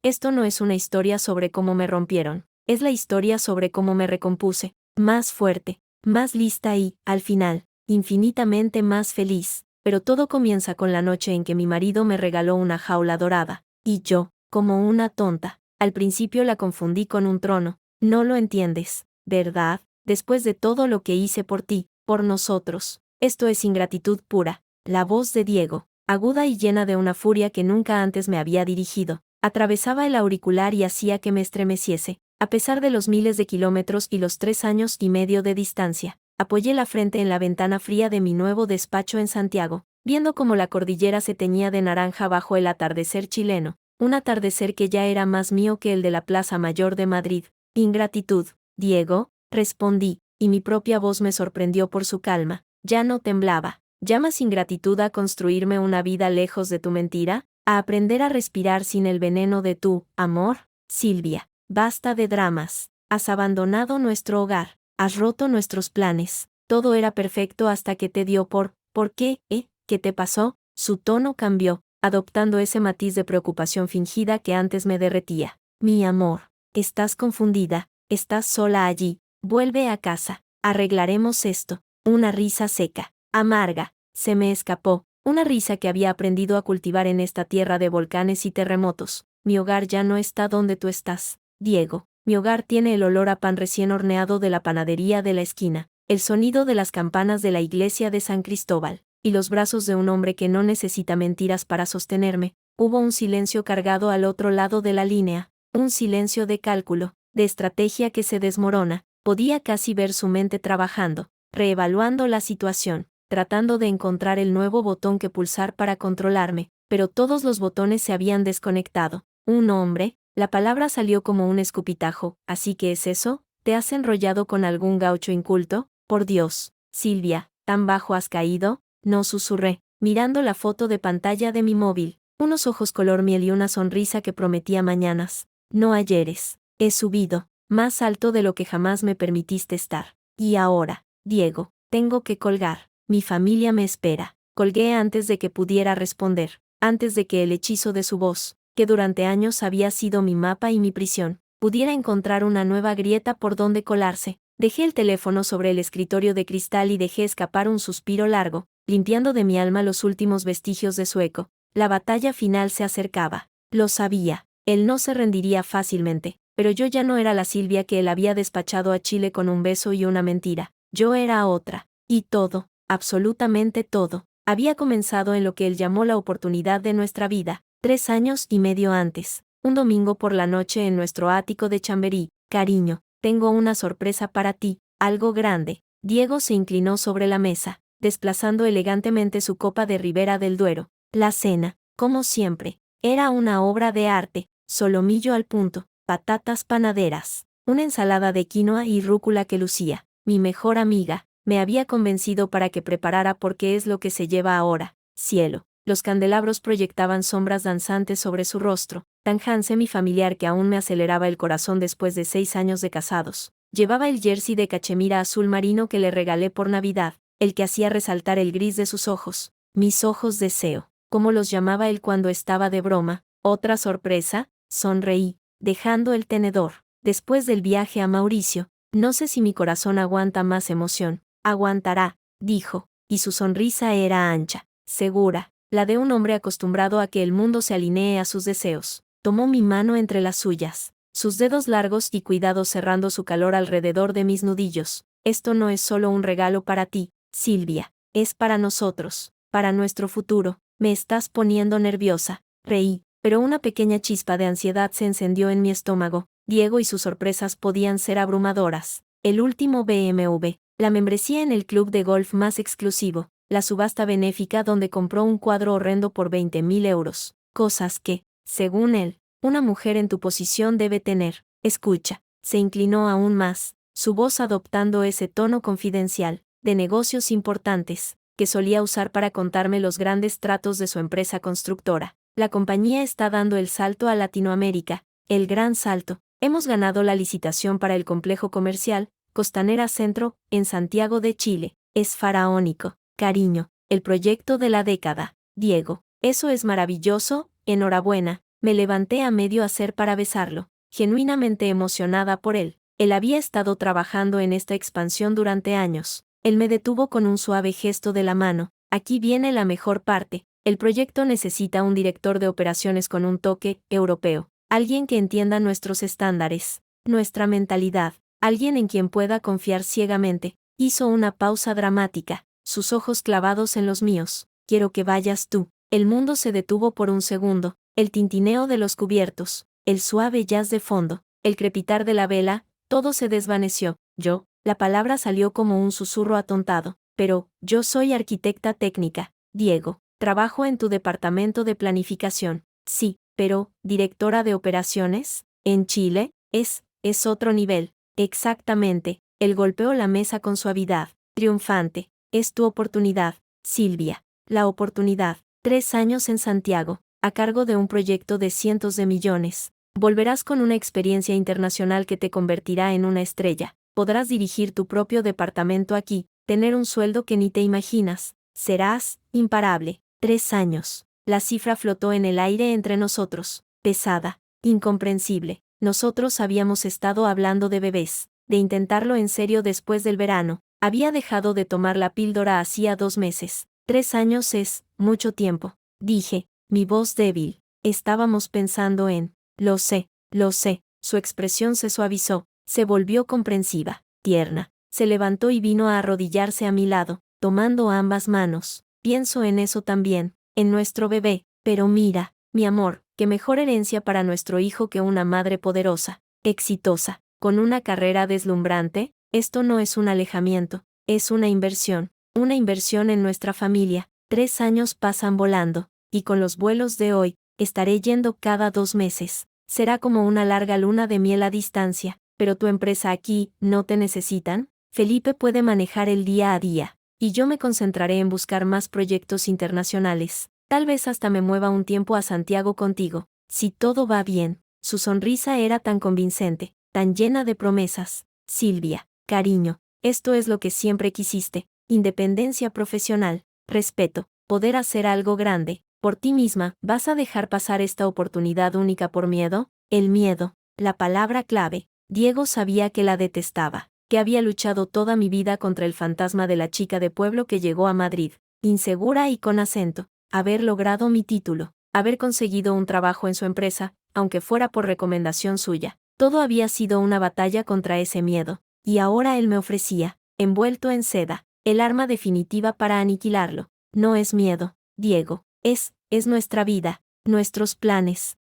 Esto no es una historia sobre cómo me rompieron, es la historia sobre cómo me recompuse, más fuerte, más lista y, al final, infinitamente más feliz. Pero todo comienza con la noche en que mi marido me regaló una jaula dorada, y yo, como una tonta, al principio la confundí con un trono. No lo entiendes, ¿verdad? Después de todo lo que hice por ti, por nosotros. Esto es ingratitud pura. La voz de Diego, aguda y llena de una furia que nunca antes me había dirigido, atravesaba el auricular y hacía que me estremeciese. A pesar de los miles de kilómetros y los 3 años y medio de distancia, apoyé la frente en la ventana fría de mi nuevo despacho en Santiago, viendo cómo la cordillera se teñía de naranja bajo el atardecer chileno, un atardecer que ya era más mío que el de la Plaza Mayor de Madrid. Ingratitud, Diego, respondí, y mi propia voz me sorprendió por su calma. Ya no temblaba. ¿Llamas ingratitud a construirme una vida lejos de tu mentira? ¿A aprender a respirar sin el veneno de tu amor? Silvia, basta de dramas. Has abandonado nuestro hogar. Has roto nuestros planes. Todo era perfecto hasta que te dio ¿por qué? ¿Qué te pasó? Su tono cambió, adoptando ese matiz de preocupación fingida que antes me derretía. Mi amor, estás confundida, estás sola allí. Vuelve a casa. Arreglaremos esto. Una risa seca, amarga, se me escapó, una risa que había aprendido a cultivar en esta tierra de volcanes y terremotos. Mi hogar ya no está donde tú estás, Diego. Mi hogar tiene el olor a pan recién horneado de la panadería de la esquina, el sonido de las campanas de la iglesia de San Cristóbal, y los brazos de un hombre que no necesita mentiras para sostenerme. Hubo un silencio cargado al otro lado de la línea, un silencio de cálculo, de estrategia que se desmorona. Podía casi ver su mente trabajando, reevaluando la situación, tratando de encontrar el nuevo botón que pulsar para controlarme, pero todos los botones se habían desconectado. Un hombre, la palabra salió como un escupitajo. ¿Así que es eso? ¿Te has enrollado con algún gaucho inculto? Por Dios, Silvia, ¿tan bajo has caído? No, susurré, mirando la foto de pantalla de mi móvil, unos ojos color miel y una sonrisa que prometía mañanas. No ayeres. He subido, más alto de lo que jamás me permitiste estar. Y ahora, Diego, tengo que colgar. Mi familia me espera. Colgué antes de que pudiera responder, antes de que el hechizo de su voz, que durante años había sido mi mapa y mi prisión, pudiera encontrar una nueva grieta por donde colarse. Dejé el teléfono sobre el escritorio de cristal y dejé escapar un suspiro largo, limpiando de mi alma los últimos vestigios de su eco. La batalla final se acercaba. Lo sabía. Él no se rendiría fácilmente. Pero yo ya no era la Silvia que él había despachado a Chile con un beso y una mentira. Yo era otra. Y todo, absolutamente todo, había comenzado en lo que él llamó la oportunidad de nuestra vida, 3 años y medio antes. Un domingo por la noche en nuestro ático de Chamberí. Cariño, tengo una sorpresa para ti, algo grande. Diego se inclinó sobre la mesa, desplazando elegantemente su copa de Ribera del Duero. La cena, como siempre, era una obra de arte, solomillo al punto, patatas panaderas, una ensalada de quinoa y rúcula que lucía. Mi mejor amiga me había convencido para que preparara porque es lo que se lleva ahora. Cielo. Los candelabros proyectaban sombras danzantes sobre su rostro, tan handsome y familiar que aún me aceleraba el corazón después de 6 años de casados. Llevaba el jersey de cachemira azul marino que le regalé por Navidad, el que hacía resaltar el gris de sus ojos. Mis ojos deseo, como los llamaba él cuando estaba de broma. Otra sorpresa, sonreí, dejando el tenedor. Después del viaje a Mauricio, no sé si mi corazón aguanta más emoción. Aguantará, dijo, y su sonrisa era ancha, segura, la de un hombre acostumbrado a que el mundo se alinee a sus deseos. Tomó mi mano entre las suyas, sus dedos largos y cuidados cerrando su calor alrededor de mis nudillos. Esto no es solo un regalo para ti, Silvia, es para nosotros, para nuestro futuro. Me estás poniendo nerviosa. Reí, pero una pequeña chispa de ansiedad se encendió en mi estómago. Diego y sus sorpresas podían ser abrumadoras. El último BMW, la membresía en el club de golf más exclusivo, la subasta benéfica donde compró un cuadro horrendo por 20.000 euros. Cosas que, según él, una mujer en tu posición debe tener. Escucha, se inclinó aún más, su voz adoptando ese tono confidencial, de negocios importantes, que solía usar para contarme los grandes tratos de su empresa constructora. La compañía está dando el salto a Latinoamérica, el gran salto. Hemos ganado la licitación para el complejo comercial, Costanera Centro, en Santiago de Chile. Es faraónico, cariño, el proyecto de la década. Diego, eso es maravilloso, enhorabuena. Me levanté a medio hacer para besarlo, genuinamente emocionada por él. Él había estado trabajando en esta expansión durante años. Él me detuvo con un suave gesto de la mano. Aquí viene la mejor parte. El proyecto necesita un director de operaciones con un toque europeo. Alguien que entienda nuestros estándares, nuestra mentalidad. Alguien en quien pueda confiar ciegamente. Hizo una pausa dramática, sus ojos clavados en los míos. Quiero que vayas tú. El mundo se detuvo por un segundo. El tintineo de los cubiertos, el suave jazz de fondo, el crepitar de la vela, todo se desvaneció. La palabra salió como un susurro atontado. Pero, yo soy arquitecta técnica, Diego. Trabajo en tu departamento de planificación. Sí, pero, ¿directora de operaciones? ¿En Chile? Es otro nivel. Exactamente. Él golpeó la mesa con suavidad, triunfante. Es tu oportunidad, Silvia. La oportunidad. 3 años en Santiago, a cargo de un proyecto de cientos de millones. Volverás con una experiencia internacional que te convertirá en una estrella. Podrás dirigir tu propio departamento aquí, tener un sueldo que ni te imaginas. Serás imparable. 3 años. La cifra flotó en el aire entre nosotros, pesada, incomprensible. Nosotros habíamos estado hablando de bebés, de intentarlo en serio después del verano. Había dejado de tomar la píldora hacía 2 meses. 3 años es mucho tiempo, dije, mi voz débil. Estábamos pensando en, lo sé. Su expresión se suavizó, se volvió comprensiva, tierna. Se levantó y vino a arrodillarse a mi lado, tomando ambas manos. Pienso en eso también, en nuestro bebé, pero mira, mi amor, qué mejor herencia para nuestro hijo que una madre poderosa, exitosa, con una carrera deslumbrante. Esto no es un alejamiento, es una inversión en nuestra familia. 3 años pasan volando, y con los vuelos de hoy, estaré yendo cada 2 meses. Será como una larga luna de miel a distancia, pero tu empresa aquí, ¿no te necesitan? Felipe puede manejar el día a día, y yo me concentraré en buscar más proyectos internacionales. Tal vez hasta me mueva un tiempo a Santiago contigo, si todo va bien. Su sonrisa era tan convincente, tan llena de promesas. Silvia, cariño, esto es lo que siempre quisiste. Independencia profesional, respeto, poder hacer algo grande, por ti misma. ¿Vas a dejar pasar esta oportunidad única por miedo? El miedo, la palabra clave. Diego sabía que la detestaba, que había luchado toda mi vida contra el fantasma de la chica de pueblo que llegó a Madrid, insegura y con acento, haber logrado mi título, haber conseguido un trabajo en su empresa, aunque fuera por recomendación suya. Todo había sido una batalla contra ese miedo, y ahora él me ofrecía, envuelto en seda, el arma definitiva para aniquilarlo. No es miedo, Diego, es nuestra vida, nuestros planes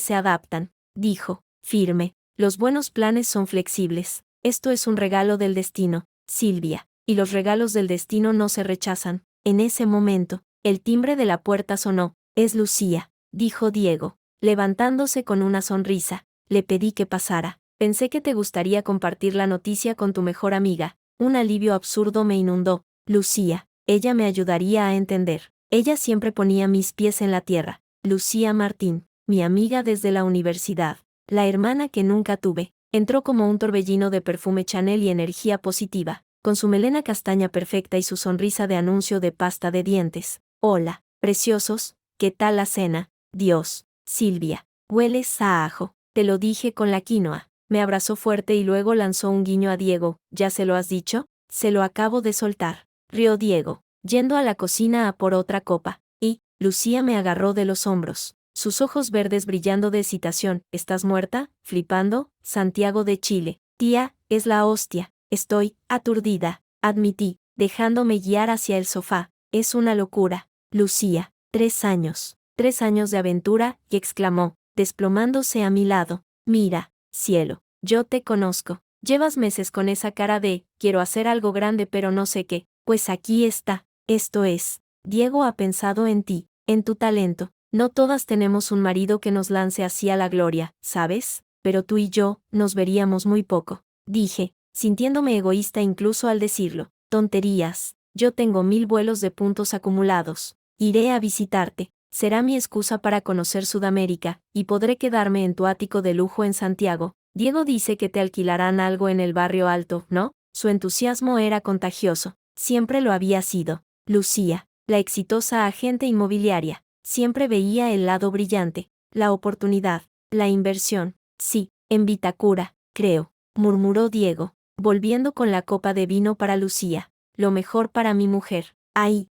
se adaptan, dijo, firme. Los buenos planes son flexibles. Esto es un regalo del destino, Silvia, y los regalos del destino no se rechazan. En ese momento, el timbre de la puerta sonó. Es Lucía, dijo Diego, levantándose con una sonrisa. Le pedí que pasara. Pensé que te gustaría compartir la noticia con tu mejor amiga. Un alivio absurdo me inundó. Lucía, ella me ayudaría a entender. Ella siempre ponía mis pies en la tierra. Lucía Martín, mi amiga desde la universidad. La hermana que nunca tuve. Entró como un torbellino de perfume Chanel y energía positiva, con su melena castaña perfecta y su sonrisa de anuncio de pasta de dientes. Hola, preciosos, ¿qué tal la cena? Dios, Silvia, hueles a ajo. Te lo dije con la quinoa. Me abrazó fuerte y luego lanzó un guiño a Diego. ¿Ya se lo has dicho? Se lo acabo de soltar. Rió Diego, yendo a la cocina a por otra copa. Y, Lucía me agarró de los hombros, sus ojos verdes brillando de excitación. ¿Estás muerta? Flipando, Santiago de Chile. Tía, es la hostia. Estoy aturdida, admití, dejándome guiar hacia el sofá. Es una locura. Lucía, 3 años. 3 años de aventura, y exclamó, desplomándose a mi lado. Mira, cielo, yo te conozco. Llevas meses con esa cara de, quiero hacer algo grande pero no sé qué. Pues aquí está. Esto es. Diego ha pensado en ti, en tu talento. No todas tenemos un marido que nos lance así a la gloria, ¿sabes? Pero tú y yo, nos veríamos muy poco. Dije, sintiéndome egoísta incluso al decirlo. Tonterías. Yo tengo 1000 vuelos de puntos acumulados. Iré a visitarte. Será mi excusa para conocer Sudamérica, y podré quedarme en tu ático de lujo en Santiago. Diego dice que te alquilarán algo en el barrio alto, ¿no? Su entusiasmo era contagioso. Siempre lo había sido. Lucía, la exitosa agente inmobiliaria, siempre veía el lado brillante. la oportunidad, la inversión. Sí, en Vitacura, creo, murmuró Diego, volviendo con la copa de vino para Lucía. Lo mejor para mi mujer. Ahí,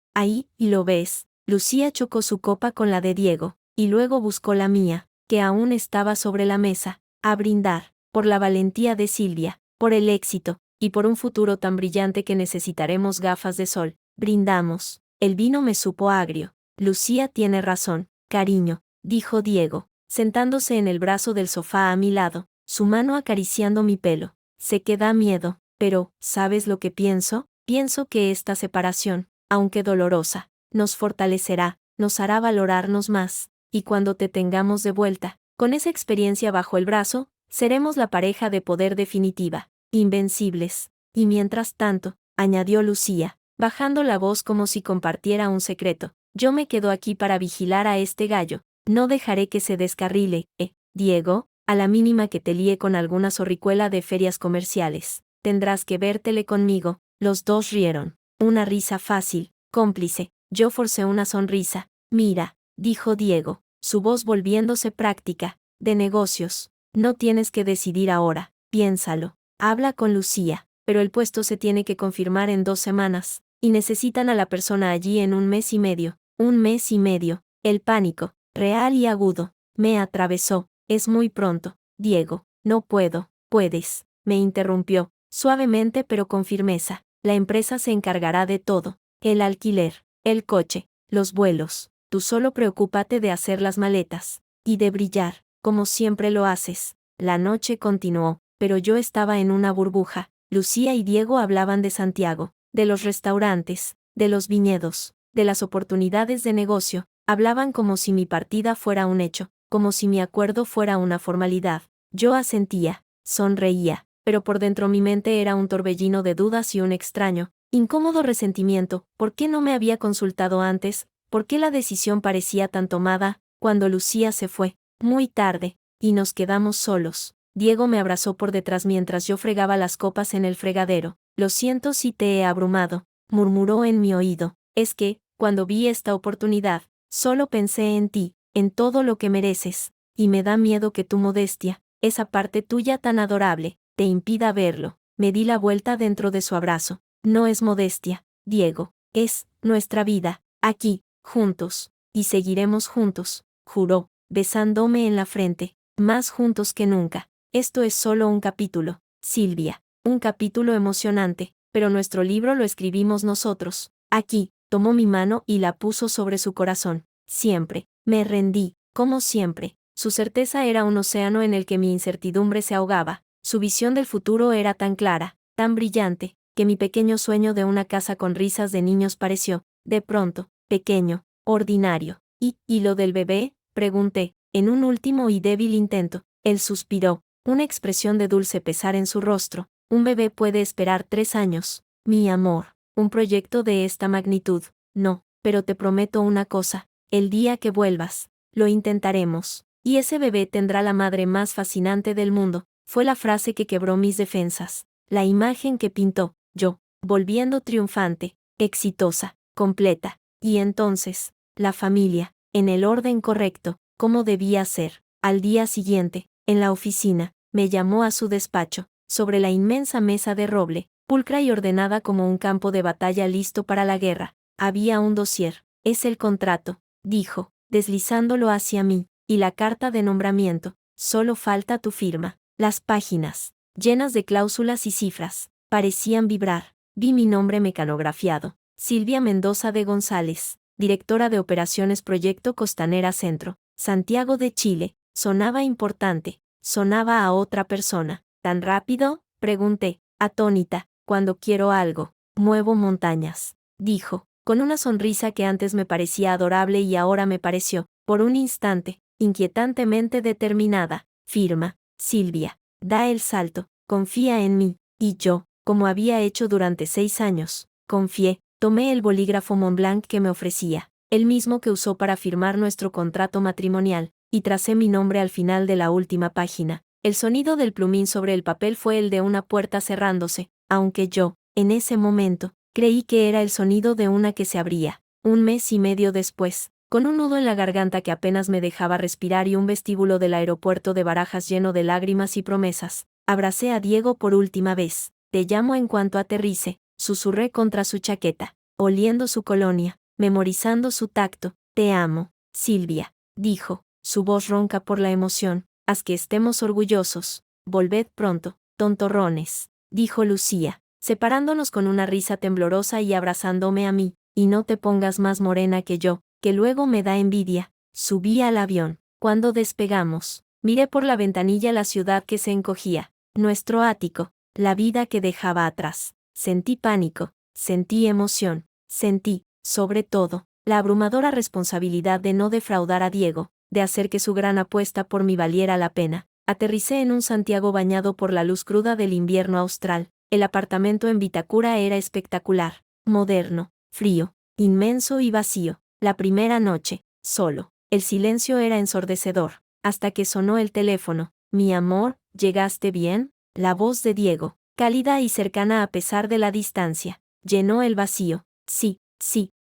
y lo ves. Lucía chocó su copa con la de Diego, y luego buscó la mía, que aún estaba sobre la mesa, a brindar, por la valentía de Silvia, por el éxito, y por un futuro tan brillante que necesitaremos gafas de sol. Brindamos. El vino me supo agrio. Lucía tiene razón, cariño, dijo Diego, sentándose en el brazo del sofá a mi lado, su mano acariciando mi pelo. Sé que da miedo, pero, ¿sabes lo que pienso? Pienso que esta separación, aunque dolorosa, nos fortalecerá, nos hará valorarnos más, y cuando te tengamos de vuelta, con esa experiencia bajo el brazo, seremos la pareja de poder definitiva, invencibles. Y mientras tanto, añadió Lucía, bajando la voz como si compartiera un secreto, yo me quedo aquí para vigilar a este gallo, no dejaré que se descarrile, Diego, a la mínima que te líe con alguna zorricuela de ferias comerciales, tendrás que vértele conmigo. Los dos rieron, una risa fácil, cómplice. Yo forcé una sonrisa. Mira, dijo Diego, su voz volviéndose práctica, de negocios. No tienes que decidir ahora, piénsalo. Habla con Lucía, pero el puesto se tiene que confirmar en 2 semanas, y necesitan a la persona allí en 1 mes y medio. 1 mes y medio. El pánico, real y agudo, me atravesó. Es muy pronto, Diego. No puedo. Puedes, me interrumpió, suavemente pero con firmeza. La empresa se encargará de todo. El alquiler, el coche, los vuelos. Tú solo preocúpate de hacer las maletas, y de brillar, como siempre lo haces. La noche continuó, pero yo estaba en una burbuja. Lucía y Diego hablaban de Santiago, de los restaurantes, de los viñedos, de las oportunidades de negocio. Hablaban como si mi partida fuera un hecho, como si mi acuerdo fuera una formalidad. Yo asentía, sonreía, pero por dentro mi mente era un torbellino de dudas y un extraño, incómodo resentimiento. ¿Por qué no me había consultado antes? ¿Por qué la decisión parecía tan tomada? Cuando Lucía se fue, muy tarde, y nos quedamos solos, Diego me abrazó por detrás mientras yo fregaba las copas en el fregadero. Lo siento si te he abrumado, murmuró en mi oído. Es que, cuando vi esta oportunidad, solo pensé en ti, en todo lo que mereces, y me da miedo que tu modestia, esa parte tuya tan adorable, te impida verlo. Me di la vuelta dentro de su abrazo. No es modestia, Diego, es nuestra vida, aquí, juntos, y seguiremos juntos, juró, besándome en la frente, más juntos que nunca. Esto es solo un capítulo, Silvia, un capítulo emocionante, pero nuestro libro lo escribimos nosotros. Aquí, tomó mi mano y la puso sobre su corazón. Siempre, me rendí, como siempre. Su certeza era un océano en el que mi incertidumbre se ahogaba. Su visión del futuro era tan clara, tan brillante, que mi pequeño sueño de una casa con risas de niños pareció, de pronto, pequeño, ordinario. ¿Y lo del bebé?, pregunté, en un último y débil intento. Él suspiró, una expresión de dulce pesar en su rostro. Un bebé puede esperar 3 años, mi amor. Un proyecto de esta magnitud, no, pero te prometo una cosa, el día que vuelvas, lo intentaremos. Y ese bebé tendrá la madre más fascinante del mundo. Fue la frase que quebró mis defensas. La imagen que pintó, yo, volviendo triunfante, exitosa, completa. Y entonces, la familia, en el orden correcto, como debía ser. Al día siguiente, en la oficina, me llamó a su despacho, sobre la inmensa mesa de roble, pulcra y ordenada como un campo de batalla listo para la guerra. Había un dossier. Es el contrato, dijo, deslizándolo hacia mí, y la carta de nombramiento. Solo falta tu firma. Las páginas, llenas de cláusulas y cifras, parecían vibrar. Vi mi nombre mecanografiado. Silvia Mendoza de González, directora de Operaciones Proyecto Costanera Centro, Santiago de Chile. Sonaba importante, sonaba a otra persona. ¿Tan rápido?, pregunté, atónita. Cuando quiero algo, muevo montañas, dijo, con una sonrisa que antes me parecía adorable y ahora me pareció, por un instante, inquietantemente determinada. Firma, Silvia, da el salto, confía en mí. Y yo, como había hecho durante 6 años, confié. Tomé el bolígrafo Montblanc que me ofrecía, el mismo que usó para firmar nuestro contrato matrimonial, y tracé mi nombre al final de la última página. El sonido del plumín sobre el papel fue el de una puerta cerrándose, aunque yo, en ese momento, creí que era el sonido de una que se abría. 1 mes y medio después, Con un nudo en la garganta que apenas me dejaba respirar y un vestíbulo del aeropuerto de Barajas lleno de lágrimas y promesas, abracé a Diego por última vez. Te llamo en cuanto aterrice, susurré contra su chaqueta, oliendo su colonia, memorizando su tacto. Te amo, Silvia, dijo, su voz ronca por la emoción. Haz que estemos orgullosos. Volved pronto, tontorrones, dijo Lucía, separándonos con una risa temblorosa y abrazándome a mí. Y no te pongas más morena que yo, que luego me da envidia. Subí al avión. Cuando despegamos, miré por la ventanilla la ciudad que se encogía, nuestro ático, la vida que dejaba atrás. Sentí pánico, sentí emoción, sentí, sobre todo, la abrumadora responsabilidad de no defraudar a Diego, de hacer que su gran apuesta por mí valiera la pena. Aterricé en un Santiago bañado por la luz cruda del invierno austral. El apartamento en Vitacura era espectacular, moderno, frío, inmenso y vacío. La primera noche, solo. El silencio era ensordecedor, hasta que sonó el teléfono. Mi amor, ¿llegaste bien? La voz de Diego, cálida y cercana a pesar de la distancia, llenó el vacío. Sí,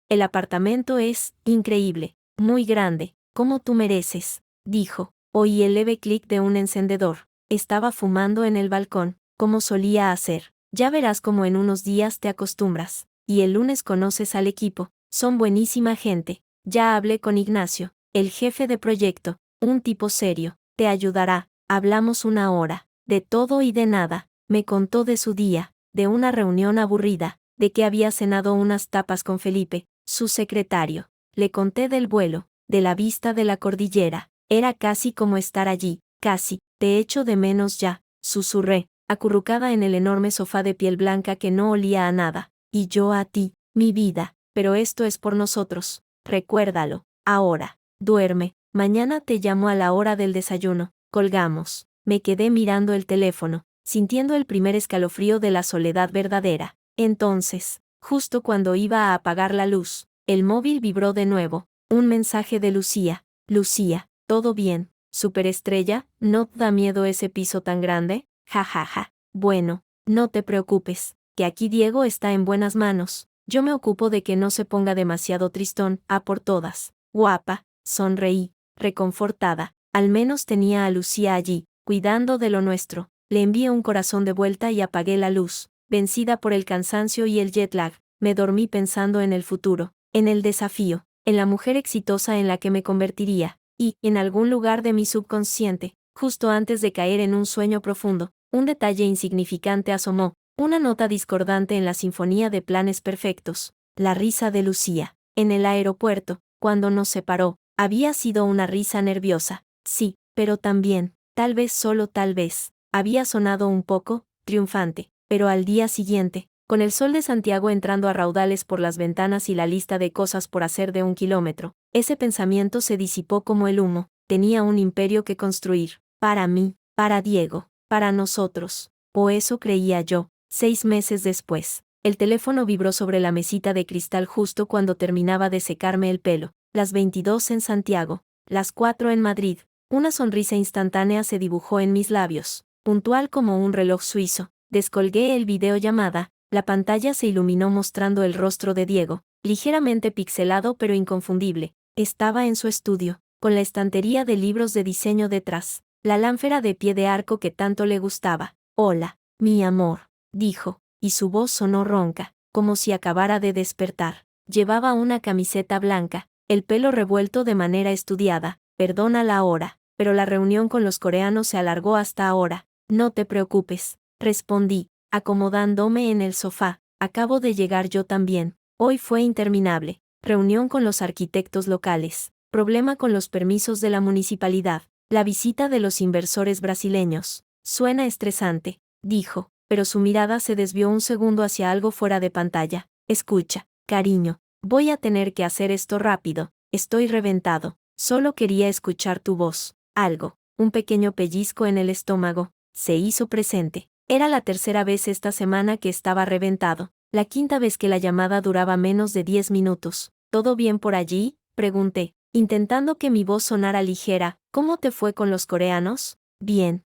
el apartamento es increíble, muy grande, como tú mereces, dijo. Oí el leve clic de un encendedor. Estaba fumando en el balcón, como solía hacer. Ya verás cómo en unos días te acostumbras. Y el lunes conoces al equipo. Son buenísima gente. Ya hablé con Ignacio, el jefe de proyecto, un tipo serio. Te ayudará. Hablamos una hora. De todo y de nada. Me contó de su día, de una reunión aburrida, de que había cenado unas tapas con Felipe, su secretario. Le conté del vuelo, de la vista de la cordillera. Era casi como estar allí, casi. Te echo de menos ya, susurré, acurrucada en el enorme sofá de piel blanca que no olía a nada. Y yo a ti, mi vida, pero esto es por nosotros. Recuérdalo. Ahora, duerme. Mañana te llamo a la hora del desayuno. Colgamos. Me quedé mirando el teléfono, sintiendo el primer escalofrío de la soledad verdadera. Entonces, justo cuando iba a apagar la luz, el móvil vibró de nuevo. Un mensaje de Lucía. Lucía, ¿todo bien? Superestrella, ¿no te da miedo ese piso tan grande? Ja ja ja. Bueno, no te preocupes, que aquí Diego está en buenas manos. Yo me ocupo de que no se ponga demasiado tristón, a por todas. Guapa, sonreí, reconfortada. Al menos tenía a Lucía allí, cuidando de lo nuestro. Le envié un corazón de vuelta y apagué la luz. Vencida por el cansancio y el jet lag, me dormí pensando en el futuro, en el desafío, en la mujer exitosa en la que me convertiría, y, en algún lugar de mi subconsciente, justo antes de caer en un sueño profundo, un detalle insignificante asomó, una nota discordante en la sinfonía de planes perfectos. La risa de Lucía, en el aeropuerto, cuando nos separó, había sido una risa nerviosa. Sí, pero también, tal vez solo tal vez, había sonado un poco triunfante. Pero al día siguiente, con el sol de Santiago entrando a raudales por las ventanas y la lista de cosas por hacer de 1 kilómetro, ese pensamiento se disipó como el humo. Tenía un imperio que construir, para mí, para Diego, para nosotros, o eso creía yo. 6 meses después, el teléfono vibró sobre la mesita de cristal justo cuando terminaba de secarme el pelo. Las 22 en Santiago, las 4 en Madrid. Una sonrisa instantánea se dibujó en mis labios, puntual como un reloj suizo. Descolgué el videollamada, la pantalla se iluminó mostrando el rostro de Diego, ligeramente pixelado pero inconfundible. Estaba en su estudio, con la estantería de libros de diseño detrás, la lámpara de pie de arco que tanto le gustaba. Hola, mi amor, dijo, y su voz sonó ronca, como si acabara de despertar. Llevaba una camiseta blanca, el pelo revuelto de manera estudiada. Perdona la hora, pero la reunión con los coreanos se alargó hasta ahora. No te preocupes. Respondí, acomodándome en el sofá. Acabo de llegar yo también. Hoy fue interminable. Reunión con los arquitectos locales. Problema con los permisos de la municipalidad. La visita de los inversores brasileños. Suena estresante, dijo, pero su mirada se desvió un segundo hacia algo fuera de pantalla. Escucha, cariño, voy a tener que hacer esto rápido. Estoy reventado. Solo quería escuchar tu voz. Algo, un pequeño pellizco en el estómago, se hizo presente. Era la tercera vez esta semana que estaba reventado, la quinta vez que la llamada duraba menos de 10 minutos. ¿Todo bien por allí?, pregunté, intentando que mi voz sonara ligera. ¿Cómo te fue con los coreanos? Bien,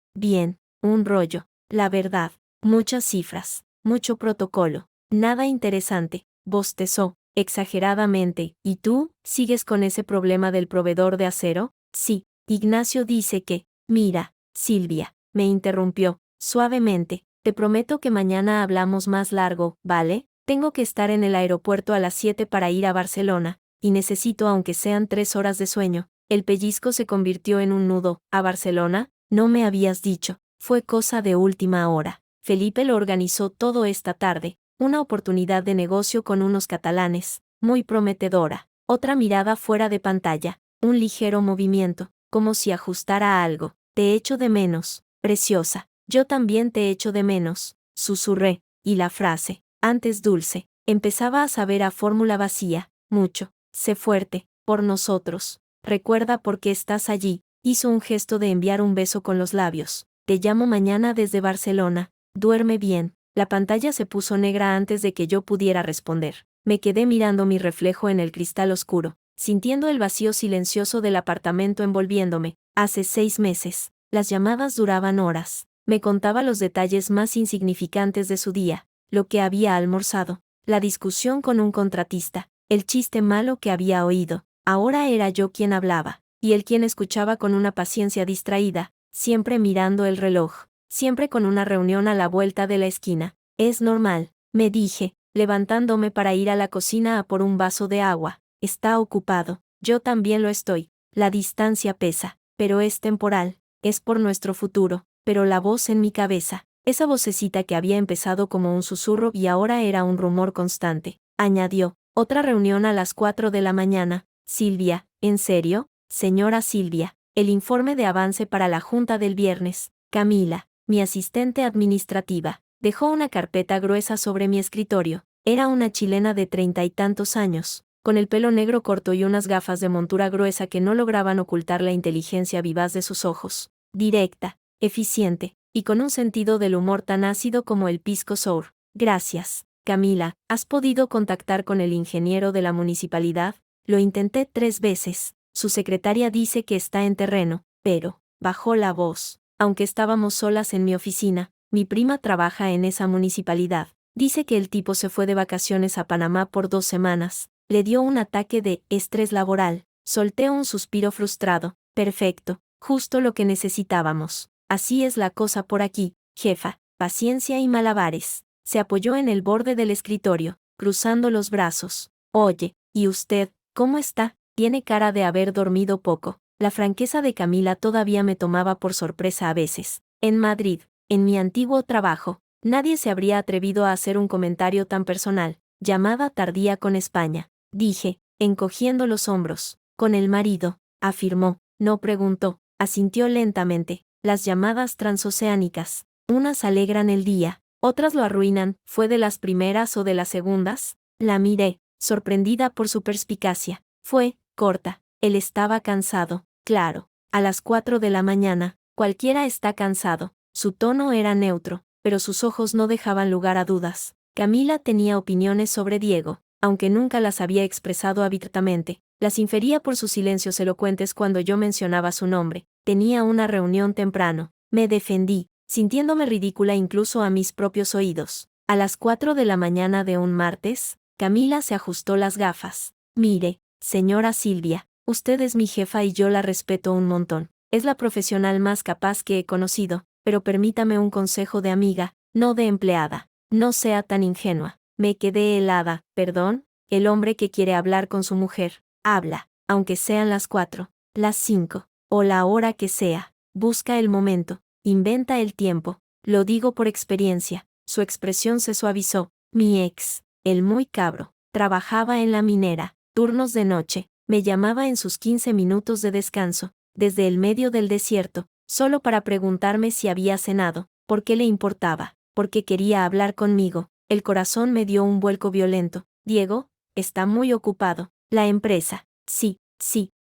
un rollo, la verdad, muchas cifras, mucho protocolo, nada interesante, bostezó. exageradamente. ¿Y tú, sigues con ese problema del proveedor de acero? Sí, Ignacio dice que, mira, Silvia, me interrumpió, suavemente, te prometo que mañana hablamos más largo, ¿vale? Tengo que estar en el aeropuerto a las 7 para ir a Barcelona, y necesito aunque sean 3 horas de sueño. El pellizco se convirtió en un nudo. ¿A Barcelona? No me habías dicho. Fue cosa de última hora. Felipe lo organizó todo esta tarde. Una oportunidad de negocio con unos catalanes, muy prometedora. Otra mirada fuera de pantalla, un ligero movimiento, como si ajustara algo. Te echo de menos, preciosa. Yo también te echo de menos, susurré, y la frase, antes dulce, empezaba a saber a fórmula vacía. Mucho. Sé fuerte, por nosotros. Recuerda por qué estás allí. Hizo un gesto de enviar un beso con los labios. Te llamo mañana desde Barcelona. Duerme bien. La pantalla se puso negra antes de que yo pudiera responder. Me quedé mirando mi reflejo en el cristal oscuro, sintiendo el vacío silencioso del apartamento envolviéndome. Hace 6 meses. Las llamadas duraban horas. Me contaba los detalles más insignificantes de su día, lo que había almorzado, la discusión con un contratista, el chiste malo que había oído. Ahora era yo quien hablaba, y él quien escuchaba con una paciencia distraída, siempre mirando el reloj, siempre con una reunión a la vuelta de la esquina. Es normal, me dije, levantándome para ir a la cocina a por un vaso de agua. Está ocupado, yo también lo estoy. La distancia pesa, pero es temporal, es por nuestro futuro. Pero la voz en mi cabeza, esa vocecita que había empezado como un susurro y ahora era un rumor constante, añadió, otra reunión a las 4 de la mañana. Silvia, ¿en serio? Señora Silvia, el informe de avance para la junta del viernes. Camila, mi asistente administrativa, dejó una carpeta gruesa sobre mi escritorio. Era una chilena de 30 y tantos años, con el pelo negro corto y unas gafas de montura gruesa que no lograban ocultar la inteligencia vivaz de sus ojos. Directa, eficiente, y con un sentido del humor tan ácido como el pisco sour. Gracias, Camila. ¿Has podido contactar con el ingeniero de la municipalidad? Lo intenté 3 veces. Su secretaria dice que está en terreno, pero, bajó la voz. Aunque estábamos solas en mi oficina, mi prima trabaja en esa municipalidad. Dice que el tipo se fue de vacaciones a Panamá por 2 semanas. Le dio un ataque de estrés laboral. Solté un suspiro frustrado. Perfecto, justo lo que necesitábamos. Así es la cosa por aquí, jefa. Paciencia y malabares. Se apoyó en el borde del escritorio, cruzando los brazos. Oye, ¿y usted, cómo está? Tiene cara de haber dormido poco. La franqueza de Camila todavía me tomaba por sorpresa a veces. En Madrid, en mi antiguo trabajo, nadie se habría atrevido a hacer un comentario tan personal. Llamada tardía con España, dije, encogiendo los hombros. Con el marido, afirmó. No preguntó, asintió lentamente. Las llamadas transoceánicas, unas alegran el día, otras lo arruinan. ¿Fue de las primeras o de las segundas? La miré, sorprendida por su perspicacia. Fue corta. Él estaba cansado, claro. A las 4 de la mañana, cualquiera está cansado. Su tono era neutro, pero sus ojos no dejaban lugar a dudas. Camila tenía opiniones sobre Diego, aunque nunca las había expresado abiertamente. Las infería por sus silencios elocuentes cuando yo mencionaba su nombre. Tenía una reunión temprano. Me defendí, sintiéndome ridícula incluso a mis propios oídos. A las 4 de la mañana de un martes, Camila se ajustó las gafas. Mire, señora Silvia, usted es mi jefa y yo la respeto un montón. Es la profesional más capaz que he conocido, pero permítame un consejo de amiga, no de empleada. No sea tan ingenua. Me quedé helada. ¿Perdón? El hombre que quiere hablar con su mujer, habla, aunque sean las 4, las 5, o la hora que sea. Busca el momento, inventa el tiempo. Lo digo por experiencia. Su expresión se suavizó. Mi ex, el muy cabro, trabajaba en la minera, turnos de noche. Me llamaba en sus 15 minutos de descanso, desde el medio del desierto, solo para preguntarme si había cenado. ¿Por qué le importaba? Porque quería hablar conmigo. El corazón me dio un vuelco violento. Diego, está muy ocupado. La empresa. Sí,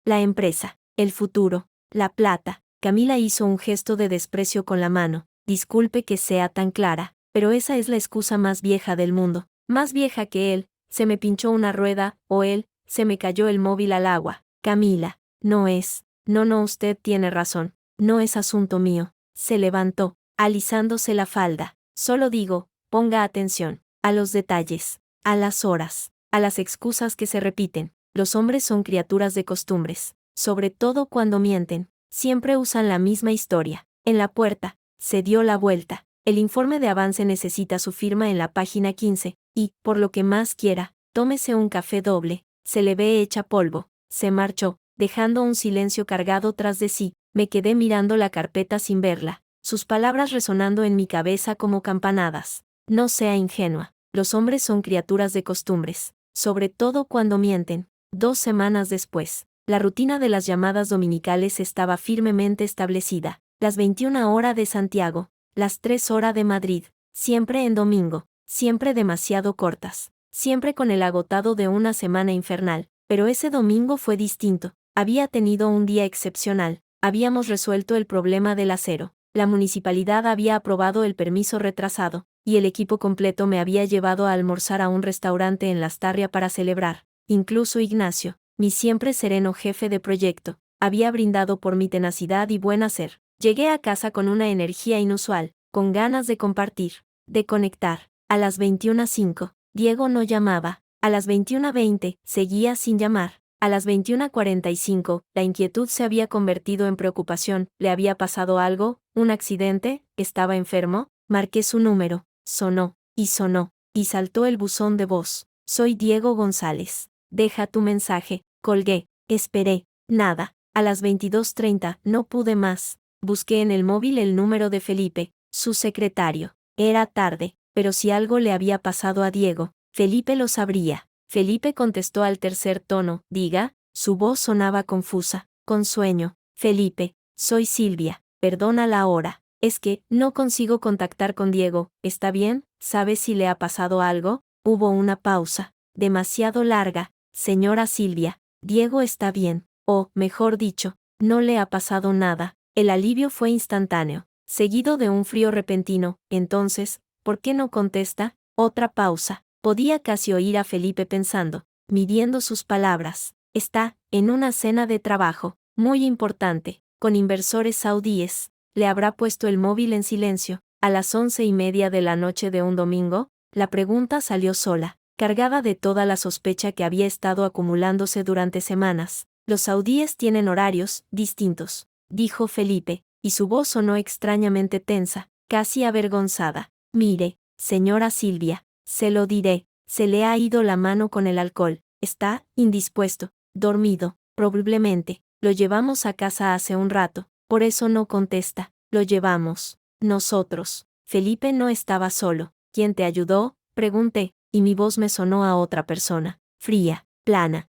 la empresa. El futuro. La plata. Camila hizo un gesto de desprecio con la mano. Disculpe que sea tan clara, pero esa es la excusa más vieja del mundo. Más vieja que él. Se me pinchó una rueda, o él, se me cayó el móvil al agua. Camila, no es. No, usted tiene razón. No es asunto mío. Se levantó, alisándose la falda. Solo digo, ponga atención. A los detalles. A las horas. a las excusas que se repiten. Los hombres son criaturas de costumbres, sobre todo cuando mienten. Siempre usan la misma historia. En la puerta, se dio la vuelta. El informe de avance necesita su firma en la página 15, y, por lo que más quiera, tómese un café doble. Se le ve hecha polvo. Se marchó, dejando un silencio cargado tras de sí. Me quedé mirando la carpeta sin verla, sus palabras resonando en mi cabeza como campanadas. No sea ingenua. Los hombres son criaturas de costumbres, sobre todo cuando mienten. 2 semanas después, la rutina de las llamadas dominicales estaba firmemente establecida. Las 21 horas de Santiago, las 3 horas de Madrid, siempre en domingo, siempre demasiado cortas, siempre con el agotado de una semana infernal. Pero ese domingo fue distinto. Había tenido un día excepcional. Habíamos resuelto el problema del acero. La municipalidad había aprobado el permiso retrasado, y el equipo completo me había llevado a almorzar a un restaurante en Lastarria para celebrar. Incluso Ignacio, mi siempre sereno jefe de proyecto, había brindado por mi tenacidad y buen hacer. Llegué a casa con una energía inusual, con ganas de compartir, de conectar. A las 21:05, Diego no llamaba. A las 21:20, seguía sin llamar. A las 21:45, la inquietud se había convertido en preocupación. ¿Le había pasado algo? ¿Un accidente? ¿Estaba enfermo? Marqué su número. Sonó, y saltó el buzón de voz. Soy Diego González. Deja tu mensaje. Colgué. Esperé. Nada. A las 22:30, no pude más. Busqué en el móvil el número de Felipe, su secretario. Era tarde, pero si algo le había pasado a Diego, Felipe lo sabría. Felipe contestó al tercer tono. Diga, su voz sonaba confusa, con sueño. Felipe, soy Silvia, perdona la hora. Es que, no consigo contactar con Diego. ¿Está bien? ¿Sabes si le ha pasado algo? Hubo una pausa, demasiado larga. Señora Silvia, Diego está bien, o, mejor dicho, no le ha pasado nada. El alivio fue instantáneo, seguido de un frío repentino. Entonces, ¿por qué no contesta? Otra pausa. Podía casi oír a Felipe pensando, midiendo sus palabras. Está en una cena de trabajo, muy importante, con inversores saudíes. ¿Le habrá puesto el móvil en silencio? A las 11:30 de la noche de un domingo, la pregunta salió sola, cargada de toda la sospecha que había estado acumulándose durante semanas. Los saudíes tienen horarios distintos, dijo Felipe, y su voz sonó extrañamente tensa, casi avergonzada. Mire, señora Silvia, se lo diré, se le ha ido la mano con el alcohol, está indispuesto, dormido, probablemente. Lo llevamos a casa hace un rato, por eso no contesta. Lo llevamos nosotros. Felipe no estaba solo. ¿Quién te ayudó? Pregunté, y mi voz me sonó a otra persona, fría, plana.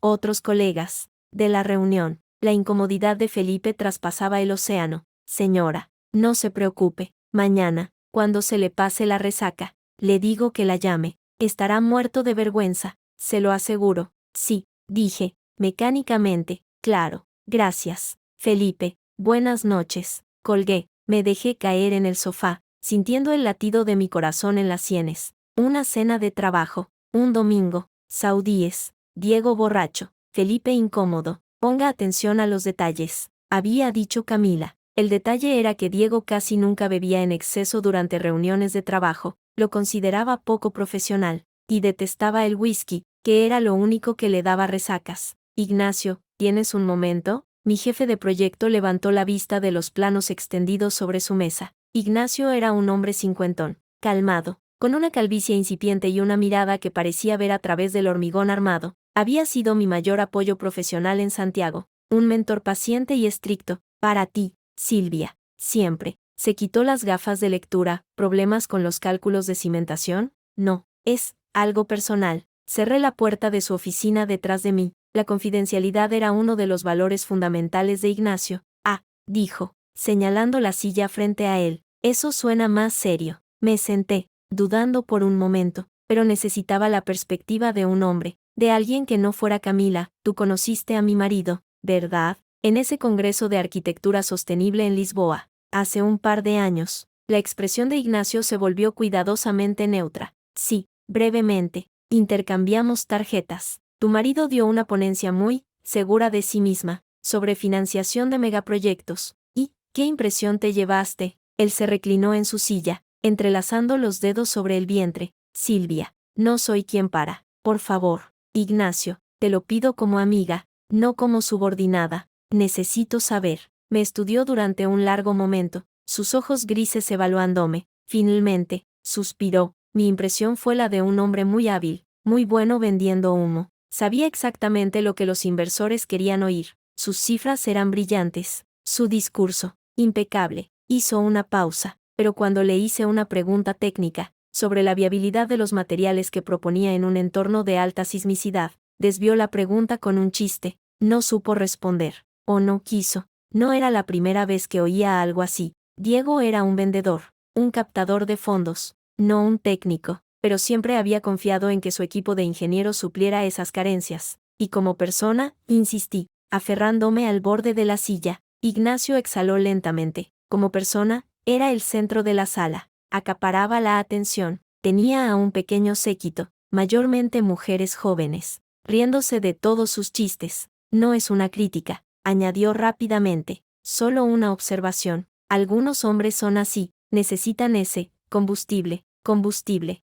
Otros colegas de la reunión. La incomodidad de Felipe traspasaba el océano. Señora, no se preocupe, mañana, cuando se le pase la resaca, le digo que la llame. Estará muerto de vergüenza, se lo aseguro. Sí, dije, mecánicamente. Claro, gracias, Felipe. Buenas noches. Colgué, me dejé caer en el sofá, sintiendo el latido de mi corazón en las sienes. Una cena de trabajo, un domingo, saudíes, Diego borracho, Felipe incómodo. Ponga atención a los detalles, había dicho Camila. El detalle era que Diego casi nunca bebía en exceso durante reuniones de trabajo, lo consideraba poco profesional, y detestaba el whisky, que era lo único que le daba resacas. Ignacio, ¿tienes un momento? Mi jefe de proyecto levantó la vista de los planos extendidos sobre su mesa. Ignacio era un hombre cincuentón, calmado, con una calvicie incipiente y una mirada que parecía ver a través del hormigón armado. Había sido mi mayor apoyo profesional en Santiago, un mentor paciente y estricto. Para ti, Silvia, siempre. Se quitó las gafas de lectura. ¿Problemas con los cálculos de cimentación? No, es algo personal. Cerré la puerta de su oficina detrás de mí. La confidencialidad era uno de los valores fundamentales de Ignacio. Ah, dijo, señalando la silla frente a él. Eso suena más serio. Me senté, dudando por un momento, pero necesitaba la perspectiva de un hombre, de alguien que no fuera Camila. Tú conociste a mi marido, ¿verdad? En ese congreso de arquitectura sostenible en Lisboa, hace un par de años. La expresión de Ignacio se volvió cuidadosamente neutra. Sí, brevemente. Intercambiamos tarjetas. Tu marido dio una ponencia muy segura de sí misma, sobre financiación de megaproyectos. ¿Y qué impresión te llevaste? Él se reclinó en su silla, entrelazando los dedos sobre el vientre. Silvia, no soy quien para Por favor, Ignacio, te lo pido como amiga, no como subordinada. Necesito saber. Me estudió durante un largo momento, sus ojos grises evaluándome. Finalmente, suspiró. Mi impresión fue la de un hombre muy hábil, muy bueno vendiendo humo. Sabía exactamente lo que los inversores querían oír. Sus cifras eran brillantes. Su discurso, impecable. Hizo una pausa, pero cuando le hice una pregunta técnica, sobre la viabilidad de los materiales que proponía en un entorno de alta sismicidad, desvió la pregunta con un chiste. No supo responder, o no quiso. No era la primera vez que oía algo así. Diego era un vendedor, un captador de fondos, no un técnico, pero siempre había confiado en que su equipo de ingenieros supliera esas carencias. Y como persona, insistí, aferrándome al borde de la silla. Ignacio exhaló lentamente. Como persona, era el centro de la sala. Acaparaba la atención. Tenía a un pequeño séquito, mayormente mujeres jóvenes, riéndose de todos sus chistes. No es una crítica, añadió rápidamente, solo una observación. Algunos hombres son así, necesitan ese combustible.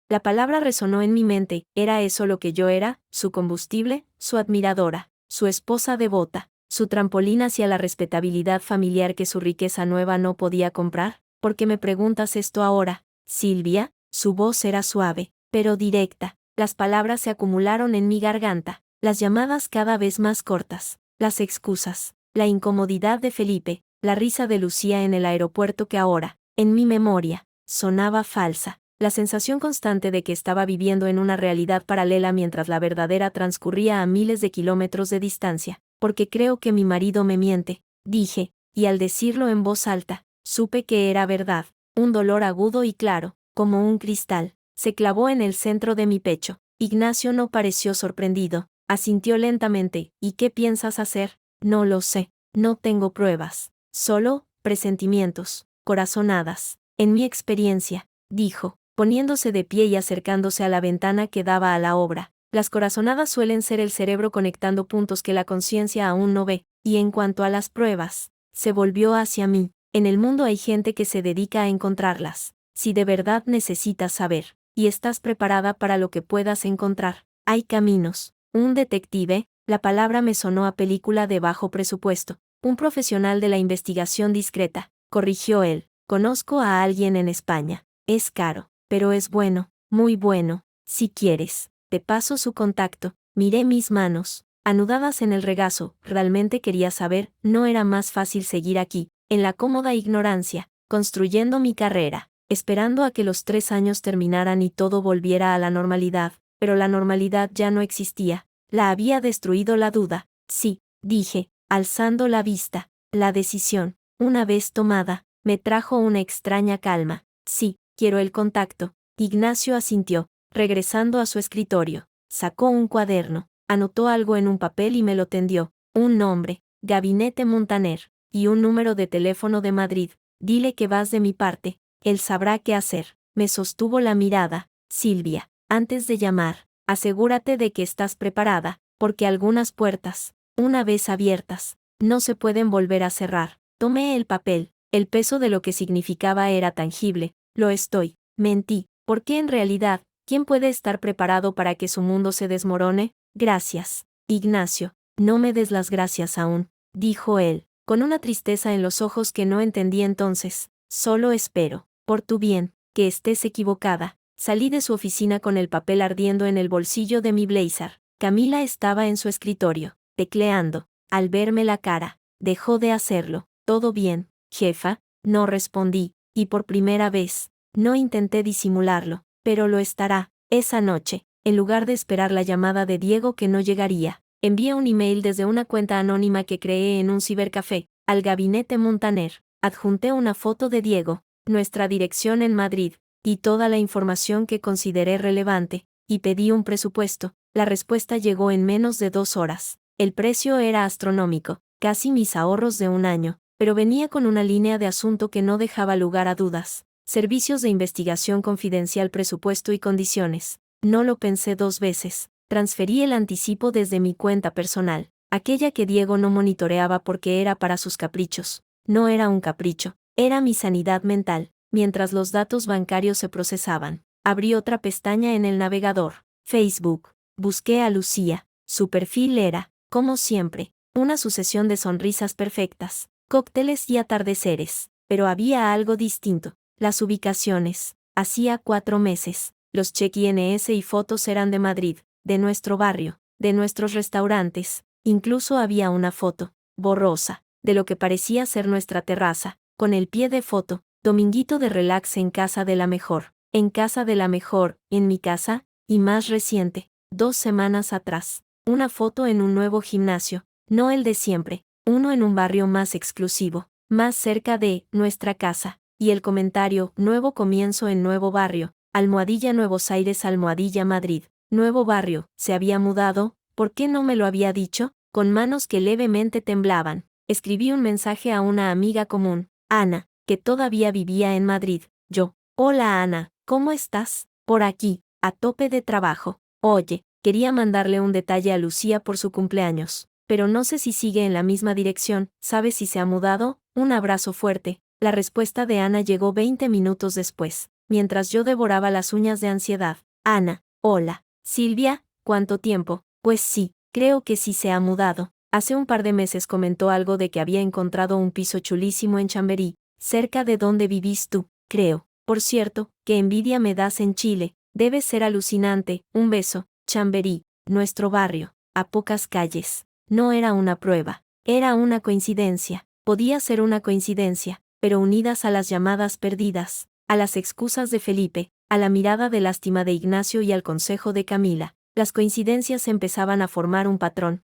La palabra resonó en mi mente. ¿Era eso lo que yo era? Su combustible, su admiradora, su esposa devota, su trampolín hacia la respetabilidad familiar que su riqueza nueva no podía comprar. ¿Por qué me preguntas esto ahora, Silvia? Su voz era suave, pero directa. Las palabras se acumularon en mi garganta, las llamadas cada vez más cortas, las excusas, la incomodidad de Felipe, la risa de Lucía en el aeropuerto que ahora, en mi memoria, sonaba falsa, la sensación constante de que estaba viviendo en una realidad paralela mientras la verdadera transcurría a miles de kilómetros de distancia. Porque creo que mi marido me miente, dije, y al decirlo en voz alta, supe que era verdad. Un dolor agudo y claro, como un cristal, se clavó en el centro de mi pecho. Ignacio no pareció sorprendido, asintió lentamente. ¿Y qué piensas hacer? No lo sé, no tengo pruebas, solo presentimientos, corazonadas. En mi experiencia, dijo, poniéndose de pie y acercándose a la ventana que daba a la obra. Las corazonadas suelen ser el cerebro conectando puntos que la conciencia aún no ve, y en cuanto a las pruebas, se volvió hacia mí. En el mundo hay gente que se dedica a encontrarlas. Si de verdad necesitas saber, y estás preparada para lo que puedas encontrar, hay caminos. Un detective, la palabra me sonó a película de bajo presupuesto. Un profesional de la investigación discreta, corrigió él. Conozco a alguien en España. Es caro, pero es bueno, muy bueno. Si quieres, te paso su contacto. Miré mis manos, anudadas en el regazo. Realmente quería saber, ¿no era más fácil seguir aquí, en la cómoda ignorancia, construyendo mi carrera, esperando a que los 3 años terminaran y todo volviera a la normalidad? Pero la normalidad ya no existía. La había destruido la duda. Sí, dije, alzando la vista. La decisión, una vez tomada, me trajo una extraña calma. Sí, quiero el contacto. Ignacio asintió, regresando a su escritorio. Sacó un cuaderno, anotó algo en un papel y me lo tendió. Un nombre, Gabinete Montaner, y un número de teléfono de Madrid. Dile que vas de mi parte, él sabrá qué hacer. Me sostuvo la mirada. Silvia, antes de llamar, asegúrate de que estás preparada, porque algunas puertas, una vez abiertas, no se pueden volver a cerrar. Tomé el papel. El peso de lo que significaba era tangible. Lo estoy. Mentí. Porque en realidad, ¿quién puede estar preparado para que su mundo se desmorone? Gracias, Ignacio. No me des las gracias aún, dijo él, con una tristeza en los ojos que no entendí entonces. Solo espero, por tu bien, que estés equivocada. Salí de su oficina con el papel ardiendo en el bolsillo de mi blazer. Camila estaba en su escritorio, tecleando. Al verme la cara, dejó de hacerlo. ¿Todo bien, jefa? No respondí, y por primera vez, no intenté disimularlo, pero lo estará. Esa noche, en lugar de esperar la llamada de Diego que no llegaría, envié un email desde una cuenta anónima que creé en un cibercafé, al Gabinete Montaner. Adjunté una foto de Diego, nuestra dirección en Madrid, y toda la información que consideré relevante, y pedí un presupuesto. La respuesta llegó en menos de 2 horas. El precio era astronómico, casi mis ahorros de un año, pero venía con una línea de asunto que no dejaba lugar a dudas. Servicios de investigación confidencial, presupuesto y condiciones. No lo pensé 2 veces. Transferí el anticipo desde mi cuenta personal, aquella que Diego no monitoreaba porque era para sus caprichos. No era un capricho, era mi sanidad mental. Mientras los datos bancarios se procesaban, abrí otra pestaña en el navegador. Facebook. Busqué a Lucía. Su perfil era, como siempre, una sucesión de sonrisas perfectas, cócteles y atardeceres. Pero había algo distinto. Las ubicaciones. Hacía 4 meses. Los check-ins y fotos eran de Madrid, de nuestro barrio, de nuestros restaurantes. Incluso había una foto, borrosa, de lo que parecía ser nuestra terraza, con el pie de foto, dominguito de relax en casa de la mejor. En casa de la mejor, en mi casa, y más reciente, 2 semanas atrás. Una foto en un nuevo gimnasio, no el de siempre, uno en un barrio más exclusivo, más cerca de nuestra casa. Y el comentario, nuevo comienzo en nuevo barrio, almohadilla Nuevos Aires, almohadilla Madrid, nuevo barrio, se había mudado, ¿por qué no me lo había dicho? Con manos que levemente temblaban, escribí un mensaje a una amiga común, Ana, que todavía vivía en Madrid. Yo, hola Ana, ¿cómo estás? Por aquí, a tope de trabajo. Oye, quería mandarle un detalle a Lucía por su cumpleaños, pero no sé si sigue en la misma dirección, ¿sabes si se ha mudado? Un abrazo fuerte. La respuesta de Ana llegó 20 minutos después, mientras yo devoraba las uñas de ansiedad. Ana, hola. Silvia, ¿cuánto tiempo? Pues sí, creo que sí se ha mudado. Hace un par de meses comentó algo de que había encontrado un piso chulísimo en Chamberí, cerca de donde vivís tú, creo. Por cierto, qué envidia me das en Chile, debe ser alucinante. Un beso. Chamberí, nuestro barrio, a pocas calles. No era una prueba, era una coincidencia. Podía ser una coincidencia, pero unidas a las llamadas perdidas, a las excusas de Felipe, a la mirada de lástima de Ignacio y al consejo de Camila, las coincidencias empezaban a formar un patrón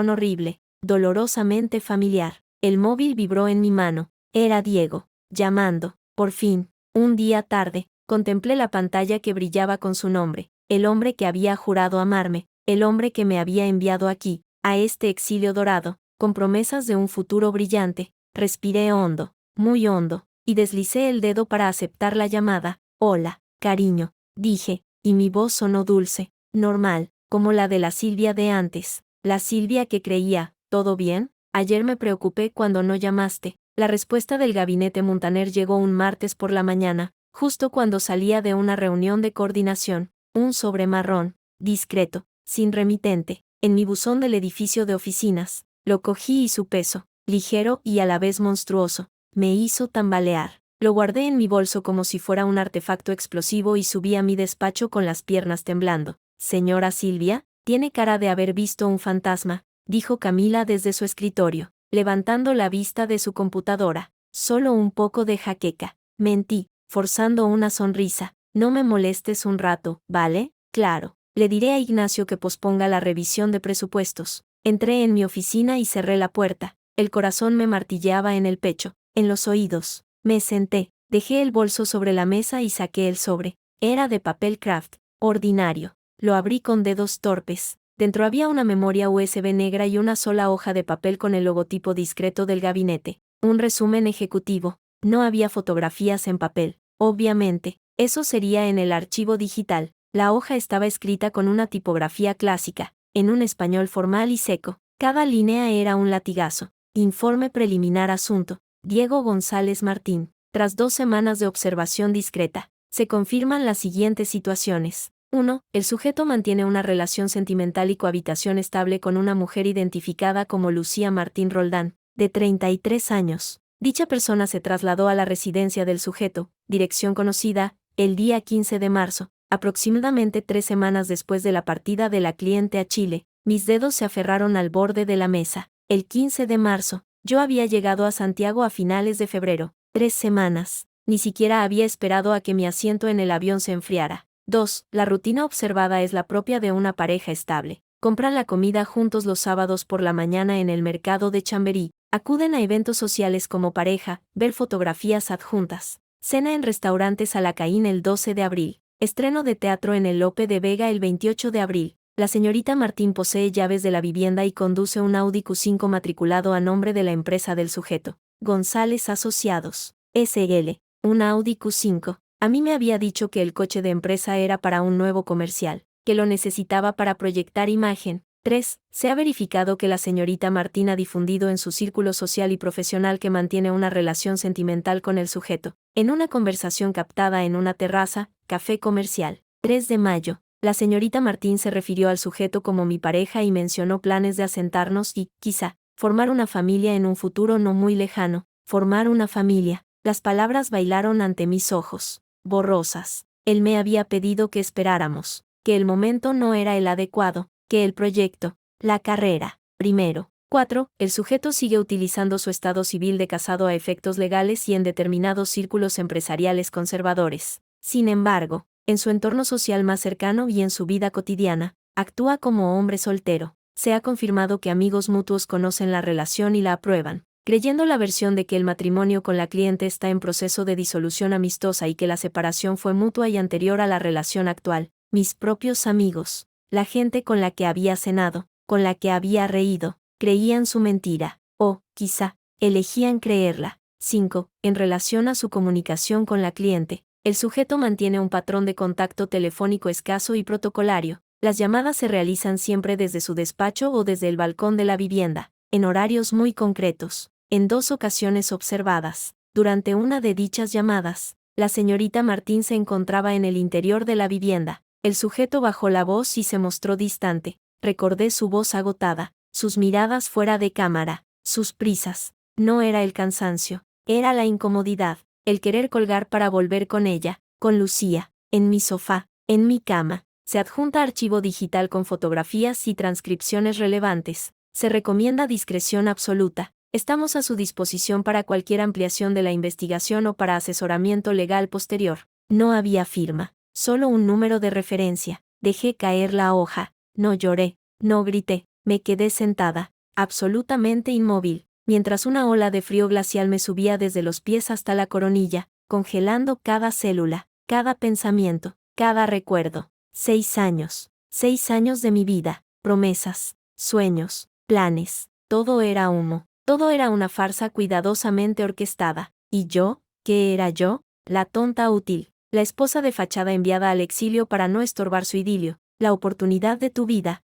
horrible, dolorosamente familiar. El móvil vibró en mi mano, era Diego, llamando. Por fin, un día tarde, contemplé la pantalla que brillaba con su nombre, el hombre que había jurado amarme, el hombre que me había enviado aquí, a este exilio dorado, con promesas de un futuro brillante. Respiré hondo, muy hondo, y deslicé el dedo para aceptar la llamada. Hola, cariño, dije, y mi voz sonó dulce, normal, como la de la Silvia de antes, la Silvia que creía, ¿todo bien? Ayer me preocupé cuando no llamaste. La respuesta del gabinete Muntaner llegó un martes por la mañana, justo cuando salía de una reunión de coordinación, un sobre marrón, discreto, sin remitente, en mi buzón del edificio de oficinas. Lo cogí y su peso, ligero y a la vez monstruoso, me hizo tambalear. Lo guardé en mi bolso como si fuera un artefacto explosivo y subí a mi despacho con las piernas temblando. Señora Silvia, tiene cara de haber visto un fantasma, dijo Camila desde su escritorio, levantando la vista de su computadora. Solo un poco de jaqueca. Mentí, forzando una sonrisa. No me molestes un rato, ¿vale? Claro. Le diré a Ignacio que posponga la revisión de presupuestos. Entré en mi oficina y cerré la puerta. El corazón me martilleaba en el pecho, en los oídos. Me senté, dejé el bolso sobre la mesa y saqué el sobre. Era de papel craft, ordinario. Lo abrí con dedos torpes. Dentro había una memoria USB negra y una sola hoja de papel con el logotipo discreto del gabinete. Un resumen ejecutivo. No había fotografías en papel. Obviamente, eso sería en el archivo digital. La hoja estaba escrita con una tipografía clásica, en un español formal y seco. Cada línea era un latigazo. Informe preliminar asunto. Diego González Martín. Tras 2 semanas de observación discreta, se confirman las siguientes situaciones. 1. El sujeto mantiene una relación sentimental y cohabitación estable con una mujer identificada como Lucía Martín Roldán, de 33 años. Dicha persona se trasladó a la residencia del sujeto, dirección conocida, el día 15 de marzo, aproximadamente 3 semanas después de la partida de la cliente a Chile. Mis dedos se aferraron al borde de la mesa. El 15 de marzo, yo había llegado a Santiago a finales de febrero. 3 semanas. Ni siquiera había esperado a que mi asiento en el avión se enfriara. 2. La rutina observada es la propia de una pareja estable. Compran la comida juntos los sábados por la mañana en el mercado de Chamberí. Acuden a eventos sociales como pareja, ver fotografías adjuntas. Cena en restaurantes a la Caín el 12 de abril. Estreno de teatro en el Lope de Vega el 28 de abril. La señorita Martín posee llaves de la vivienda y conduce un Audi Q5 matriculado a nombre de la empresa del sujeto. González Asociados. S.L. Un Audi Q5. A mí me había dicho que el coche de empresa era para un nuevo comercial, que lo necesitaba para proyectar imagen. 3. Se ha verificado que la señorita Martín ha difundido en su círculo social y profesional que mantiene una relación sentimental con el sujeto, en una conversación captada en una terraza, café comercial. 3 de mayo. La señorita Martín se refirió al sujeto como mi pareja y mencionó planes de asentarnos y, quizá, formar una familia en un futuro no muy lejano. Formar una familia. Las palabras bailaron ante mis ojos, borrosas. Él me había pedido que esperáramos, que el momento no era el adecuado, que el proyecto, la carrera, primero. 4. El sujeto sigue utilizando su estado civil de casado a efectos legales y en determinados círculos empresariales conservadores. Sin embargo, en su entorno social más cercano y en su vida cotidiana, actúa como hombre soltero. Se ha confirmado que amigos mutuos conocen la relación y la aprueban, creyendo la versión de que el matrimonio con la cliente está en proceso de disolución amistosa y que la separación fue mutua y anterior a la relación actual. Mis propios amigos, la gente con la que había cenado, con la que había reído, creían su mentira, o, quizá, elegían creerla. 5. En relación a su comunicación con la cliente, el sujeto mantiene un patrón de contacto telefónico escaso y protocolario. Las llamadas se realizan siempre desde su despacho o desde el balcón de la vivienda, en horarios muy concretos. En 2 ocasiones observadas, durante una de dichas llamadas, la señorita Martín se encontraba en el interior de la vivienda. El sujeto bajó la voz y se mostró distante. Recordé su voz agotada, sus miradas fuera de cámara, sus prisas. No era el cansancio, era la incomodidad, el querer colgar para volver con ella, con Lucía, en mi sofá, en mi cama. Se adjunta archivo digital con fotografías y transcripciones relevantes. Se recomienda discreción absoluta. Estamos a su disposición para cualquier ampliación de la investigación o para asesoramiento legal posterior. No había firma, solo un número de referencia. Dejé caer la hoja. No lloré, no grité. Me quedé sentada, absolutamente inmóvil, mientras una ola de frío glacial me subía desde los pies hasta la coronilla, congelando cada célula, cada pensamiento, cada recuerdo. 6 años. 6 años de mi vida, promesas, sueños, planes. Todo era humo. Todo era una farsa cuidadosamente orquestada. ¿Y yo? ¿Qué era yo? La tonta útil, la esposa de fachada enviada al exilio para no estorbar su idilio, la oportunidad de tu vida.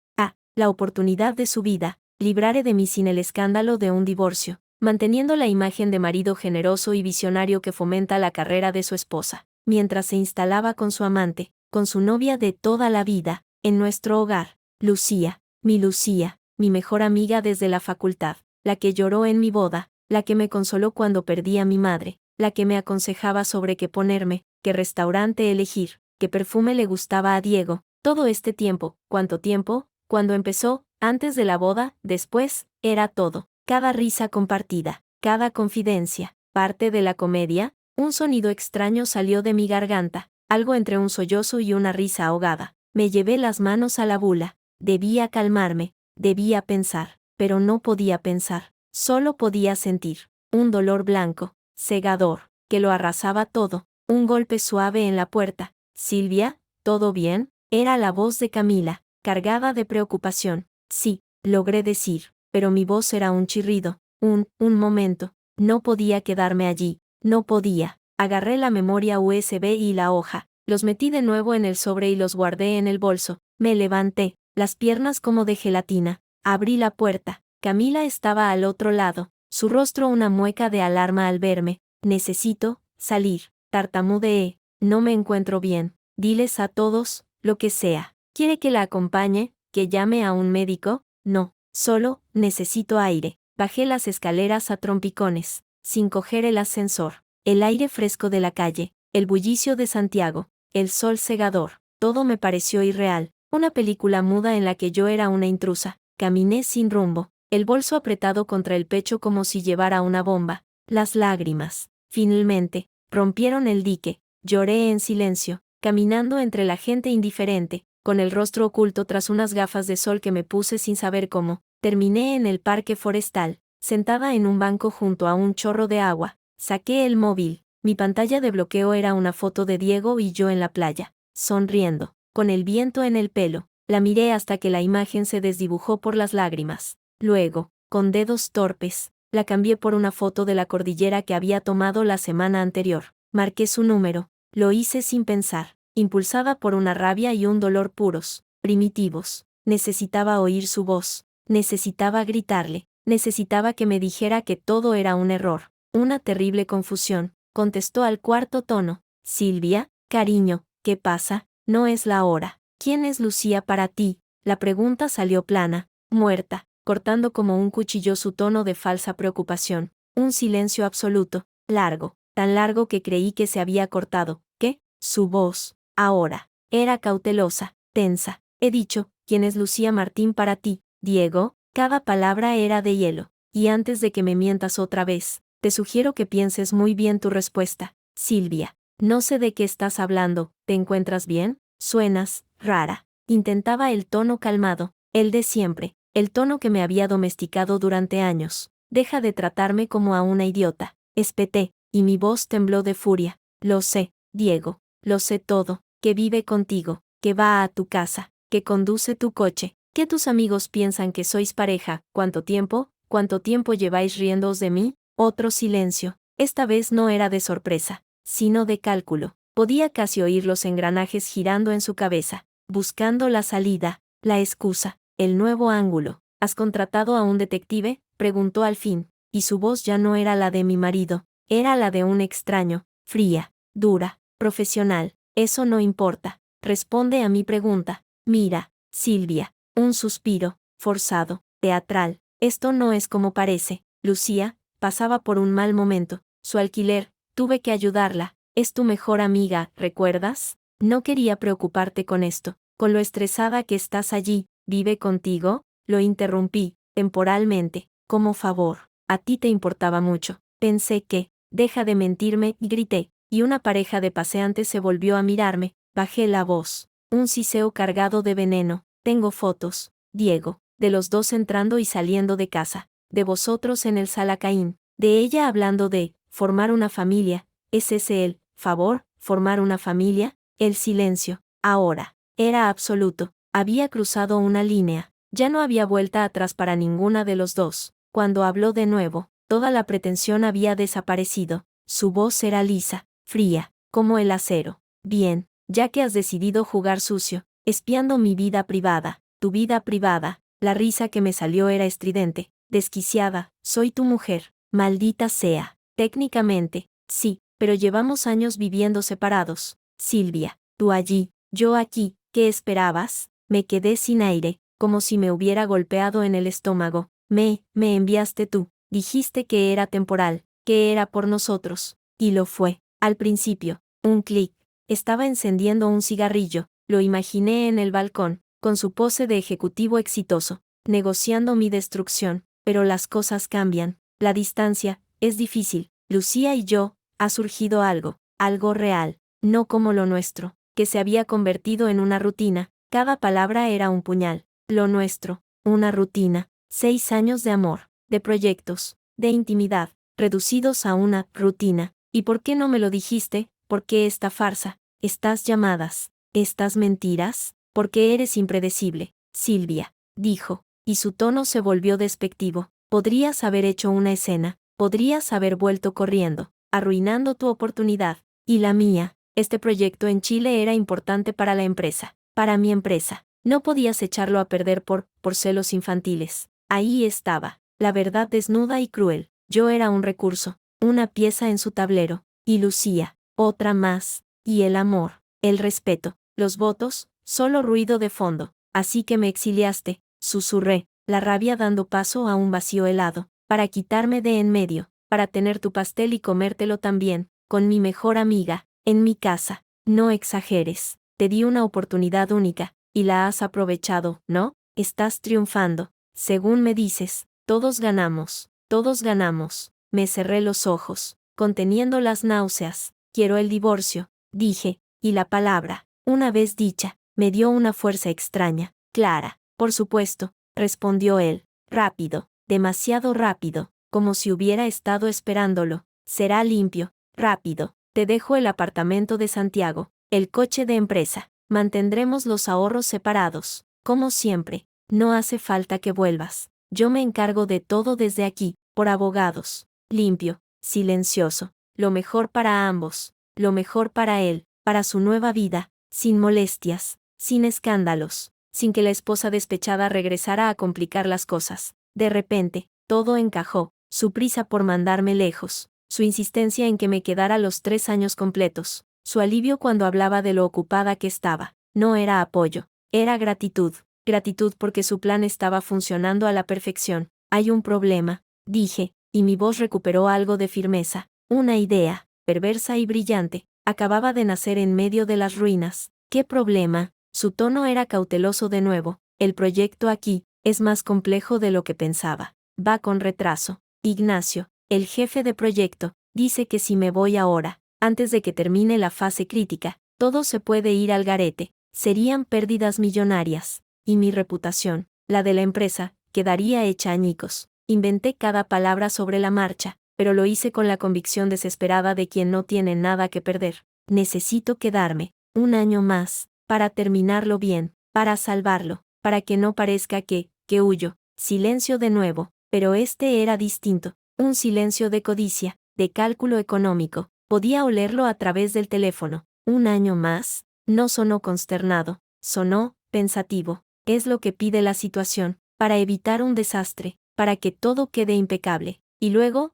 La oportunidad de su vida, librare de mí sin el escándalo de un divorcio, manteniendo la imagen de marido generoso y visionario que fomenta la carrera de su esposa, mientras se instalaba con su amante, con su novia de toda la vida, en nuestro hogar. Lucía, mi mejor amiga desde la facultad, la que lloró en mi boda, la que me consoló cuando perdí a mi madre, la que me aconsejaba sobre qué ponerme, qué restaurante elegir, qué perfume le gustaba a Diego. Todo este tiempo, ¿cuánto tiempo? Cuando empezó, antes de la boda, después, era todo. Cada risa compartida, cada confidencia, parte de la comedia. Un sonido extraño salió de mi garganta, algo entre un sollozo y una risa ahogada. Me llevé las manos a la bula. Debía calmarme, debía pensar, pero no podía pensar. Solo podía sentir un dolor blanco, cegador, que lo arrasaba todo. Un golpe suave en la puerta. Silvia, ¿todo bien? Era la voz de Camila, cargada de preocupación. Sí, logré decir, pero mi voz era un chirrido. Un momento. No podía quedarme allí, no podía. Agarré la memoria USB y la hoja, los metí de nuevo en el sobre y los guardé en el bolso. Me levanté, las piernas como de gelatina. Abrí la puerta. Camila estaba al otro lado, su rostro una mueca de alarma al verme. Necesito salir. Tartamudeé. No me encuentro bien. Diles a todos, lo que sea. ¿Quiere que la acompañe? ¿Que llame a un médico? No, solo, necesito aire. Bajé las escaleras a trompicones, sin coger el ascensor. El aire fresco de la calle, el bullicio de Santiago, el sol cegador, todo me pareció irreal. Una película muda en la que yo era una intrusa. Caminé sin rumbo, el bolso apretado contra el pecho como si llevara una bomba. Las lágrimas, finalmente, rompieron el dique. Lloré en silencio, caminando entre la gente indiferente, con el rostro oculto tras unas gafas de sol que me puse sin saber cómo. Terminé en el parque forestal, sentada en un banco junto a un chorro de agua. Saqué el móvil. Mi pantalla de bloqueo era una foto de Diego y yo en la playa, sonriendo, con el viento en el pelo. La miré hasta que la imagen se desdibujó por las lágrimas. Luego, con dedos torpes, la cambié por una foto de la cordillera que había tomado la semana anterior. Marqué su número. Lo hice sin pensar, impulsada por una rabia y un dolor puros, primitivos. Necesitaba oír su voz. Necesitaba gritarle. Necesitaba que me dijera que todo era un error. Una terrible confusión. Contestó al cuarto tono. Silvia, cariño, ¿qué pasa? No es la hora. ¿Quién es Lucía para ti? La pregunta salió plana, muerta, cortando como un cuchillo su tono de falsa preocupación. Un silencio absoluto, largo, tan largo que creí que se había cortado. ¿Qué? Su voz, ahora, era cautelosa, tensa. He dicho, ¿quién es Lucía Martín para ti, Diego? Cada palabra era de hielo. Y antes de que me mientas otra vez, te sugiero que pienses muy bien tu respuesta. Silvia, no sé de qué estás hablando, ¿te encuentras bien? Suenas rara. Intentaba el tono calmado, el de siempre, el tono que me había domesticado durante años. Deja de tratarme como a una idiota. Espeté, y mi voz tembló de furia. Lo sé, Diego, lo sé todo, que vive contigo, que va a tu casa, que conduce tu coche, que tus amigos piensan que sois pareja. ¿Cuánto tiempo? ¿Cuánto tiempo lleváis riéndoos de mí? Otro silencio. Esta vez no era de sorpresa, sino de cálculo. Podía casi oír los engranajes girando en su cabeza, buscando la salida, la excusa, el nuevo ángulo. ¿Has contratado a un detective?, preguntó al fin, y su voz ya no era la de mi marido, era la de un extraño, fría, dura, profesional. Eso no importa. Responde a mi pregunta. Mira, Silvia, un suspiro, forzado, teatral. Esto no es como parece. Lucía pasaba por un mal momento. Su alquiler, tuve que ayudarla. Es tu mejor amiga, ¿recuerdas? No quería preocuparte con esto, con lo estresada que estás allí. ¿Vive contigo? Lo interrumpí, temporalmente, como favor. A ti te importaba mucho. Pensé que, deja de mentirme, y grité, y una pareja de paseantes se volvió a mirarme. Bajé la voz. Un siseo cargado de veneno. Tengo fotos, Diego, de los dos entrando y saliendo de casa, de vosotros en el Salacaín, de ella hablando de formar una familia. ¿Es ese el favor, formar una familia? El silencio, ahora, era absoluto. Había cruzado una línea. Ya no había vuelta atrás para ninguna de los dos. Cuando habló de nuevo, toda la pretensión había desaparecido. Su voz era lisa, fría, como el acero. Bien, ya que has decidido jugar sucio, espiando mi vida privada, tu vida privada. La risa que me salió era estridente, desquiciada. Soy tu mujer, maldita sea. Técnicamente, sí, pero llevamos años viviendo separados. Silvia, tú allí, yo aquí. ¿Qué esperabas? Me quedé sin aire, como si me hubiera golpeado en el estómago. Me enviaste tú. Dijiste que era temporal, que era por nosotros. Y lo fue. Al principio, un clic. Estaba encendiendo un cigarrillo. Lo imaginé en el balcón, con su pose de ejecutivo exitoso, negociando mi destrucción. Pero las cosas cambian. La distancia es difícil. Lucía y yo, ha surgido algo real, no como lo nuestro, que se había convertido en una rutina. Cada palabra era un puñal. Lo nuestro, una rutina. 6 años de amor, de proyectos, de intimidad, reducidos a una rutina. ¿Y por qué no me lo dijiste? ¿Por qué esta farsa? Estas llamadas, estas mentiras, porque eres impredecible, Silvia, dijo, y su tono se volvió despectivo. Podrías haber hecho una escena, podrías haber vuelto corriendo, arruinando tu oportunidad, y la mía. Este proyecto en Chile era importante para la empresa, para mi empresa. No podías echarlo a perder por celos infantiles. Ahí estaba, la verdad desnuda y cruel. Yo era un recurso, una pieza en su tablero, y Lucía, otra más, y el amor, el respeto, los votos, solo ruido de fondo. Así que me exiliaste, susurré, la rabia dando paso a un vacío helado, para quitarme de en medio, para tener tu pastel y comértelo también, con mi mejor amiga, en mi casa. No exageres, te di una oportunidad única, y la has aprovechado, ¿no? Estás triunfando. Según me dices, todos ganamos, todos ganamos. Me cerré los ojos, conteniendo las náuseas. Quiero el divorcio, dije, y la palabra, una vez dicha, me dio una fuerza extraña. Clara, por supuesto, respondió él, rápido, demasiado rápido, como si hubiera estado esperándolo. Será limpio, rápido. Te dejo el apartamento de Santiago, el coche de empresa. Mantendremos los ahorros separados, como siempre. No hace falta que vuelvas. Yo me encargo de todo desde aquí, por abogados. Limpio, silencioso. Lo mejor para ambos. Lo mejor para él, para su nueva vida, sin molestias, sin escándalos, sin que la esposa despechada regresara a complicar las cosas. De repente, todo encajó. Su prisa por mandarme lejos, su insistencia en que me quedara los 3 años completos, su alivio cuando hablaba de lo ocupada que estaba. No era apoyo, Era gratitud. Gratitud porque su plan estaba funcionando a la perfección. Hay un problema, dije, y mi voz recuperó algo de firmeza. Una idea, perversa y brillante, acababa de nacer en medio de las ruinas. ¿Qué problema? Su tono era cauteloso de nuevo. El proyecto aquí es más complejo de lo que pensaba. Va con retraso. Ignacio, el jefe de proyecto, dice que si me voy ahora, antes de que termine la fase crítica, todo se puede ir al garete. Serían pérdidas millonarias. Y mi reputación, la de la empresa, quedaría hecha añicos. Inventé cada palabra sobre la marcha, pero lo hice con la convicción desesperada de quien no tiene nada que perder. Necesito quedarme, un año más, para terminarlo bien, para salvarlo, para que no parezca que huyo. Silencio de nuevo, pero este era distinto, un silencio de codicia, de cálculo económico. Podía olerlo a través del teléfono. ¿Un año más? No sonó consternado, sonó pensativo. Es lo que pide la situación, para evitar un desastre, para que todo quede impecable. Y luego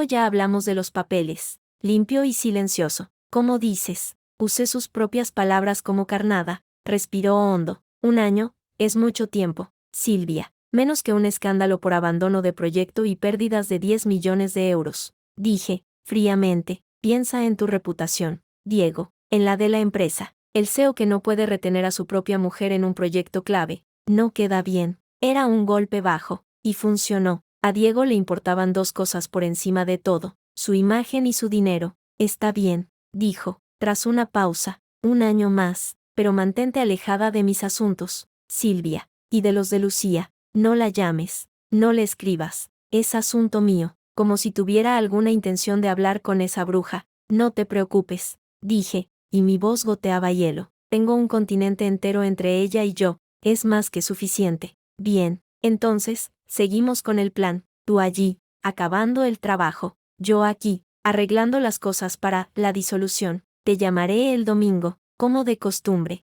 ya hablamos de los papeles. Limpio y silencioso. ¿Cómo dices? Usé sus propias palabras como carnada. Respiró hondo. Un año, es mucho tiempo, Silvia. Menos que un escándalo por abandono de proyecto y pérdidas de 10 millones de euros. Dije, fríamente, piensa en tu reputación, Diego, en la de la empresa. El CEO que no puede retener a su propia mujer en un proyecto clave. No queda bien. Era un golpe bajo, y funcionó. A Diego le importaban dos cosas por encima de todo, su imagen y su dinero. Está bien, dijo, tras una pausa, un año más, pero mantente alejada de mis asuntos, Silvia, y de los de Lucía. No la llames, no le escribas. Es asunto mío, como si tuviera alguna intención de hablar con esa bruja. No te preocupes, dije, y mi voz goteaba hielo. Tengo un continente entero entre ella y yo, es más que suficiente. Bien, entonces, seguimos con el plan, tú allí, acabando el trabajo, yo aquí, arreglando las cosas para la disolución. Te llamaré el domingo, como de costumbre,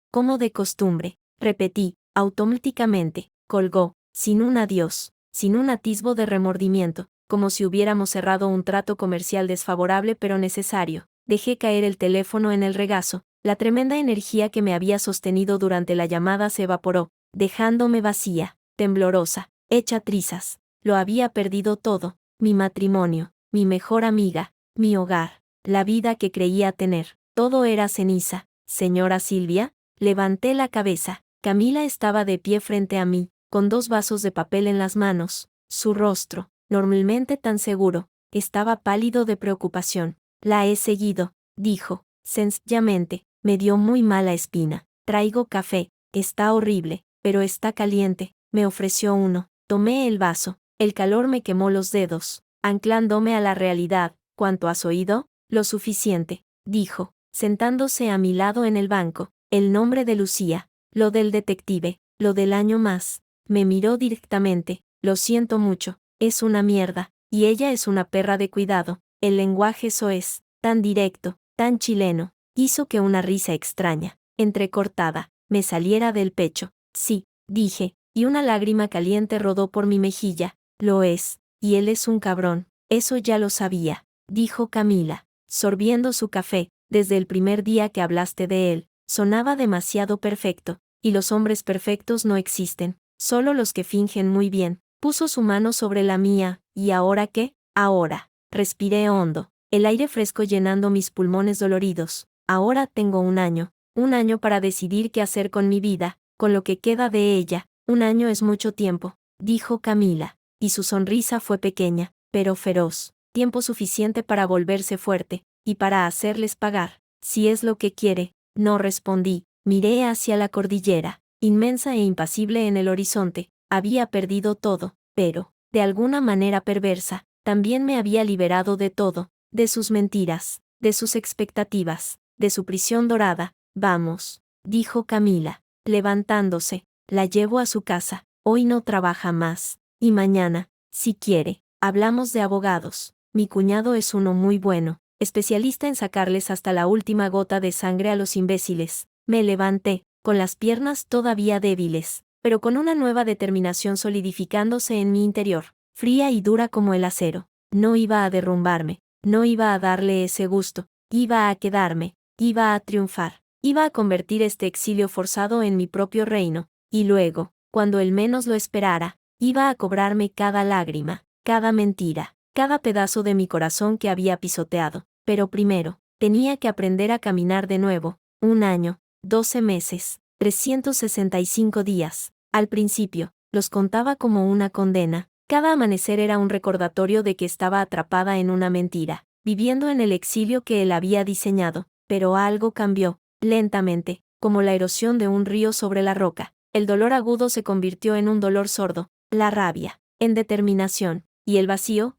repetí, automáticamente. Colgó, sin un adiós, sin un atisbo de remordimiento, como si hubiéramos cerrado un trato comercial desfavorable pero necesario. Dejé caer el teléfono en el regazo. La tremenda energía que me había sostenido durante la llamada se evaporó, dejándome vacía, temblorosa, hecha trizas. Lo había perdido todo, mi matrimonio, mi mejor amiga, mi hogar, la vida que creía tener. Todo era ceniza. Señora Silvia, levanté la cabeza. Camila estaba de pie frente a mí, con 2 vasos de papel en las manos. Su rostro, normalmente tan seguro, estaba pálido de preocupación. La he seguido, dijo, sencillamente. Me dio muy mala espina. Traigo café, está horrible, pero está caliente. Me ofreció uno. Tomé el vaso. El calor me quemó los dedos, anclándome a la realidad. ¿Cuánto has oído? Lo suficiente, dijo, sentándose a mi lado en el banco. El nombre de Lucía, lo del detective, lo del año más. Me miró directamente. Lo siento mucho, es una mierda, y ella es una perra de cuidado. El lenguaje soez, tan directo, tan chileno, hizo que una risa extraña, entrecortada, me saliera del pecho. Sí, dije, y una lágrima caliente rodó por mi mejilla. Lo es, y él es un cabrón. Eso ya lo sabía, dijo Camila, sorbiendo su café. Desde el primer día que hablaste de él, sonaba demasiado perfecto, y los hombres perfectos no existen, solo los que fingen muy bien. Puso su mano sobre la mía. ¿Y ahora qué? Ahora. Respiré hondo, el aire fresco llenando mis pulmones doloridos. Ahora tengo un año para decidir qué hacer con mi vida, con lo que queda de ella. Un año es mucho tiempo, dijo Camila, y su sonrisa fue pequeña, pero feroz. Tiempo suficiente para volverse fuerte, y para hacerles pagar. Si es lo que quiere, no respondí. Miré hacia la cordillera, inmensa e impasible en el horizonte. Había perdido todo, pero, de alguna manera perversa, también me había liberado de todo, de sus mentiras, de sus expectativas, de su prisión dorada. Vamos, dijo Camila, levantándose, la llevo a su casa. Hoy no trabaja más, y mañana, si quiere, hablamos de abogados. Mi cuñado es uno muy bueno, especialista en sacarles hasta la última gota de sangre a los imbéciles. Me levanté, con las piernas todavía débiles, pero con una nueva determinación solidificándose en mi interior, fría y dura como el acero. No iba a derrumbarme, no iba a darle ese gusto, iba a quedarme, iba a triunfar. Iba a convertir este exilio forzado en mi propio reino, y luego, cuando él menos lo esperara, iba a cobrarme cada lágrima, cada mentira, cada pedazo de mi corazón que había pisoteado. Pero primero, tenía que aprender a caminar de nuevo. 1 año, 12 meses, 365 días. Al principio, los contaba como una condena. Cada amanecer era un recordatorio de que estaba atrapada en una mentira, viviendo en el exilio que él había diseñado. Pero algo cambió, lentamente, como la erosión de un río sobre la roca. El dolor agudo se convirtió en un dolor sordo, la rabia, en determinación, y el vacío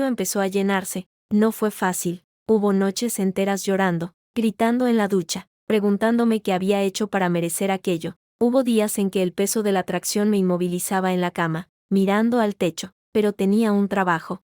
empezó a llenarse. No fue fácil. Hubo noches enteras llorando, gritando en la ducha, preguntándome qué había hecho para merecer aquello. Hubo días en que el peso de la atracción me inmovilizaba en la cama, mirando al techo, pero tenía un trabajo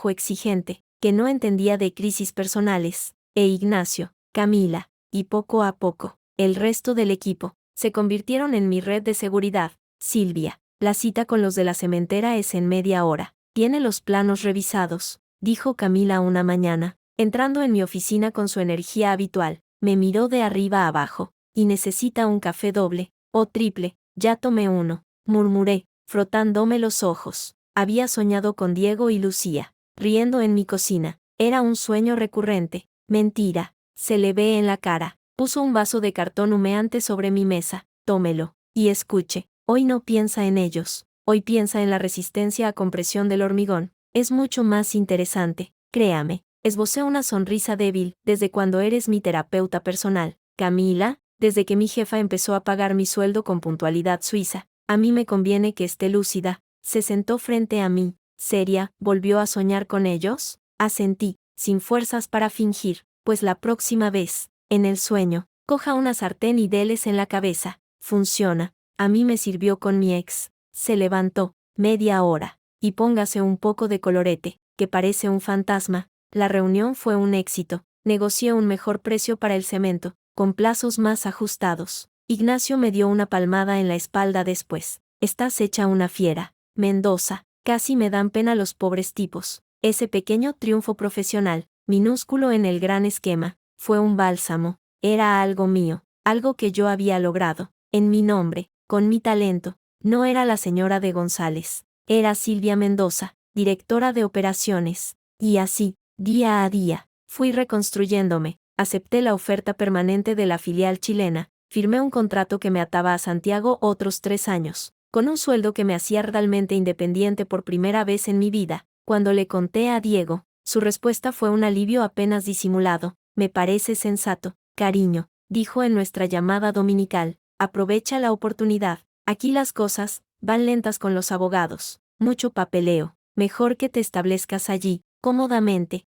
exigente, que no entendía de crisis personales. Ignacio, Camila, y poco a poco, el resto del equipo, se convirtieron en mi red de seguridad. Silvia, la cita con los de la cementera es en media hora. Tiene los planos revisados, dijo Camila una mañana, entrando en mi oficina con su energía habitual. Me miró de arriba a abajo. Y necesita un café doble, o triple. Ya tomé uno, murmuré, frotándome los ojos. Había soñado con Diego y Lucía, riendo en mi cocina. Era un sueño recurrente. Mentira, se le ve en la cara. Puso un vaso de cartón humeante sobre mi mesa. Tómelo, y escuche. Hoy no piensa en ellos. Hoy piensa en la resistencia a compresión del hormigón. Es mucho más interesante, créame. Esbocé una sonrisa débil. Desde cuando eres mi terapeuta personal, Camila, desde que mi jefa empezó a pagar mi sueldo con puntualidad suiza. A mí me conviene que esté lúcida. Se sentó frente a mí, seria. ¿Volvió a soñar con ellos? Asentí, sin fuerzas para fingir. Pues la próxima vez, en el sueño, coja una sartén y déles en la cabeza. Funciona. A mí me sirvió con mi ex. Se levantó. Media hora. Y póngase un poco de colorete, que parece un fantasma. La reunión fue un éxito. Negocié un mejor precio para el cemento, con plazos más ajustados. Ignacio me dio una palmada en la espalda después. Estás hecha una fiera, Mendoza. Casi me dan pena los pobres tipos. Ese pequeño triunfo profesional, minúsculo en el gran esquema, fue un bálsamo. Era algo mío, algo que yo había logrado, en mi nombre, con mi talento. No era la señora de González. Era Silvia Mendoza, directora de operaciones. Y así, día a día, fui reconstruyéndome. Acepté la oferta permanente de la filial chilena, firmé un contrato que me ataba a Santiago otros 3 años, con un sueldo que me hacía realmente independiente por primera vez en mi vida. Cuando le conté a Diego, su respuesta fue un alivio apenas disimulado. Me parece sensato, cariño, dijo en nuestra llamada dominical. Aprovecha la oportunidad. Aquí las cosas van lentas con los abogados. Mucho papeleo. Mejor que te establezcas allí, cómodamente,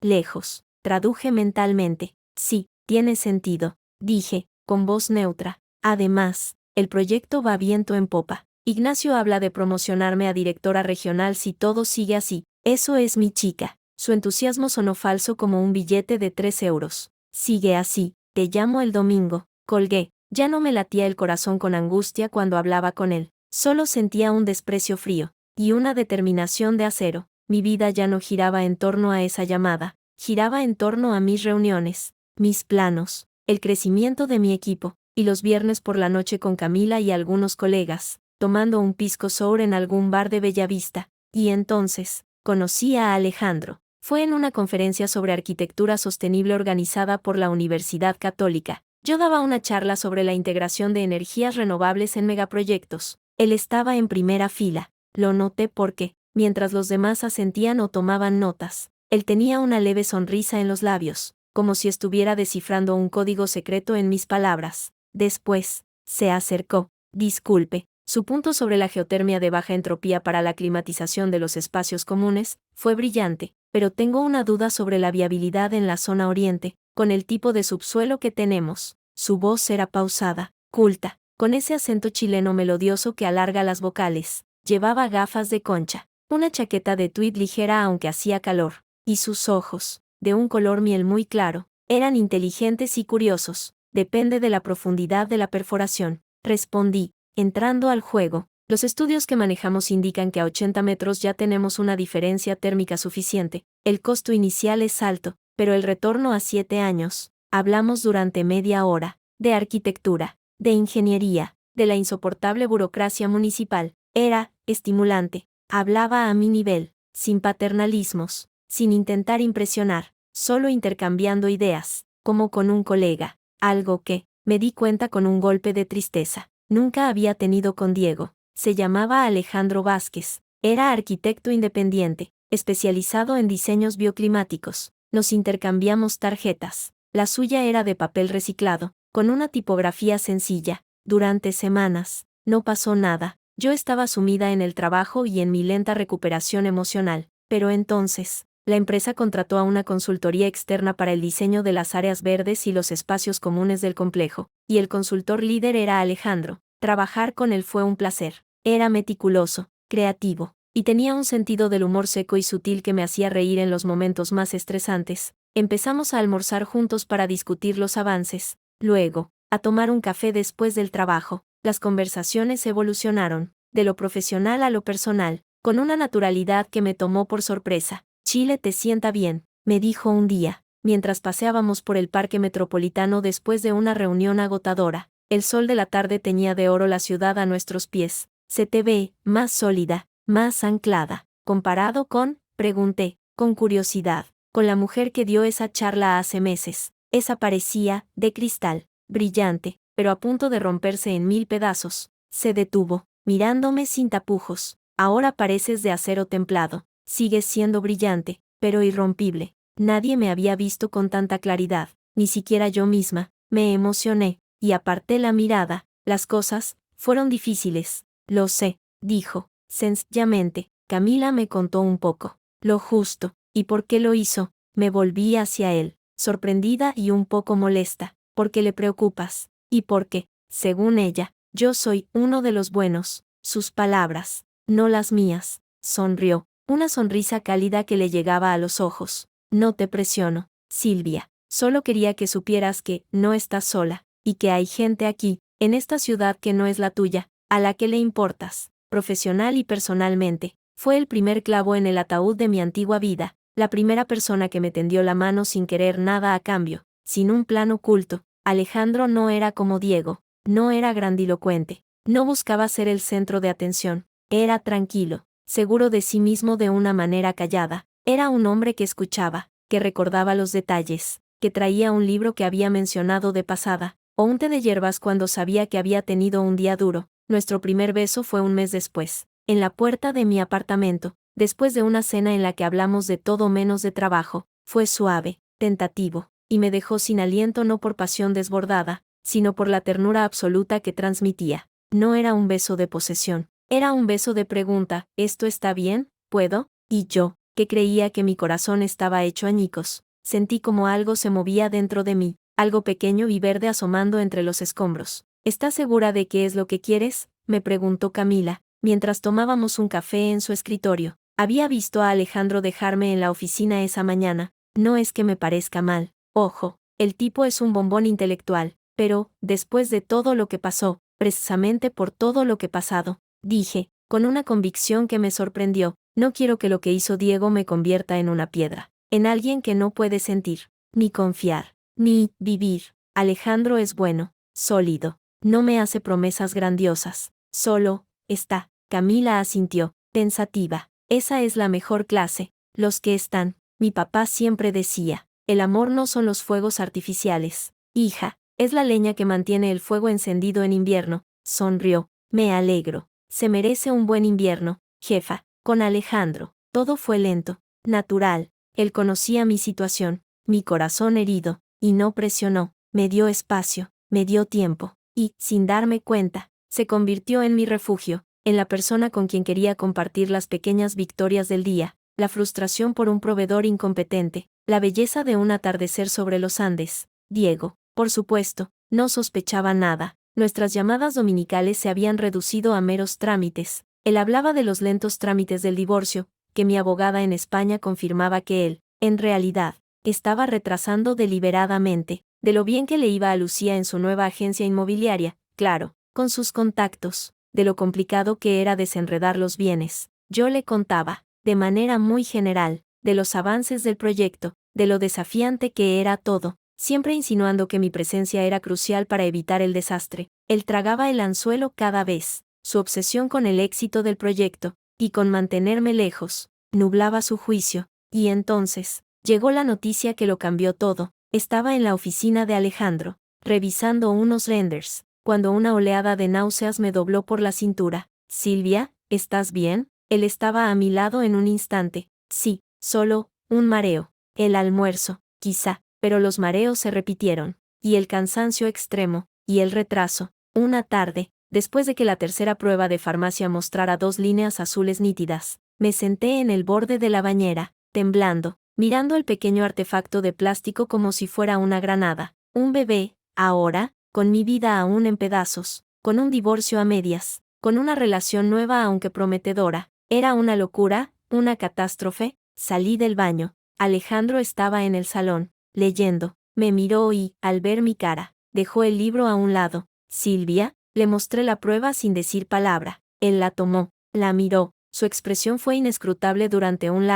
lejos. Traduje mentalmente. Sí, tiene sentido, dije, con voz neutra. Además, el proyecto va viento en popa. Ignacio habla de promocionarme a directora regional si todo sigue así. Eso es mi chica. Su entusiasmo sonó falso como un billete de 3 euros. Sigue así, te llamo el domingo. Colgué. Ya no me latía el corazón con angustia cuando hablaba con él. Solo sentía un desprecio frío, y una determinación de acero. Mi vida ya no giraba en torno a esa llamada, giraba en torno a mis reuniones, mis planos, el crecimiento de mi equipo, y los viernes por la noche con Camila y algunos colegas, tomando un pisco sour en algún bar de Bellavista. Y entonces, conocí a Alejandro. Fue en una conferencia sobre arquitectura sostenible organizada por la Universidad Católica. Yo daba una charla sobre la integración de energías renovables en megaproyectos. Él estaba en primera fila. Lo noté porque, mientras los demás asentían o tomaban notas, él tenía una leve sonrisa en los labios, como si estuviera descifrando un código secreto en mis palabras. Después, se acercó. Disculpe, su punto sobre la geotermia de baja entropía para la climatización de los espacios comunes fue brillante, pero tengo una duda sobre la viabilidad en la zona oriente, con el tipo de subsuelo que tenemos. Su voz era pausada, culta, con ese acento chileno melodioso que alarga las vocales. Llevaba gafas de concha, una chaqueta de tweed ligera aunque hacía calor, y sus ojos, de un color miel muy claro, eran inteligentes y curiosos. Depende de la profundidad de la perforación, respondí, entrando al juego. Los estudios que manejamos indican que a 80 metros ya tenemos una diferencia térmica suficiente. El costo inicial es alto, pero el retorno a 7 años, Hablamos durante media hora, de arquitectura, de ingeniería, de la insoportable burocracia municipal. Era estimulante. Hablaba a mi nivel, sin paternalismos, sin intentar impresionar, solo intercambiando ideas, como con un colega, algo que, me di cuenta con un golpe de tristeza, nunca había tenido con Diego. Se llamaba Alejandro Vázquez, era arquitecto independiente, especializado en diseños bioclimáticos. Nos intercambiamos tarjetas, la suya era de papel reciclado, con una tipografía sencilla. Durante semanas, no pasó nada. Yo estaba sumida en el trabajo y en mi lenta recuperación emocional, pero entonces, la empresa contrató a una consultoría externa para el diseño de las áreas verdes y los espacios comunes del complejo, y el consultor líder era Alejandro. Trabajar con él fue un placer. Era meticuloso, creativo, y tenía un sentido del humor seco y sutil que me hacía reír en los momentos más estresantes. Empezamos a almorzar juntos para discutir los avances, luego, a tomar un café después del trabajo. Las conversaciones evolucionaron, de lo profesional a lo personal, con una naturalidad que me tomó por sorpresa. Chile te sienta bien, me dijo un día, mientras paseábamos por el parque metropolitano después de una reunión agotadora. El sol de la tarde teñía de oro la ciudad a nuestros pies. Se te ve más sólida, más anclada. ¿Comparado con? Pregunté, con curiosidad, con la mujer que dio esa charla hace meses. Esa parecía, de cristal, brillante, pero a punto de romperse en 1000 pedazos. Se detuvo, mirándome sin tapujos. Ahora pareces de acero templado. Sigues siendo brillante, pero irrompible. Nadie me había visto con tanta claridad, ni siquiera yo misma. Me emocioné, y aparté la mirada. Las cosas fueron difíciles. Lo sé, dijo, sencillamente. Camila me contó un poco. Lo justo. ¿Y por qué lo hizo? Me volví hacia él, sorprendida y un poco molesta. ¿Por qué le preocupas? Y porque, según ella, yo soy uno de los buenos. Sus palabras, no las mías. Sonrió, una sonrisa cálida que le llegaba a los ojos. No te presiono, Silvia. Solo quería que supieras que no estás sola, y que hay gente aquí, en esta ciudad que no es la tuya, a la que le importas, profesional y personalmente. Fue el primer clavo en el ataúd de mi antigua vida, la primera persona que me tendió la mano sin querer nada a cambio, sin un plan oculto. Alejandro no era como Diego, no era grandilocuente, no buscaba ser el centro de atención, era tranquilo, seguro de sí mismo de una manera callada. Era un hombre que escuchaba, que recordaba los detalles, que traía un libro que había mencionado de pasada, o un té de hierbas cuando sabía que había tenido un día duro. Nuestro primer beso fue un mes después, en la puerta de mi apartamento, después de una cena en la que hablamos de todo menos de trabajo. Fue suave, tentativo, y me dejó sin aliento no por pasión desbordada, sino por la ternura absoluta que transmitía. No era un beso de posesión, era un beso de pregunta. ¿Esto está bien? ¿Puedo? Y yo, que creía que mi corazón estaba hecho añicos, sentí como algo se movía dentro de mí, algo pequeño y verde asomando entre los escombros. ¿Estás segura de qué es lo que quieres?, me preguntó Camila, mientras tomábamos un café en su escritorio. Había visto a Alejandro dejarme en la oficina esa mañana. No es que me parezca mal, ojo, el tipo es un bombón intelectual, pero, después de todo lo que pasó, precisamente por todo lo que pasado, dije, con una convicción que me sorprendió, no quiero que lo que hizo Diego me convierta en una piedra, en alguien que no puede sentir, ni confiar, ni vivir. Alejandro es bueno, sólido, no me hace promesas grandiosas, solo está. Camila asintió, pensativa. Esa es la mejor clase, los que están. Mi papá siempre decía, el amor no son los fuegos artificiales, hija, es la leña que mantiene el fuego encendido en invierno. Sonrió, me alegro, se merece un buen invierno, jefa. Con Alejandro, todo fue lento, natural. Él conocía mi situación, mi corazón herido, y no presionó, me dio espacio, me dio tiempo, y, sin darme cuenta, se convirtió en mi refugio, en la persona con quien quería compartir las pequeñas victorias del día, la frustración por un proveedor incompetente, la belleza de un atardecer sobre los Andes. Diego, por supuesto, no sospechaba nada. Nuestras llamadas dominicales se habían reducido a meros trámites. Él hablaba de los lentos trámites del divorcio, que mi abogada en España confirmaba que él, en realidad, estaba retrasando deliberadamente, de lo bien que le iba a Lucía en su nueva agencia inmobiliaria, claro, con sus contactos, de lo complicado que era desenredar los bienes. Yo le contaba, de manera muy general, de los avances del proyecto, de lo desafiante que era todo. siempre insinuando que mi presencia era crucial para evitar el desastre. Él tragaba el anzuelo cada vez. Su obsesión con el éxito del proyecto, y con mantenerme lejos, nublaba su juicio. Y entonces, llegó la noticia que lo cambió todo. Estaba en la oficina de Alejandro, revisando unos renders, cuando una oleada de náuseas me dobló por la cintura. «Silvia, ¿estás bien?» Él estaba a mi lado en un instante. «Sí, solo un mareo. El almuerzo, quizá», pero los mareos se repitieron, y el cansancio extremo, y el retraso. Una tarde, después de que la tercera prueba de farmacia mostrara 2 líneas azules nítidas, me senté en el borde de la bañera, temblando, mirando el pequeño artefacto de plástico como si fuera una granada. Un bebé, ahora, con mi vida aún en pedazos, con un divorcio a medias, con una relación nueva aunque prometedora. Era una locura, una catástrofe. Salí del baño. Alejandro estaba en el salón, leyendo. Me miró y, al ver mi cara, dejó el libro a un lado. «Silvia», le mostré la prueba sin decir palabra. Él la tomó, la miró. Su expresión fue inescrutable durante un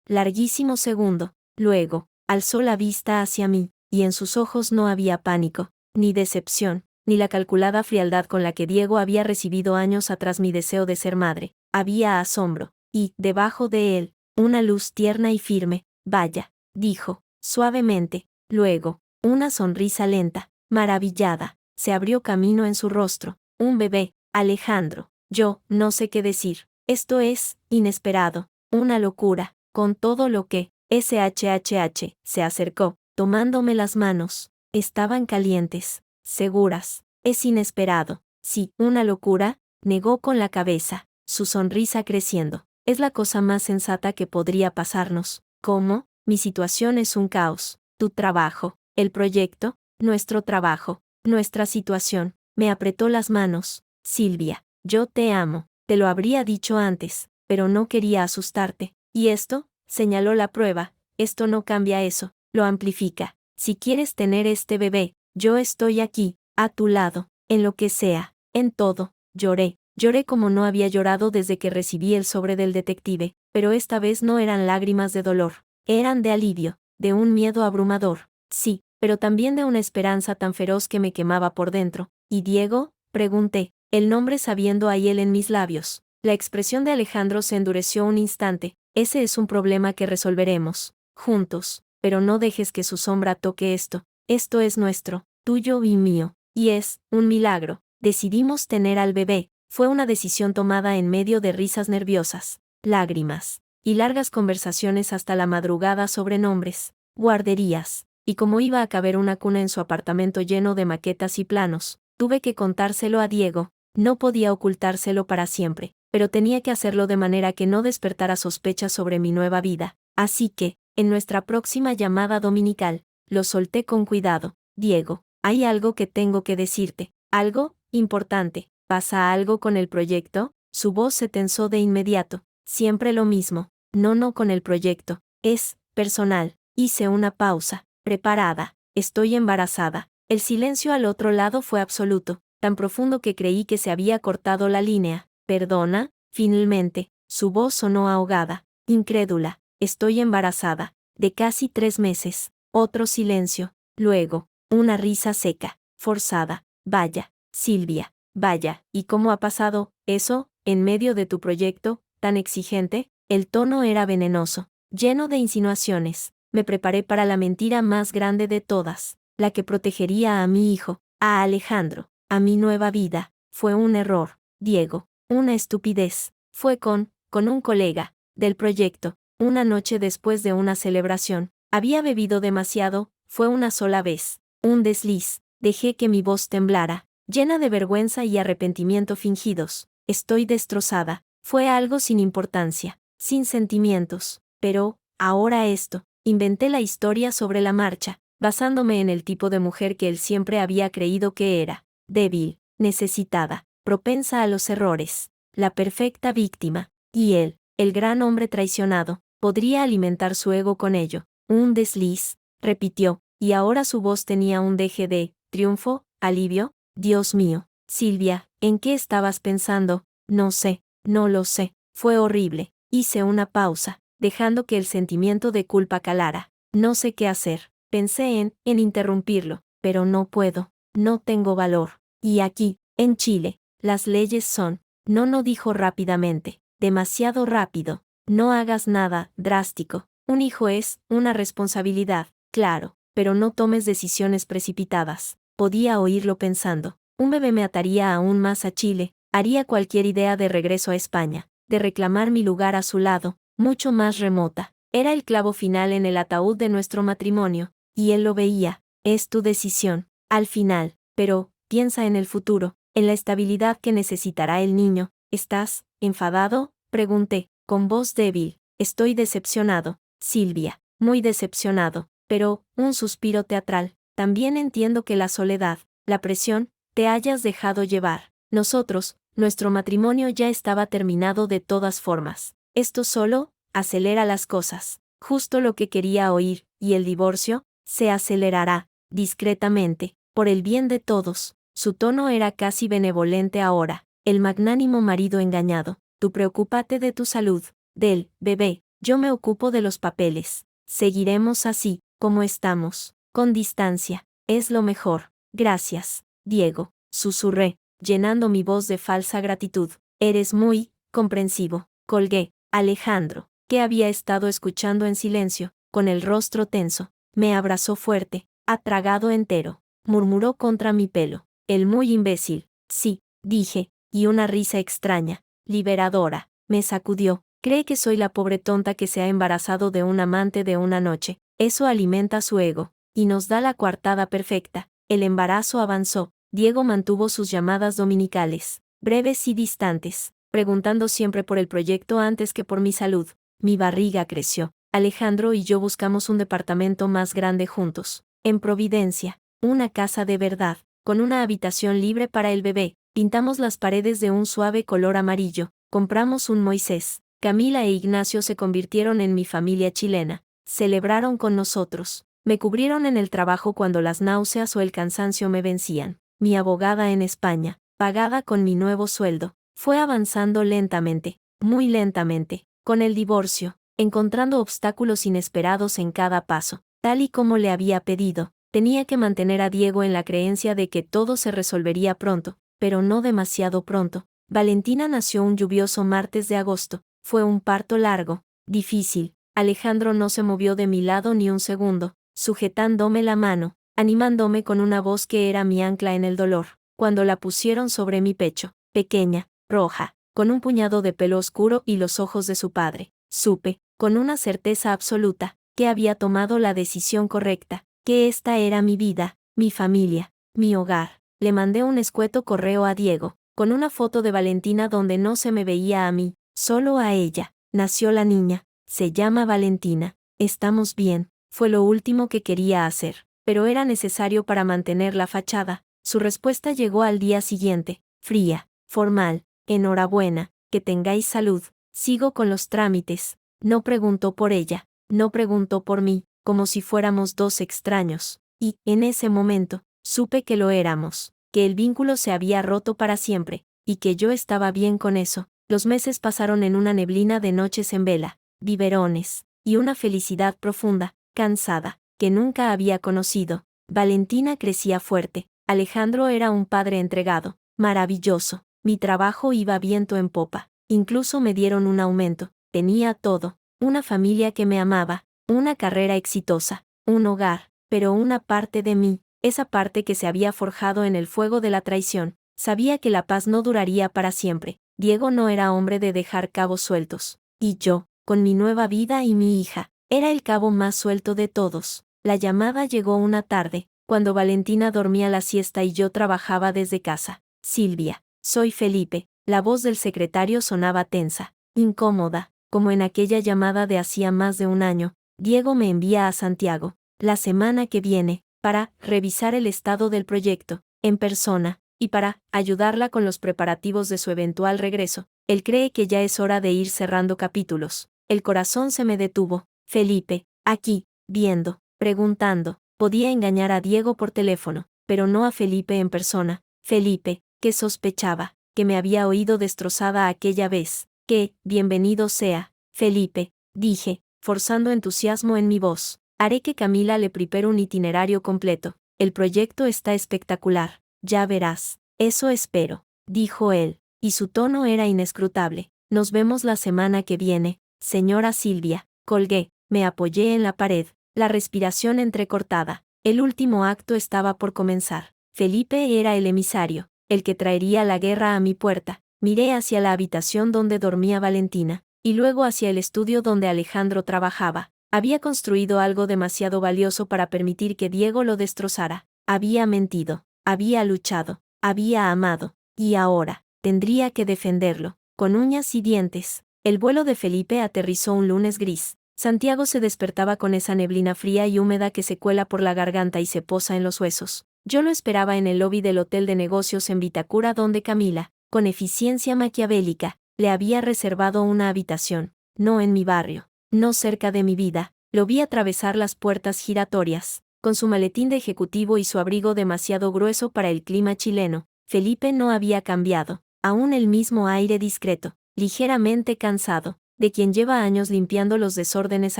larguísimo segundo. Luego, alzó la vista hacia mí, y en sus ojos no había pánico, ni decepción, ni la calculada frialdad con la que Diego había recibido años atrás mi deseo de ser madre. Había asombro, y, debajo de él, una luz tierna y firme. «Vaya», dijo, suavemente. Luego, una sonrisa lenta, maravillada, se abrió camino en su rostro. «Un bebé, Alejandro». Yo, no sé qué decir. Esto es, inesperado, una locura, con todo lo que, SHHH, se acercó, tomándome las manos. Estaban calientes, seguras. «Es inesperado». «Sí, una locura», negó con la cabeza, su sonrisa creciendo. «Es la cosa más sensata que podría pasarnos». «¿Cómo?» «Mi situación es un caos. Tu trabajo, el proyecto, nuestro trabajo, nuestra situación». Me apretó las manos. «Silvia, yo te amo. Te lo habría dicho antes, pero no quería asustarte. Y esto», señaló la prueba, «esto no cambia eso, lo amplifica. Si quieres tener este bebé, yo estoy aquí, a tu lado, en lo que sea, en todo». Lloré. Lloré como no había llorado desde que recibí el sobre del detective, pero esta vez no eran lágrimas de dolor, eran de alivio, de un miedo abrumador. Sí, pero también de una esperanza tan feroz que me quemaba por dentro. «¿Y Diego?», pregunté, el nombre sabiendo a hiel en mis labios. La expresión de Alejandro se endureció un instante. «Ese es un problema que resolveremos, juntos, pero no dejes que su sombra toque esto. Esto es nuestro, tuyo y mío, y es un milagro. Decidimos tener al bebé». Fue una decisión tomada en medio de risas nerviosas, lágrimas, y largas conversaciones hasta la madrugada sobre nombres, guarderías, y como iba a caber una cuna en su apartamento lleno de maquetas y planos, tuve que contárselo a Diego. No podía ocultárselo para siempre, pero tenía que hacerlo de manera que no despertara sospechas sobre mi nueva vida. Así que, en nuestra próxima llamada dominical, lo solté con cuidado. «Diego, hay algo que tengo que decirte, algo importante. ¿Pasa algo con el proyecto?». Su voz se tensó de inmediato. «Siempre lo mismo». No con el proyecto. «Es personal». Hice una pausa. «Preparada. Estoy embarazada». El silencio al otro lado fue absoluto, tan profundo que creí que se había cortado la línea. «¿Perdona?». Finalmente, su voz sonó ahogada, incrédula. «Estoy embarazada. De casi 3 meses». Otro silencio. Luego, una risa seca, forzada. «Vaya, Silvia, vaya, ¿y cómo ha pasado eso, en medio de tu proyecto, tan exigente?». El tono era venenoso, lleno de insinuaciones. Me preparé para la mentira más grande de todas, la que protegería a mi hijo, a Alejandro, a mi nueva vida. Fue un error, Diego, una estupidez. Fue con un colega, del proyecto, una noche después de una celebración. Había bebido demasiado, fue una sola vez. Un desliz. Dejé que mi voz temblara, llena de vergüenza y arrepentimiento fingidos. «Estoy destrozada». Fue algo sin importancia, sin sentimientos. Pero, ahora esto. Inventé la historia sobre la marcha, basándome en el tipo de mujer que él siempre había creído que era. Débil, necesitada, propensa a los errores. La perfecta víctima. Y él, el gran hombre traicionado, podría alimentar su ego con ello. «Un desliz», repitió, y ahora su voz tenía un deje de triunfo, alivio. «Dios mío, Silvia, ¿en qué estabas pensando?». «No sé, no lo sé». Fue horrible. Hice una pausa, dejando que el sentimiento de culpa calara. «No sé qué hacer». Pensé en interrumpirlo, pero no puedo, no tengo valor. Y aquí, en Chile, las leyes son, no dijo rápidamente, demasiado rápido, no hagas nada drástico. Un hijo es una responsabilidad, claro, pero no tomes decisiones precipitadas. Podía oírlo pensando. Un bebé me ataría aún más a Chile, haría cualquier idea de regreso a España, de reclamar mi lugar a su lado, mucho más remota. Era el clavo final en el ataúd de nuestro matrimonio, y él lo veía. Es tu decisión, al final, pero, piensa en el futuro, en la estabilidad que necesitará el niño. ¿Estás enfadado?, pregunté, con voz débil. Estoy decepcionado, Silvia, muy decepcionado, pero, un suspiro teatral. También entiendo que la soledad, la presión, te hayas dejado llevar. Nosotros, nuestro matrimonio ya estaba terminado de todas formas. Esto solo acelera las cosas. Justo lo que quería oír, y el divorcio se acelerará, discretamente, por el bien de todos. Su tono era casi benevolente ahora. El magnánimo marido engañado. Tú preocúpate de tu salud, del bebé, yo me ocupo de los papeles. Seguiremos así, como estamos, con distancia. Es lo mejor. Gracias, Diego, susurré, llenando mi voz de falsa gratitud. Eres muy comprensivo. Colgué. Alejandro, que había estado escuchando en silencio, con el rostro tenso, me abrazó fuerte. Ha tragado entero, murmuró contra mi pelo. El muy imbécil. Sí, dije, y una risa extraña, liberadora, me sacudió. Cree que soy la pobre tonta que se ha embarazado de un amante de una noche. Eso alimenta su ego, y nos da la coartada perfecta. El embarazo avanzó. Diego mantuvo sus llamadas dominicales, breves y distantes, preguntando siempre por el proyecto antes que por mi salud. Mi barriga creció. Alejandro y yo buscamos un departamento más grande juntos, en Providencia, una casa de verdad, con una habitación libre para el bebé. Pintamos las paredes de un suave color amarillo, compramos un Moisés. Camila e Ignacio se convirtieron en mi familia chilena. Celebraron con nosotros. Me cubrieron en el trabajo cuando las náuseas o el cansancio me vencían. Mi abogada en España, pagada con mi nuevo sueldo, fue avanzando lentamente, muy lentamente, con el divorcio, encontrando obstáculos inesperados en cada paso. Tal y como le había pedido, tenía que mantener a Diego en la creencia de que todo se resolvería pronto, pero no demasiado pronto. Valentina nació un lluvioso martes de agosto. Fue un parto largo, difícil. Alejandro no se movió de mi lado ni un segundo, sujetándome la mano, animándome con una voz que era mi ancla en el dolor. Cuando la pusieron sobre mi pecho, pequeña, roja, con un puñado de pelo oscuro y los ojos de su padre, supe, con una certeza absoluta, que había tomado la decisión correcta, que esta era mi vida, mi familia, mi hogar. Le mandé un escueto correo a Diego, con una foto de Valentina donde no se me veía a mí, solo a ella. Nació la niña, se llama Valentina. Estamos bien, fue lo último que quería hacer, pero era necesario para mantener la fachada. Su respuesta llegó al día siguiente, fría, formal. Enhorabuena, que tengáis salud. Sigo con los trámites. No preguntó por ella, no preguntó por mí, como si fuéramos dos extraños. Y, en ese momento, supe que lo éramos, que el vínculo se había roto para siempre, y que yo estaba bien con eso. Los meses pasaron en una neblina de noches en vela, biberones, y una felicidad profunda, cansada, que nunca había conocido. Valentina crecía fuerte. Alejandro era un padre entregado, maravilloso. Mi trabajo iba viento en popa. Incluso me dieron un aumento. Tenía todo. Una familia que me amaba, una carrera exitosa, un hogar, pero una parte de mí, esa parte que se había forjado en el fuego de la traición, sabía que la paz no duraría para siempre. Diego no era hombre de dejar cabos sueltos. Y yo, con mi nueva vida y mi hija, era el cabo más suelto de todos. La llamada llegó una tarde, cuando Valentina dormía la siesta y yo trabajaba desde casa. Silvia, soy Felipe. La voz del secretario sonaba tensa, incómoda, como en aquella llamada de hacía más de un año. Diego me envía a Santiago, la semana que viene, para revisar el estado del proyecto, en persona, y para ayudarla con los preparativos de su eventual regreso. Él cree que ya es hora de ir cerrando capítulos. El corazón se me detuvo. Felipe, aquí, viendo, preguntando. Podía engañar a Diego por teléfono, pero no a Felipe en persona. Felipe, que sospechaba, que me había oído destrozada aquella vez. Que, bienvenido sea, Felipe, dije, forzando entusiasmo en mi voz. Haré que Camila le prepare un itinerario completo. El proyecto está espectacular. Ya verás. Eso espero, dijo él, y su tono era inescrutable. Nos vemos la semana que viene, señora Silvia. Colgué, me apoyé en la pared, la respiración entrecortada. El último acto estaba por comenzar. Felipe era el emisario, el que traería la guerra a mi puerta. Miré hacia la habitación donde dormía Valentina, y luego hacia el estudio donde Alejandro trabajaba. Había construido algo demasiado valioso para permitir que Diego lo destrozara. Había mentido, había luchado, había amado, y ahora, tendría que defenderlo, con uñas y dientes. El vuelo de Felipe aterrizó un lunes gris. Santiago se despertaba con esa neblina fría y húmeda que se cuela por la garganta y se posa en los huesos. Yo lo esperaba en el lobby del hotel de negocios en Vitacura donde Camila, con eficiencia maquiavélica, le había reservado una habitación. No en mi barrio, no cerca de mi vida. Lo vi atravesar las puertas giratorias, con su maletín de ejecutivo y su abrigo demasiado grueso para el clima chileno. Felipe no había cambiado, aún el mismo aire discreto, ligeramente cansado, de quien lleva años limpiando los desórdenes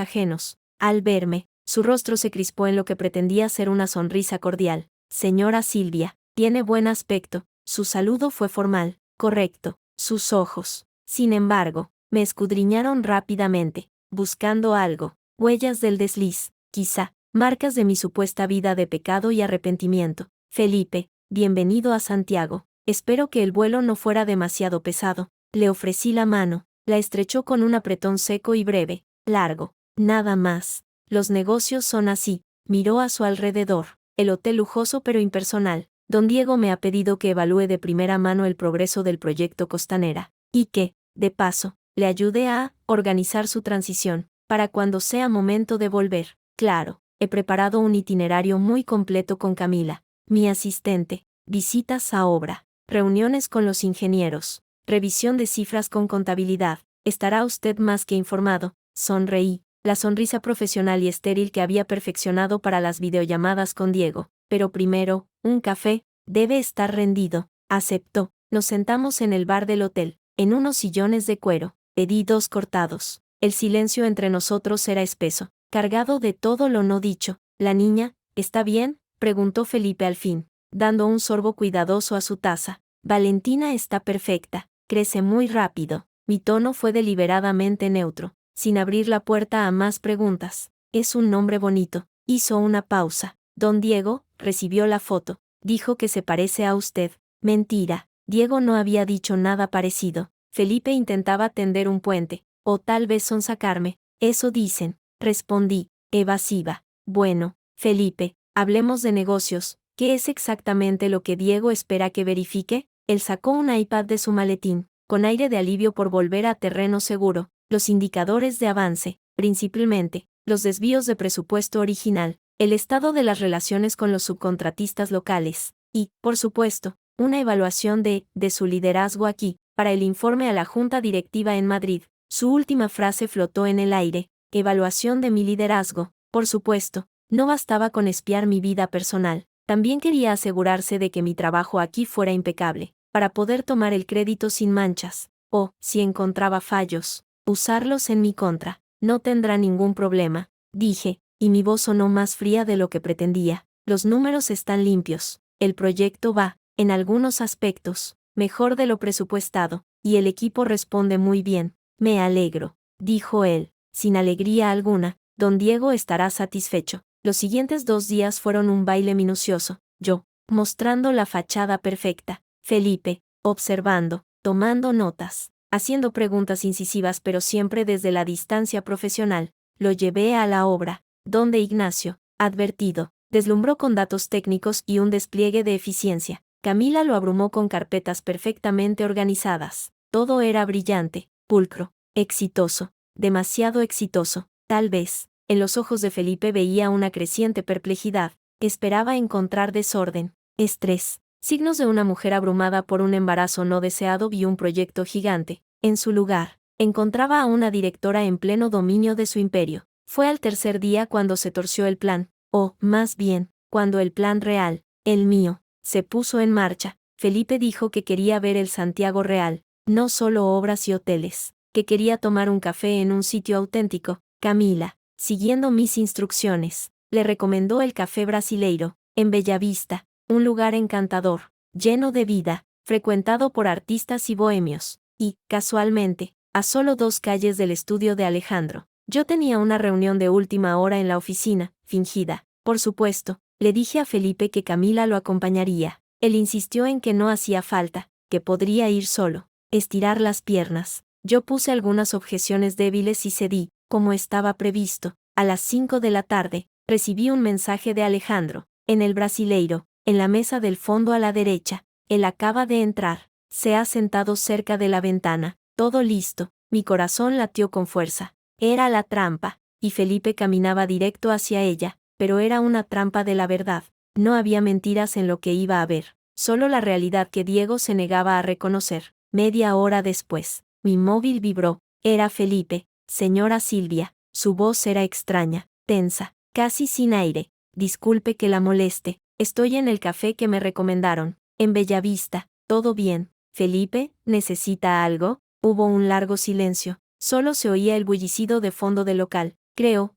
ajenos. Al verme, su rostro se crispó en lo que pretendía ser una sonrisa cordial. Señora Silvia, tiene buen aspecto. Su saludo fue formal, correcto. Sus ojos, sin embargo, me escudriñaron rápidamente, buscando algo, huellas del desliz, quizá, marcas de mi supuesta vida de pecado y arrepentimiento. Felipe, bienvenido a Santiago. Espero que el vuelo no fuera demasiado pesado. Le ofrecí la mano, la estrechó con un apretón seco y breve, largo, nada más. Los negocios son así. Miró a su alrededor. El hotel lujoso pero impersonal. Don Diego me ha pedido que evalúe de primera mano el progreso del proyecto Costanera, y que, de paso, le ayude a organizar su transición, para cuando sea momento de volver. Claro, he preparado un itinerario muy completo con Camila, mi asistente, visitas a obra, reuniones con los ingenieros, revisión de cifras con contabilidad. Estará usted más que informado. Sonreí, la sonrisa profesional y estéril que había perfeccionado para las videollamadas con Diego. Pero primero, un café, debe estar rendido. Aceptó. Nos sentamos en el bar del hotel, en unos sillones de cuero. Pedí 2 cortados. El silencio entre nosotros era espeso, cargado de todo lo no dicho. ¿La niña, está bien?, preguntó Felipe al fin, dando un sorbo cuidadoso a su taza. Valentina está perfecta, crece muy rápido. Mi tono fue deliberadamente neutro, sin abrir la puerta a más preguntas. Es un nombre bonito. Hizo una pausa. Don Diego recibió la foto. Dijo que se parece a usted. Mentira. Diego no había dicho nada parecido. Felipe intentaba tender un puente, o tal vez sonsacarme. Eso dicen. Respondí, evasiva. Bueno, Felipe, hablemos de negocios. ¿Qué es exactamente lo que Diego espera que verifique? Él sacó un iPad de su maletín, con aire de alivio por volver a terreno seguro. Los indicadores de avance, principalmente, los desvíos de presupuesto original, el estado de las relaciones con los subcontratistas locales, y, por supuesto, una evaluación de su liderazgo aquí, para el informe a la Junta Directiva en Madrid. Su última frase flotó en el aire. Evaluación de mi liderazgo. Por supuesto, no bastaba con espiar mi vida personal, también quería asegurarse de que mi trabajo aquí fuera impecable, para poder tomar el crédito sin manchas, o, si encontraba fallos, usarlos en mi contra. No tendrá ningún problema, dije, y mi voz sonó más fría de lo que pretendía. Los números están limpios. El proyecto va, en algunos aspectos, mejor de lo presupuestado, y el equipo responde muy bien. Me alegro, dijo él, sin alegría alguna. Don Diego estará satisfecho. Los siguientes 2 días fueron un baile minucioso. Yo, mostrando la fachada perfecta. Felipe, observando, tomando notas, haciendo preguntas incisivas pero siempre desde la distancia profesional. Lo llevé a la obra, donde Ignacio, advertido, deslumbró con datos técnicos y un despliegue de eficiencia. Camila lo abrumó con carpetas perfectamente organizadas. Todo era brillante, pulcro, exitoso, demasiado exitoso, tal vez. En los ojos de Felipe veía una creciente perplejidad. Esperaba encontrar desorden, estrés, signos de una mujer abrumada por un embarazo no deseado y un proyecto gigante. En su lugar, encontraba a una directora en pleno dominio de su imperio. Fue al tercer día cuando se torció el plan, o, más bien, cuando el plan real, el mío, se puso en marcha. Felipe dijo que quería ver el Santiago real, no solo obras y hoteles, que quería tomar un café en un sitio auténtico. Camila, siguiendo mis instrucciones. Le recomendó el Café Brasileiro, en Bellavista, un lugar encantador, lleno de vida, frecuentado por artistas y bohemios, y, casualmente, a solo 2 calles del estudio de Alejandro. Yo tenía una reunión de última hora en la oficina, fingida, por supuesto. Le dije a Felipe que Camila lo acompañaría. Él insistió en que no hacía falta, que podría ir solo. Estirar las piernas. Yo puse algunas objeciones débiles y cedí, como estaba previsto. A las 5 de la tarde, recibí un mensaje de Alejandro, en el Brasileiro, en la mesa del fondo a la derecha. Él acaba de entrar. Se ha sentado cerca de la ventana. Todo listo. Mi corazón latió con fuerza. Era la trampa, y Felipe caminaba directo hacia ella, pero era una trampa de la verdad. No había mentiras en lo que iba a ver, solo la realidad que Diego se negaba a reconocer. Media hora después, mi móvil vibró. Era Felipe. Señora Silvia. Su voz era extraña, tensa, casi sin aire. Disculpe que la moleste, estoy en el café que me recomendaron, en Bellavista. ¿Todo bien? Felipe, ¿necesita algo? Hubo un largo silencio. Solo se oía el bullicido de fondo del local. Creo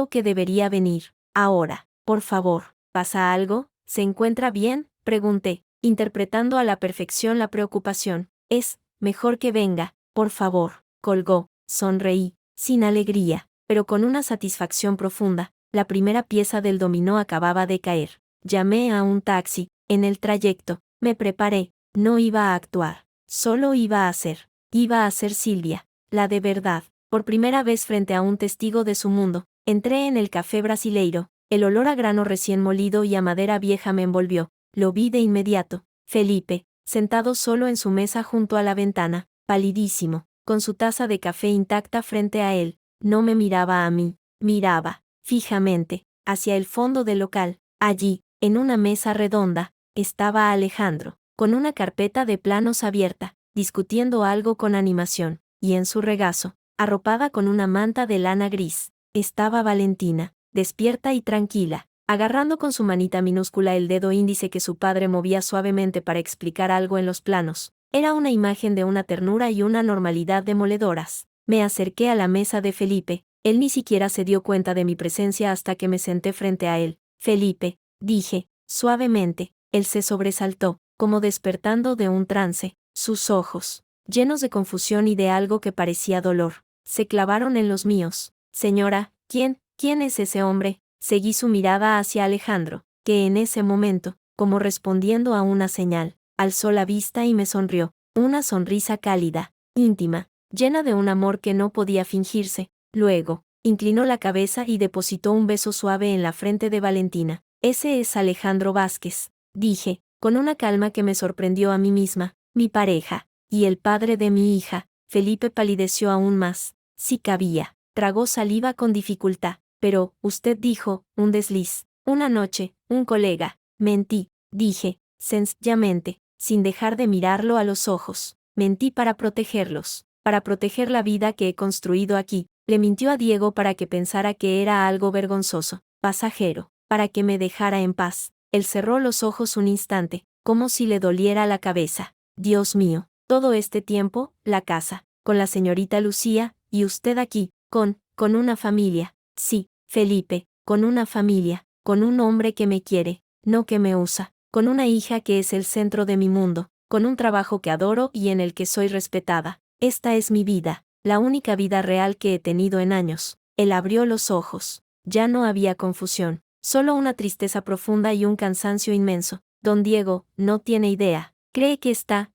que debería venir. Ahora, por favor. ¿Pasa algo? ¿Se encuentra bien? Pregunté, interpretando a la perfección la preocupación. Es mejor que venga, por favor. Colgó. Sonreí, sin alegría, pero con una satisfacción profunda. La primera pieza del dominó acababa de caer. Llamé a un taxi. En el trayecto, me preparé. No iba a actuar. Solo iba a ser. Iba a ser Silvia. La de verdad. Por primera vez frente a un testigo de su mundo, entré en el Café Brasileiro. El olor a grano recién molido y a madera vieja me envolvió. Lo vi de inmediato. Felipe, sentado solo en su mesa junto a la ventana, palidísimo, con su taza de café intacta frente a él. No me miraba a mí. Miraba, fijamente, hacia el fondo del local. Allí, en una mesa redonda, estaba Alejandro, con una carpeta de planos abierta, discutiendo algo con animación, y en su regazo, arropada con una manta de lana gris, estaba Valentina, despierta y tranquila, agarrando con su manita minúscula el dedo índice que su padre movía suavemente para explicar algo en los planos. Era una imagen de una ternura y una normalidad demoledoras. Me acerqué a la mesa de Felipe. Él ni siquiera se dio cuenta de mi presencia hasta que me senté frente a él. Felipe, dije, suavemente. Él se sobresaltó, como despertando de un trance. Sus ojos, llenos de confusión y de algo que parecía dolor, se clavaron en los míos. Señora, ¿quién es ese hombre? Seguí su mirada hacia Alejandro, que en ese momento, como respondiendo a una señal, alzó la vista y me sonrió. Una sonrisa cálida, íntima, llena de un amor que no podía fingirse. Luego, inclinó la cabeza y depositó un beso suave en la frente de Valentina. Ese es Alejandro Vázquez, dije, con una calma que me sorprendió a mí misma, mi pareja, y el padre de mi hija. Felipe palideció aún más. Sí cabía, tragó saliva con dificultad. Pero, usted dijo, un desliz, una noche, un colega. Mentí, dije, sencillamente, sin dejar de mirarlo a los ojos. Mentí para protegerlos, para proteger la vida que he construido aquí. Le mintió a Diego para que pensara que era algo vergonzoso, pasajero, para que me dejara en paz. Él cerró los ojos un instante, como si le doliera la cabeza. Dios mío, todo este tiempo, la casa, con la señorita Lucía, y usted aquí, con una familia. Sí, Felipe, con una familia, con un hombre que me quiere, no que me usa, con una hija que es el centro de mi mundo, con un trabajo que adoro y en el que soy respetada. Esta es mi vida, la única vida real que he tenido en años. Él abrió los ojos. Ya no había confusión, solo una tristeza profunda y un cansancio inmenso. Don Diego, no tiene idea. Cree que está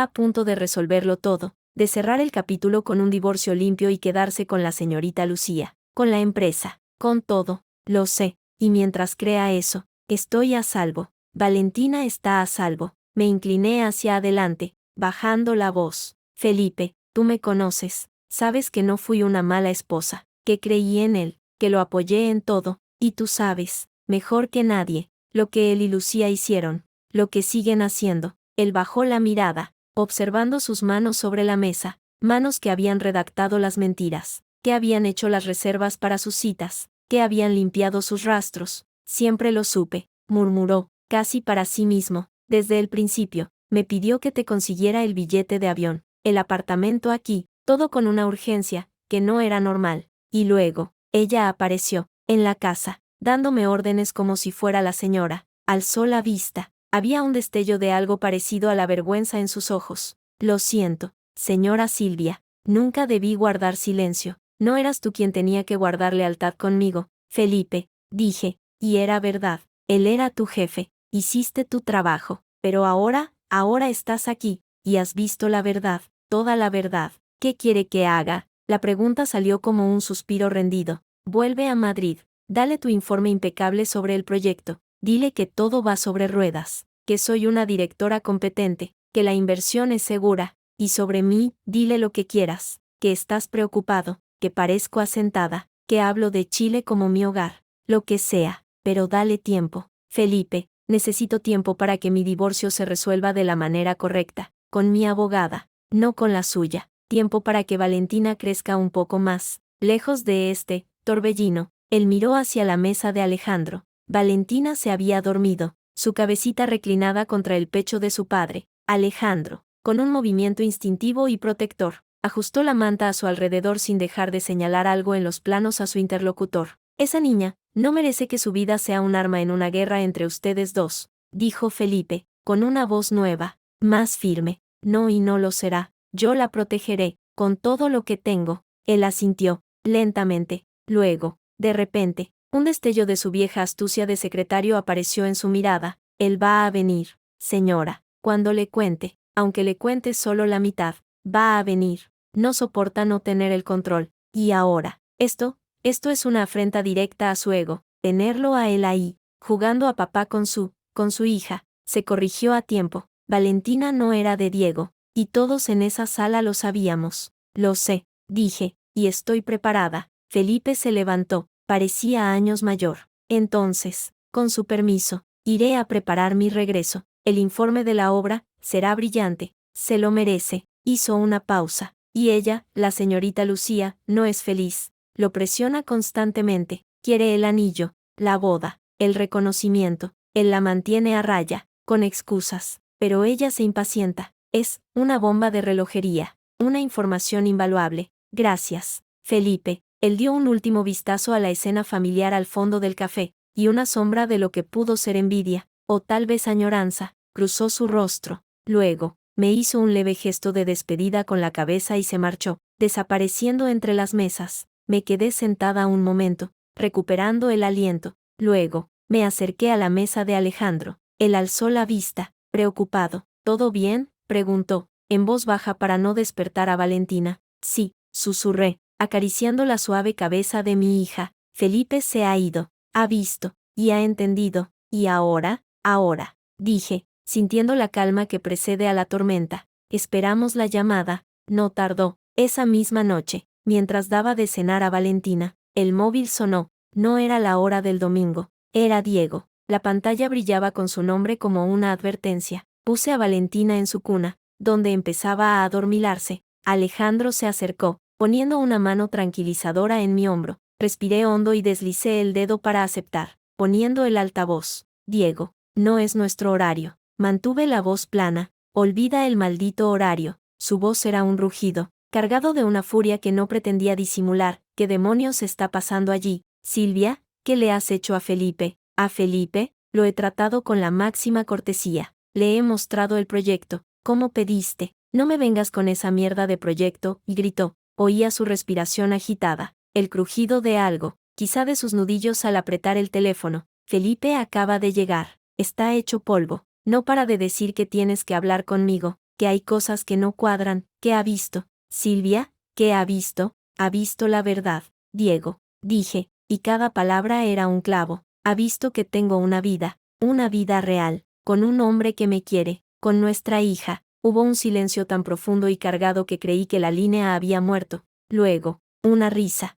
a punto de resolverlo todo, de cerrar el capítulo con un divorcio limpio y quedarse con la señorita Lucía, con la empresa, con todo. Lo sé, y mientras crea eso, estoy a salvo. Valentina está a salvo. Me incliné hacia adelante, bajando la voz. Felipe, tú me conoces, sabes que no fui una mala esposa, que creí en él, que lo apoyé en todo, y tú sabes, mejor que nadie, lo que él y Lucía hicieron, lo que siguen haciendo. Él bajó la mirada, observando sus manos sobre la mesa, manos que habían redactado las mentiras, que habían hecho las reservas para sus citas, que habían limpiado sus rastros. Siempre lo supe, murmuró, casi para sí mismo, desde el principio. Me pidió que te consiguiera el billete de avión, el apartamento aquí, todo con una urgencia, que no era normal. Y luego, Ella apareció, en la casa, dándome órdenes como si fuera la señora. Alzó la vista. Había un destello de algo parecido a la vergüenza en sus ojos. Lo siento, señora Silvia. Nunca debí guardar silencio. No eras tú quien tenía que guardar lealtad conmigo, Felipe, dije, y era verdad. Él era tu jefe. Hiciste tu trabajo. Pero ahora estás aquí, y has visto la verdad, toda la verdad. ¿Qué quiere que haga? La pregunta salió como un suspiro rendido. Vuelve a Madrid. Dale tu informe impecable sobre el proyecto. Dile que todo va sobre ruedas, que soy una directora competente, que la inversión es segura, y sobre mí, dile lo que quieras, que estás preocupado, que parezco asentada, que hablo de Chile como mi hogar, lo que sea, pero dale tiempo. Felipe, necesito tiempo para que mi divorcio se resuelva de la manera correcta, con mi abogada, no con la suya. Tiempo para que Valentina crezca un poco más, lejos de este torbellino. Él miró hacia la mesa de Alejandro. Valentina se había dormido, su cabecita reclinada contra el pecho de su padre. Alejandro, con un movimiento instintivo y protector, ajustó la manta a su alrededor sin dejar de señalar algo en los planos a su interlocutor. Esa niña no merece que su vida sea un arma en una guerra entre ustedes dos, dijo Felipe, con una voz nueva, más firme. No, y no lo será. Yo la protegeré, con todo lo que tengo. Él asintió, lentamente. Luego, de repente, un destello de su vieja astucia de secretario apareció en su mirada. Él va a venir, señora, cuando le cuente, aunque le cuente solo la mitad, va a venir. No soporta no tener el control. Y ahora, esto es una afrenta directa a su ego, tenerlo a él ahí, jugando a papá con su hija. Se corrigió a tiempo. Valentina no era de Diego, y todos en esa sala lo sabíamos. Lo sé, dije, y estoy preparada. Felipe se levantó, parecía años mayor. Entonces, con su permiso, iré a preparar mi regreso. El informe de la obra será brillante, se lo merece. Hizo una pausa, y ella, la señorita Lucía, no es feliz. Lo presiona constantemente, quiere el anillo, la boda, el reconocimiento. Él la mantiene a raya, con excusas, pero ella se impacienta. Es una bomba de relojería, una información invaluable. Gracias, Felipe. Él dio un último vistazo a la escena familiar al fondo del café, y una sombra de lo que pudo ser envidia, o tal vez añoranza, cruzó su rostro. Luego, me hizo un leve gesto de despedida con la cabeza y se marchó, desapareciendo entre las mesas. Me quedé sentada un momento, recuperando el aliento. Luego, me acerqué a la mesa de Alejandro. Él alzó la vista, preocupado. ¿Todo bien?, preguntó, en voz baja para no despertar a Valentina. Sí, susurré, acariciando la suave cabeza de mi hija. Felipe se ha ido, ha visto, y ha entendido, y ahora, dije, sintiendo la calma que precede a la tormenta. Esperamos la llamada. No tardó. Esa misma noche, mientras daba de cenar a Valentina, el móvil sonó. No era la hora del domingo, era Diego. La pantalla brillaba con su nombre como una advertencia. Puse a Valentina en su cuna, donde empezaba a adormilarse. Alejandro se acercó, poniendo una mano tranquilizadora en mi hombro. Respiré hondo y deslicé el dedo para aceptar, poniendo el altavoz. Diego, no es nuestro horario. Mantuve la voz plana. Olvida el maldito horario. Su voz era un rugido, cargado de una furia que no pretendía disimular. ¿Qué demonios está pasando allí? Silvia, ¿qué le has hecho a Felipe? ¿A Felipe? Lo he tratado con la máxima cortesía. Le he mostrado el proyecto, como pediste. No me vengas con esa mierda de proyecto, y gritó. Oía su respiración agitada, el crujido de algo, quizá de sus nudillos al apretar el teléfono. Felipe acaba de llegar. Está hecho polvo. No para de decir que tienes que hablar conmigo, que hay cosas que no cuadran. ¿Qué ha visto? Silvia, ¿qué ha visto? Ha visto la verdad, Diego, dije, y cada palabra era un clavo. Ha visto que tengo una vida real, con un hombre que me quiere, con nuestra hija. Hubo un silencio tan profundo y cargado que creí que la línea había muerto. Luego, una risa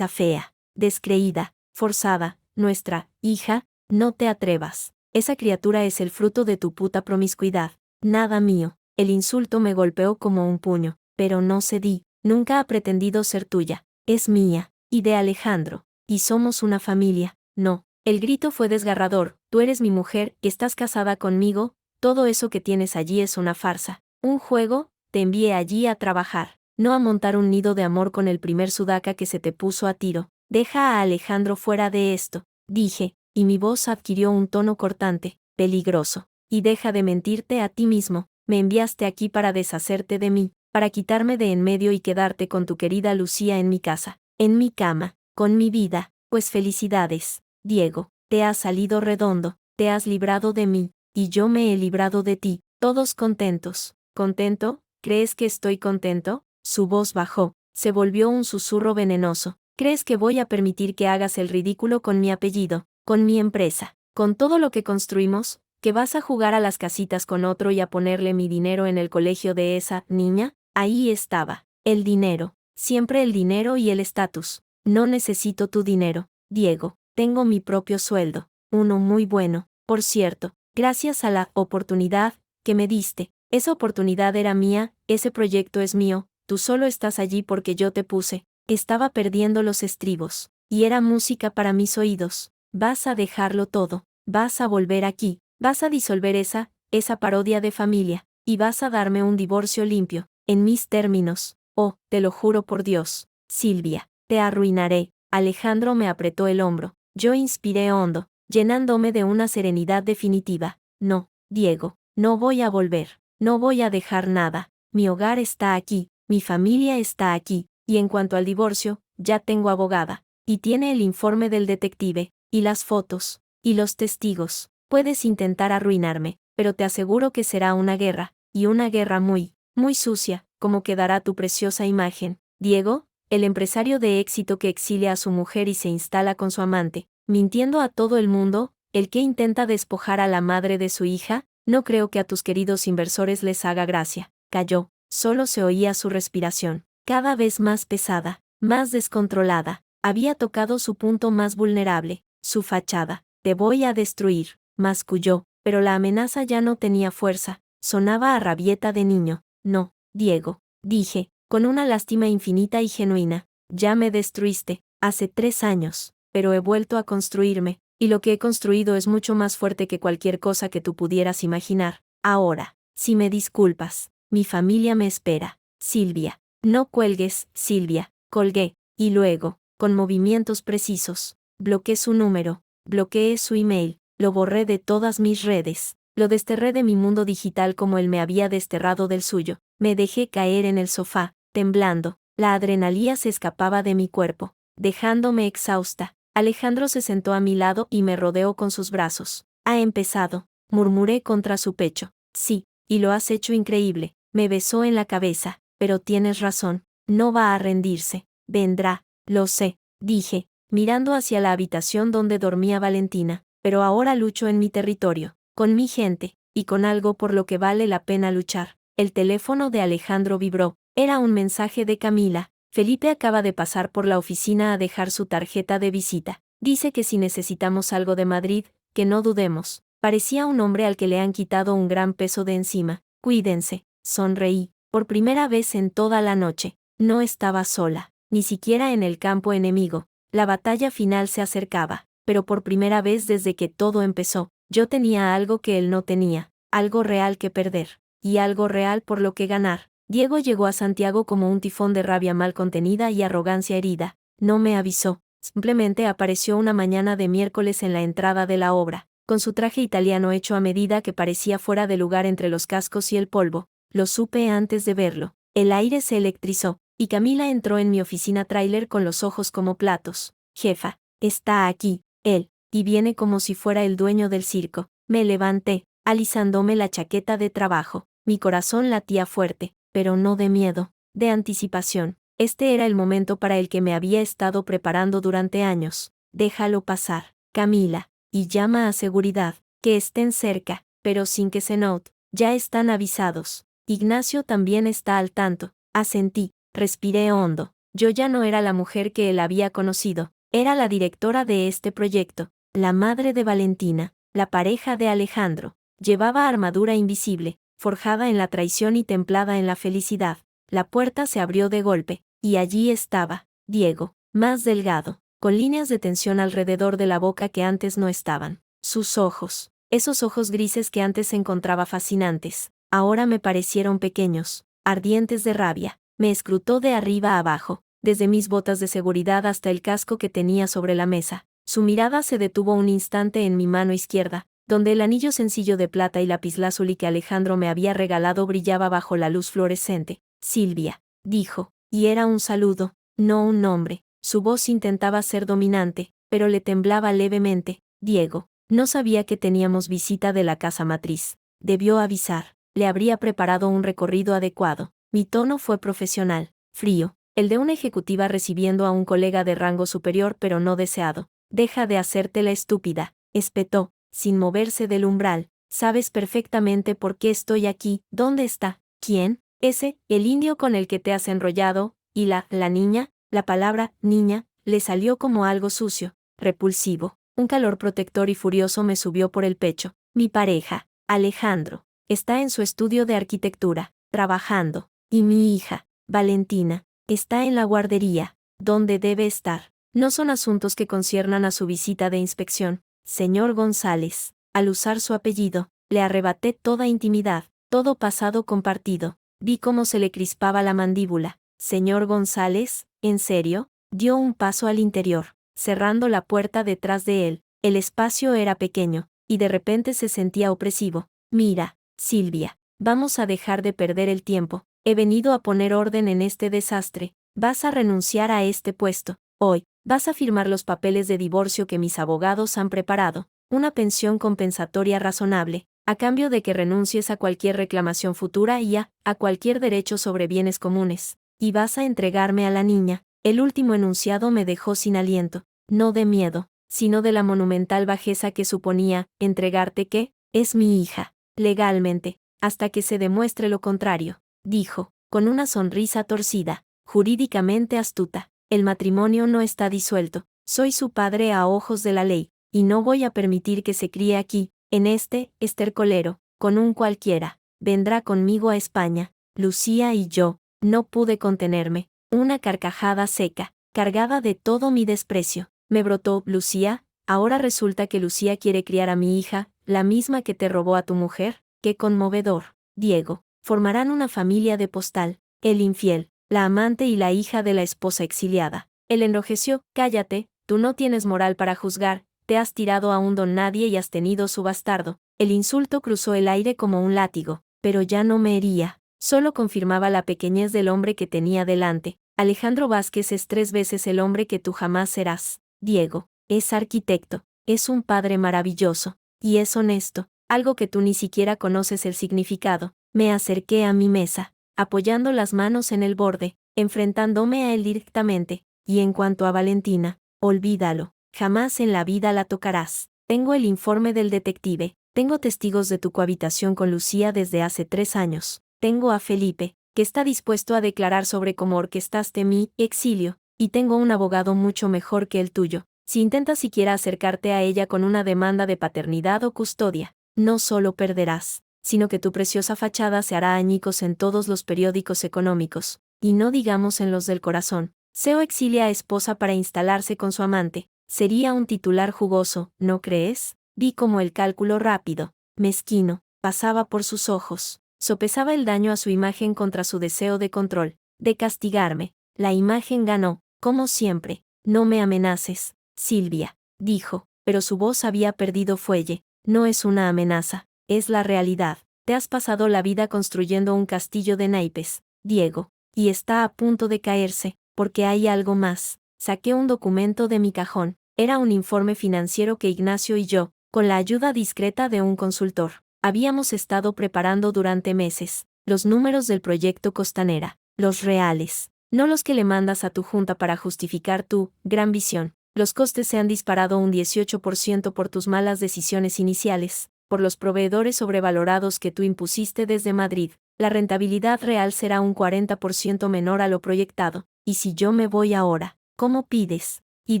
fea, descreída, forzada. Nuestra hija, no te atrevas. Esa criatura es el fruto de tu puta promiscuidad, nada mío. El insulto me golpeó como un puño, pero no cedí. Nunca ha pretendido ser tuya, es mía, y de Alejandro, y somos una familia. No. El grito fue desgarrador. Tú eres mi mujer, estás casada conmigo. Todo eso que tienes allí es una farsa, un juego. Te envié allí a trabajar, no a montar un nido de amor con el primer sudaca que se te puso a tiro. Deja a Alejandro fuera de esto, dije, y mi voz adquirió un tono cortante, peligroso. Y deja de mentirte a ti mismo, me enviaste aquí para deshacerte de mí, para quitarme de en medio y quedarte con tu querida Lucía en mi casa, en mi cama, con mi vida. Pues felicidades, Diego, te has salido redondo, te has librado de mí, y yo me he librado de ti, todos contentos. ¿Contento? ¿Crees que estoy contento? Su voz bajó, se volvió un susurro venenoso. ¿Crees que voy a permitir que hagas el ridículo con mi apellido, con mi empresa, con todo lo que construimos? ¿Que vas a jugar a las casitas con otro y a ponerle mi dinero en el colegio de esa niña? Ahí estaba, el dinero, siempre el dinero y el estatus. No necesito tu dinero, Diego, tengo mi propio sueldo, uno muy bueno, por cierto, gracias a la oportunidad que me diste. Esa oportunidad era mía, ese proyecto es mío, tú solo estás allí porque yo te puse. Estaba perdiendo los estribos, y era música para mis oídos. Vas a dejarlo todo, vas a volver aquí, vas a disolver esa parodia de familia, y vas a darme un divorcio limpio, en mis términos. Oh, te lo juro por Dios, Silvia, te arruinaré. Alejandro me apretó el hombro. Yo inspiré hondo, llenándome de una serenidad definitiva. No, Diego, no voy a volver, no voy a dejar nada. Mi hogar está aquí, mi familia está aquí. Y en cuanto al divorcio, ya tengo abogada, y tiene el informe del detective, y las fotos, y los testigos. Puedes intentar arruinarme, pero te aseguro que será una guerra, y una guerra muy, muy sucia, como quedará tu preciosa imagen. Diego, el empresario de éxito que exilia a su mujer y se instala con su amante, mintiendo a todo el mundo, el que intenta despojar a la madre de su hija, no creo que a tus queridos inversores les haga gracia. Calló, solo se oía su respiración. Cada vez más pesada, más descontrolada, había tocado su punto más vulnerable, su fachada. Te voy a destruir, masculló, pero la amenaza ya no tenía fuerza, sonaba a rabieta de niño. No, Diego, dije, con una lástima infinita y genuina, ya me destruiste, hace 3 años, pero he vuelto a construirme, y lo que he construido es mucho más fuerte que cualquier cosa que tú pudieras imaginar. Ahora, si me disculpas, mi familia me espera, Silvia. No cuelgues, Silvia, colgué, y luego, con movimientos precisos, bloqueé su número, bloqueé su email, lo borré de todas mis redes, lo desterré de mi mundo digital como él me había desterrado del suyo, me dejé caer en el sofá, temblando, la adrenalina se escapaba de mi cuerpo, dejándome exhausta. Alejandro se sentó a mi lado y me rodeó con sus brazos. Ha empezado, murmuré contra su pecho. Sí, y lo has hecho increíble, me besó en la cabeza. Pero tienes razón, no va a rendirse, vendrá, lo sé, dije, mirando hacia la habitación donde dormía Valentina, pero ahora lucho en mi territorio, con mi gente, y con algo por lo que vale la pena luchar. El teléfono de Alejandro vibró, era un mensaje de Camila. Felipe acaba de pasar por la oficina a dejar su tarjeta de visita. Dice que si necesitamos algo de Madrid, que no dudemos. Parecía un hombre al que le han quitado un gran peso de encima. Cuídense, sonreí. Por primera vez en toda la noche, no estaba sola, ni siquiera en el campo enemigo. La batalla final se acercaba, pero por primera vez desde que todo empezó, yo tenía algo que él no tenía, algo real que perder, y algo real por lo que ganar. Diego llegó a Santiago como un tifón de rabia mal contenida y arrogancia herida. No me avisó, simplemente apareció una mañana de miércoles en la entrada de la obra, con su traje italiano hecho a medida que parecía fuera de lugar entre los cascos y el polvo. Lo supe antes de verlo. El aire se electrizó, y Camila entró en mi oficina tráiler con los ojos como platos. Jefa, está aquí, él, y viene como si fuera el dueño del circo. Me levanté, alisándome la chaqueta de trabajo. Mi corazón latía fuerte, pero no de miedo, de anticipación. Este era el momento para el que me había estado preparando durante años. Déjalo pasar, Camila, y llama a seguridad, que estén cerca, pero sin que se note. Ya están avisados. Ignacio también está al tanto. Asentí, respiré hondo. Yo ya no era la mujer que él había conocido, era la directora de este proyecto, la madre de Valentina, la pareja de Alejandro. Llevaba armadura invisible, forjada en la traición y templada en la felicidad. La puerta se abrió de golpe, y allí estaba, Diego, más delgado, con líneas de tensión alrededor de la boca que antes no estaban. Sus ojos, esos ojos grises que antes encontraba fascinantes, ahora me parecieron pequeños, ardientes de rabia. Me escrutó de arriba a abajo, desde mis botas de seguridad hasta el casco que tenía sobre la mesa. Su mirada se detuvo un instante en mi mano izquierda, donde el anillo sencillo de plata y lapislázuli que Alejandro me había regalado brillaba bajo la luz fluorescente. Silvia, dijo, y era un saludo, no un nombre. Su voz intentaba ser dominante, pero le temblaba levemente. Diego, no sabía que teníamos visita de la casa matriz. Debió avisar. Le habría preparado un recorrido adecuado. Mi tono fue profesional, frío, el de una ejecutiva recibiendo a un colega de rango superior pero no deseado. Deja de hacerte la estúpida, espetó, sin moverse del umbral. Sabes perfectamente por qué estoy aquí. ¿Dónde está? ¿Quién? Ese, el indio con el que te has enrollado, y la niña. La palabra niña le salió como algo sucio, repulsivo. Un calor protector y furioso me subió por el pecho. Mi pareja, Alejandro, está en su estudio de arquitectura, trabajando, y mi hija, Valentina, está en la guardería, donde debe estar. No son asuntos que conciernan a su visita de inspección, señor González. Al usar su apellido, le arrebaté toda intimidad, todo pasado compartido. Vi cómo se le crispaba la mandíbula. Señor González, ¿en serio? Dio un paso al interior, cerrando la puerta detrás de él. El espacio era pequeño, y de repente se sentía opresivo. Mira, Silvia, vamos a dejar de perder el tiempo. He venido a poner orden en este desastre. Vas a renunciar a este puesto. Hoy, vas a firmar los papeles de divorcio que mis abogados han preparado. Una pensión compensatoria razonable, a cambio de que renuncies a cualquier reclamación futura y a cualquier derecho sobre bienes comunes. Y vas a entregarme a la niña. El último enunciado me dejó sin aliento, no de miedo, sino de la monumental bajeza que suponía entregarte que es mi hija, legalmente, hasta que se demuestre lo contrario, dijo, con una sonrisa torcida, jurídicamente astuta. El matrimonio no está disuelto, soy su padre a ojos de la ley, y no voy a permitir que se críe aquí, en este estercolero, con un cualquiera. Vendrá conmigo a España. Lucía y yo. No pude contenerme. Una carcajada seca, cargada de todo mi desprecio. Me brotó. Lucía, ahora resulta que Lucía quiere criar a mi hija, la misma que te robó a tu mujer. Qué conmovedor. Diego, formarán una familia de postal. El infiel, la amante y la hija de la esposa exiliada. Él enrojeció. Cállate, tú no tienes moral para juzgar, te has tirado a un don nadie y has tenido su bastardo. El insulto cruzó el aire como un látigo, pero ya no me hería. Solo confirmaba la pequeñez del hombre que tenía delante. Alejandro Vázquez es 3 veces el hombre que tú jamás serás. Diego, es arquitecto, es un padre maravilloso, y es honesto, algo que tú ni siquiera conoces el significado. Me acerqué a mi mesa, apoyando las manos en el borde, enfrentándome a él directamente, y en cuanto a Valentina, olvídalo, jamás en la vida la tocarás. Tengo el informe del detective, tengo testigos de tu cohabitación con Lucía desde hace 3 años. Tengo a Felipe, que está dispuesto a declarar sobre cómo orquestaste mi exilio, y tengo un abogado mucho mejor que el tuyo. Si intentas siquiera acercarte a ella con una demanda de paternidad o custodia, no solo perderás, sino que tu preciosa fachada se hará añicos en todos los periódicos económicos, y no digamos en los del corazón. Seo exilia a esposa para instalarse con su amante. Sería un titular jugoso, ¿no crees? Vi como el cálculo rápido, mezquino, pasaba por sus ojos. Sopesaba el daño a su imagen contra su deseo de control, de castigarme. La imagen ganó, como siempre. No me amenaces, Silvia, dijo, pero su voz había perdido fuelle. No es una amenaza, es la realidad. Te has pasado la vida construyendo un castillo de naipes, Diego, y está a punto de caerse, porque hay algo más. Saqué un documento de mi cajón. Era un informe financiero que Ignacio y yo, con la ayuda discreta de un consultor, habíamos estado preparando durante meses. Los números del proyecto Costanera, los reales, no los que le mandas a tu junta para justificar tu gran visión. Los costes se han disparado un 18% por tus malas decisiones iniciales, por los proveedores sobrevalorados que tú impusiste desde Madrid. La rentabilidad real será un 40% menor a lo proyectado. Y si yo me voy ahora, ¿cómo pides? Y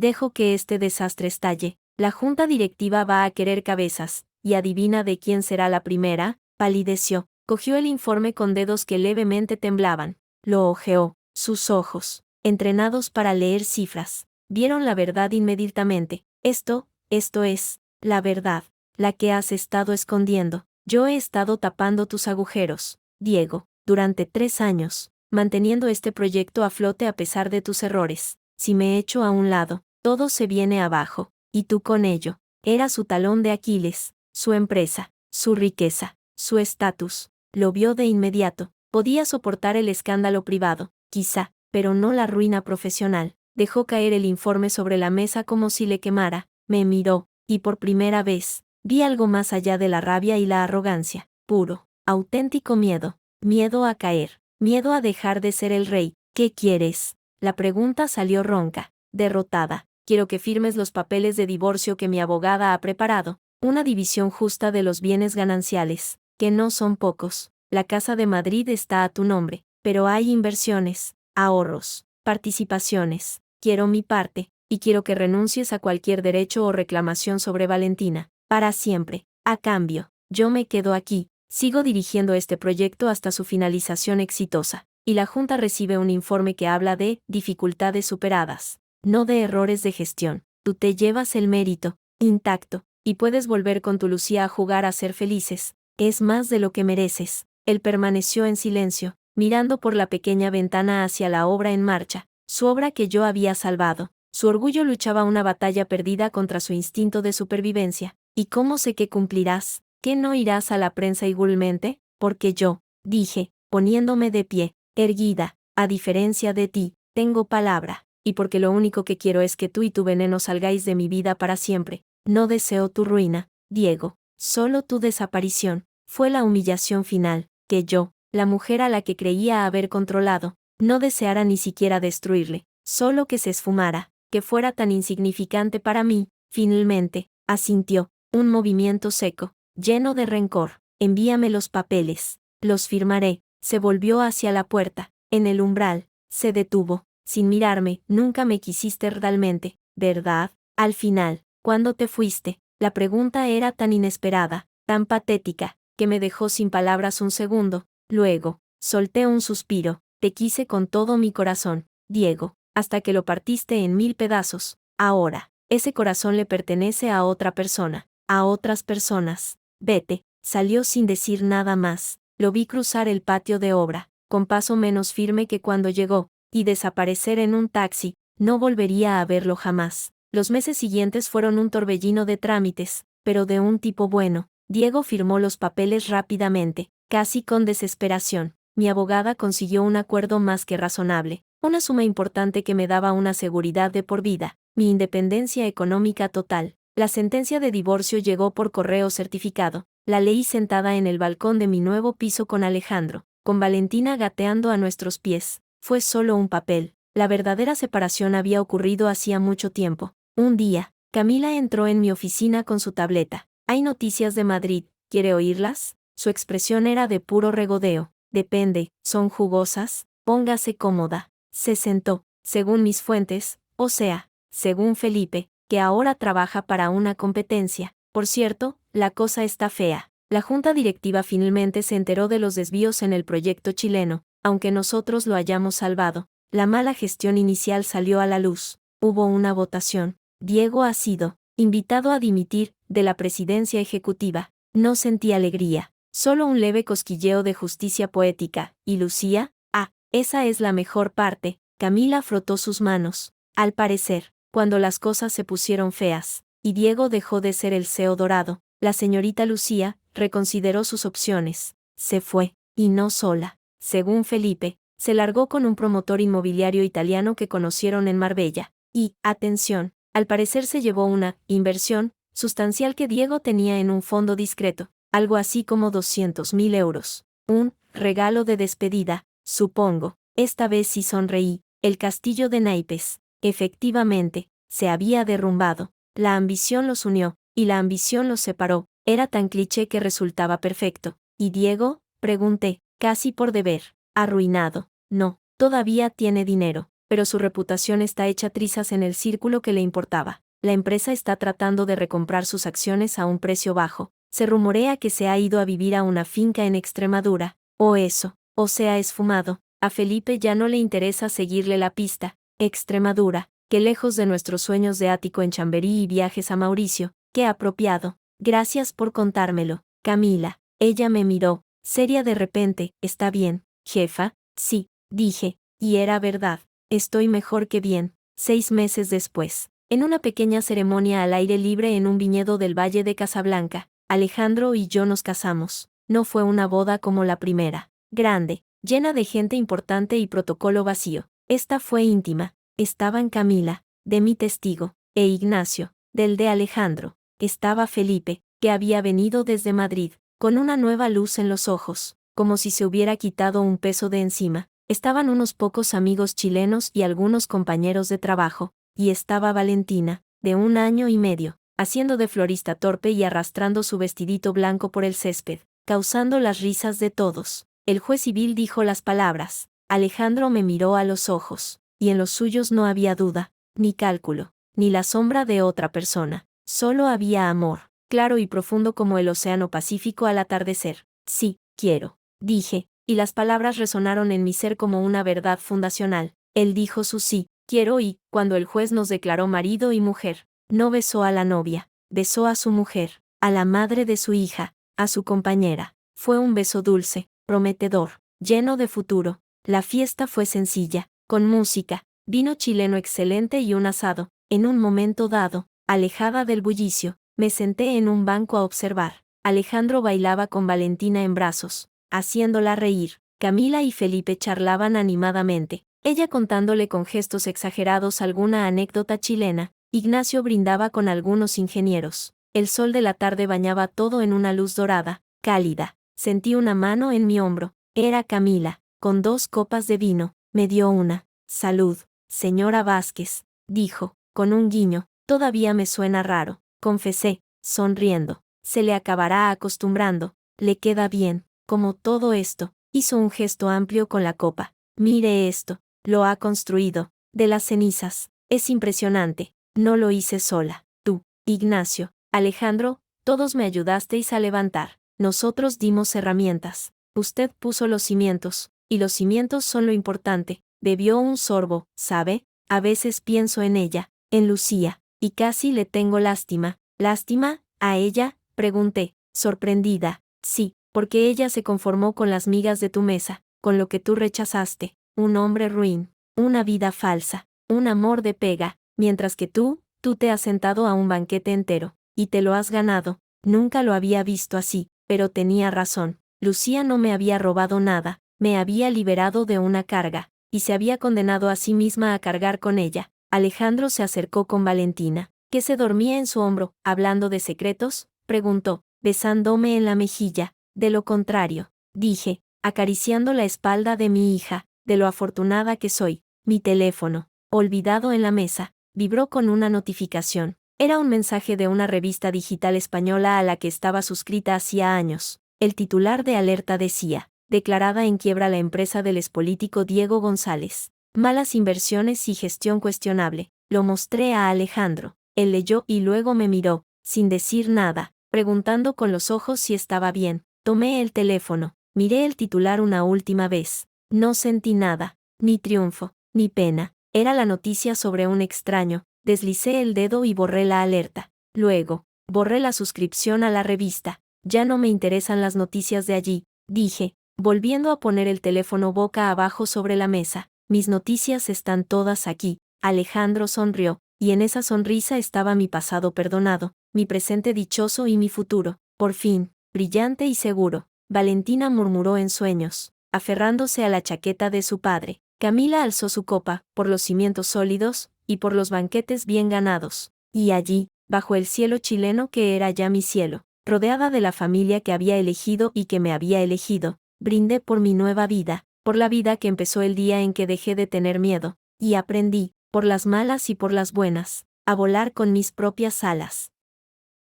dejo que este desastre estalle. La junta directiva va a querer cabezas. ¿Y adivina de quién será la primera? Palideció, cogió el informe con dedos que levemente temblaban. Lo hojeó. Sus ojos, entrenados para leer cifras, vieron la verdad inmediatamente. Esto es, la verdad, la que has estado escondiendo. Yo he estado tapando tus agujeros, Diego, durante 3 años. manteniendo este proyecto a flote a pesar de tus errores. Si me echo a un lado, todo se viene abajo, y tú con ello. Era su talón de Aquiles, su empresa, su riqueza, su estatus. Lo vio de inmediato. Podía soportar el escándalo privado, quizá, pero no la ruina profesional. Dejó caer el informe sobre la mesa como si le quemara, me miró, y por primera vez, vi algo más allá de la rabia y la arrogancia. Puro, auténtico miedo. Miedo a caer. Miedo a dejar de ser el rey. ¿Qué quieres? La pregunta salió ronca, derrotada. Quiero que firmes los papeles de divorcio que mi abogada ha preparado. Una división justa de los bienes gananciales, que no son pocos. La Casa de Madrid está a tu nombre, pero hay inversiones, ahorros, participaciones. Quiero mi parte, y quiero que renuncies a cualquier derecho o reclamación sobre Valentina, para siempre. A cambio, yo me quedo aquí, sigo dirigiendo este proyecto hasta su finalización exitosa, y la Junta recibe un informe que habla de dificultades superadas, no de errores de gestión. Tú te llevas el mérito, intacto, y puedes volver con tu Lucía a jugar a ser felices. Es más de lo que mereces. Él permaneció en silencio, mirando por la pequeña ventana hacia la obra en marcha, su obra que yo había salvado. Su orgullo luchaba una batalla perdida contra su instinto de supervivencia. ¿Y cómo sé que cumplirás? ¿Que no irás a la prensa igualmente? Porque yo, dije, poniéndome de pie, erguida, a diferencia de ti, tengo palabra, y porque lo único que quiero es que tú y tu veneno salgáis de mi vida para siempre. No deseo tu ruina, Diego, solo tu desaparición. Fue la humillación final, que yo, la mujer a la que creía haber controlado, no deseara ni siquiera destruirle, solo que se esfumara, que fuera tan insignificante para mí. Finalmente, asintió, un movimiento seco, lleno de rencor. Envíame los papeles, los firmaré. Se volvió hacia la puerta, en el umbral, se detuvo, sin mirarme. Nunca me quisiste realmente, ¿verdad? Al final, ¿cuándo te fuiste? La pregunta era tan inesperada, tan patética, que me dejó sin palabras un segundo. Luego, solté un suspiro. Te quise con todo mi corazón, Diego, hasta que lo partiste en 1000 pedazos. Ahora, ese corazón le pertenece a otra persona, a otras personas. Vete. Salió sin decir nada más. Lo vi cruzar el patio de obra, con paso menos firme que cuando llegó, y desaparecer en un taxi. No volvería a verlo jamás. Los meses siguientes fueron un torbellino de trámites, pero de un tipo bueno. Diego firmó los papeles rápidamente, casi con desesperación. Mi abogada consiguió un acuerdo más que razonable, una suma importante que me daba una seguridad de por vida, mi independencia económica total. La sentencia de divorcio llegó por correo certificado. La leí sentada en el balcón de mi nuevo piso con Alejandro, con Valentina gateando a nuestros pies. Fue solo un papel. La verdadera separación había ocurrido hacía mucho tiempo. Un día, Camila entró en mi oficina con su tableta. Hay noticias de Madrid, ¿quiere oírlas? Su expresión era de puro regodeo. Depende, ¿son jugosas? Póngase cómoda. Se sentó. Según mis fuentes, o sea, según Felipe, que ahora trabaja para una competencia. Por cierto, la cosa está fea. La junta directiva finalmente se enteró de los desvíos en el proyecto chileno, aunque nosotros lo hayamos salvado. La mala gestión inicial salió a la luz. Hubo una votación. Diego ha sido invitado a dimitir de la presidencia ejecutiva. No sentí alegría, solo un leve cosquilleo de justicia poética. ¿Y Lucía? Ah, esa es la mejor parte. Camila frotó sus manos. Al parecer, cuando las cosas se pusieron feas, y Diego dejó de ser el CEO dorado, la señorita Lucía reconsideró sus opciones. Se fue, y no sola. Según Felipe, se largó con un promotor inmobiliario italiano que conocieron en Marbella. Y, atención, al parecer se llevó una inversión sustancial que Diego tenía en un fondo discreto, algo así como 200.000 euros. Un regalo de despedida, supongo. Esta vez sí sonreí. El castillo de naipes, efectivamente, se había derrumbado. La ambición los unió, y la ambición los separó. Era tan cliché que resultaba perfecto. ¿Y Diego? Pregunté, casi por deber. Arruinado. No, todavía tiene dinero, pero su reputación está hecha trizas en el círculo que le importaba. La empresa está tratando de recomprar sus acciones a un precio bajo. Se rumorea que se ha ido a vivir a una finca en Extremadura, o eso, o se ha esfumado. A Felipe ya no le interesa seguirle la pista. Extremadura, que lejos de nuestros sueños de ático en Chamberí y viajes a Mauricio, qué apropiado. Gracias por contármelo, Camila. Ella me miró, seria de repente. ¿Está bien, jefa? Sí, dije, y era verdad. Estoy mejor que bien. 6 meses después, en una pequeña ceremonia al aire libre en un viñedo del Valle de Casablanca, Alejandro y yo nos casamos. No fue una boda como la primera, grande, llena de gente importante y protocolo vacío. Esta fue íntima. Estaban Camila, de mi testigo, e Ignacio, del de Alejandro. Estaba Felipe, que había venido desde Madrid, con una nueva luz en los ojos, como si se hubiera quitado un peso de encima. Estaban unos pocos amigos chilenos y algunos compañeros de trabajo, y estaba Valentina, de 1 año y medio, haciendo de florista torpe y arrastrando su vestidito blanco por el césped, causando las risas de todos. El juez civil dijo las palabras. Alejandro me miró a los ojos, y en los suyos no había duda, ni cálculo, ni la sombra de otra persona. Solo había amor, claro y profundo como el océano Pacífico al atardecer. Sí, quiero, dije, y las palabras resonaron en mi ser como una verdad fundacional. Él dijo su sí, quiero y, cuando el juez nos declaró marido y mujer, no besó a la novia, besó a su mujer, a la madre de su hija, a su compañera. Fue un beso dulce, prometedor, lleno de futuro. La fiesta fue sencilla, con música, vino chileno excelente y un asado. En un momento dado, alejada del bullicio, me senté en un banco a observar. Alejandro bailaba con Valentina en brazos, haciéndola reír. Camila y Felipe charlaban animadamente, ella contándole con gestos exagerados alguna anécdota chilena. Ignacio brindaba con algunos ingenieros. El sol de la tarde bañaba todo en una luz dorada, cálida. Sentí una mano en mi hombro. Era Camila, con 2 copas de vino. Me dio una. Salud, señora Vázquez, dijo, con un guiño. Todavía me suena raro, confesé, sonriendo. Se le acabará acostumbrando. Le queda bien, como todo esto. Hizo un gesto amplio con la copa. Mire esto, lo ha construido, de las cenizas. Es impresionante. No lo hice sola. Tú, Ignacio, Alejandro, todos me ayudasteis a levantar. Nosotros dimos herramientas. Usted puso los cimientos, y los cimientos son lo importante. Bebió un sorbo, ¿sabe? A veces pienso en ella, en Lucía, y casi le tengo lástima. ¿Lástima? ¿A ella? Pregunté, sorprendida. Sí, porque ella se conformó con las migas de tu mesa, con lo que tú rechazaste, un hombre ruin, una vida falsa, un amor de pega, mientras que tú te has sentado a un banquete entero, y te lo has ganado. Nunca lo había visto así, pero tenía razón. Lucía no me había robado nada, me había liberado de una carga, y se había condenado a sí misma a cargar con ella. Alejandro se acercó con Valentina, que se dormía en su hombro. ¿Hablando de secretos?, preguntó, besándome en la mejilla. De lo contrario, dije, acariciando la espalda de mi hija, de lo afortunada que soy. Mi teléfono, olvidado en la mesa, vibró con una notificación. Era un mensaje de una revista digital española a la que estaba suscrita hacía años. El titular de alerta decía: declarada en quiebra la empresa del expolítico Diego González. Malas inversiones y gestión cuestionable. Lo mostré a Alejandro. Él leyó y luego me miró, sin decir nada, preguntando con los ojos si estaba bien. Tomé el teléfono, miré el titular una última vez. No sentí nada, ni triunfo, ni pena. Era la noticia sobre un extraño. Deslicé el dedo y borré la alerta. Luego, borré la suscripción a la revista. Ya no me interesan las noticias de allí, dije, volviendo a poner el teléfono boca abajo sobre la mesa. Mis noticias están todas aquí. Alejandro sonrió, y en esa sonrisa estaba mi pasado perdonado, mi presente dichoso y mi futuro, por fin, brillante y seguro. Valentina murmuró en sueños, aferrándose a la chaqueta de su padre. Camila alzó su copa, por los cimientos sólidos, y por los banquetes bien ganados. Y allí, bajo el cielo chileno que era ya mi cielo, rodeada de la familia que había elegido y que me había elegido, brindé por mi nueva vida, por la vida que empezó el día en que dejé de tener miedo, y aprendí, por las malas y por las buenas, a volar con mis propias alas.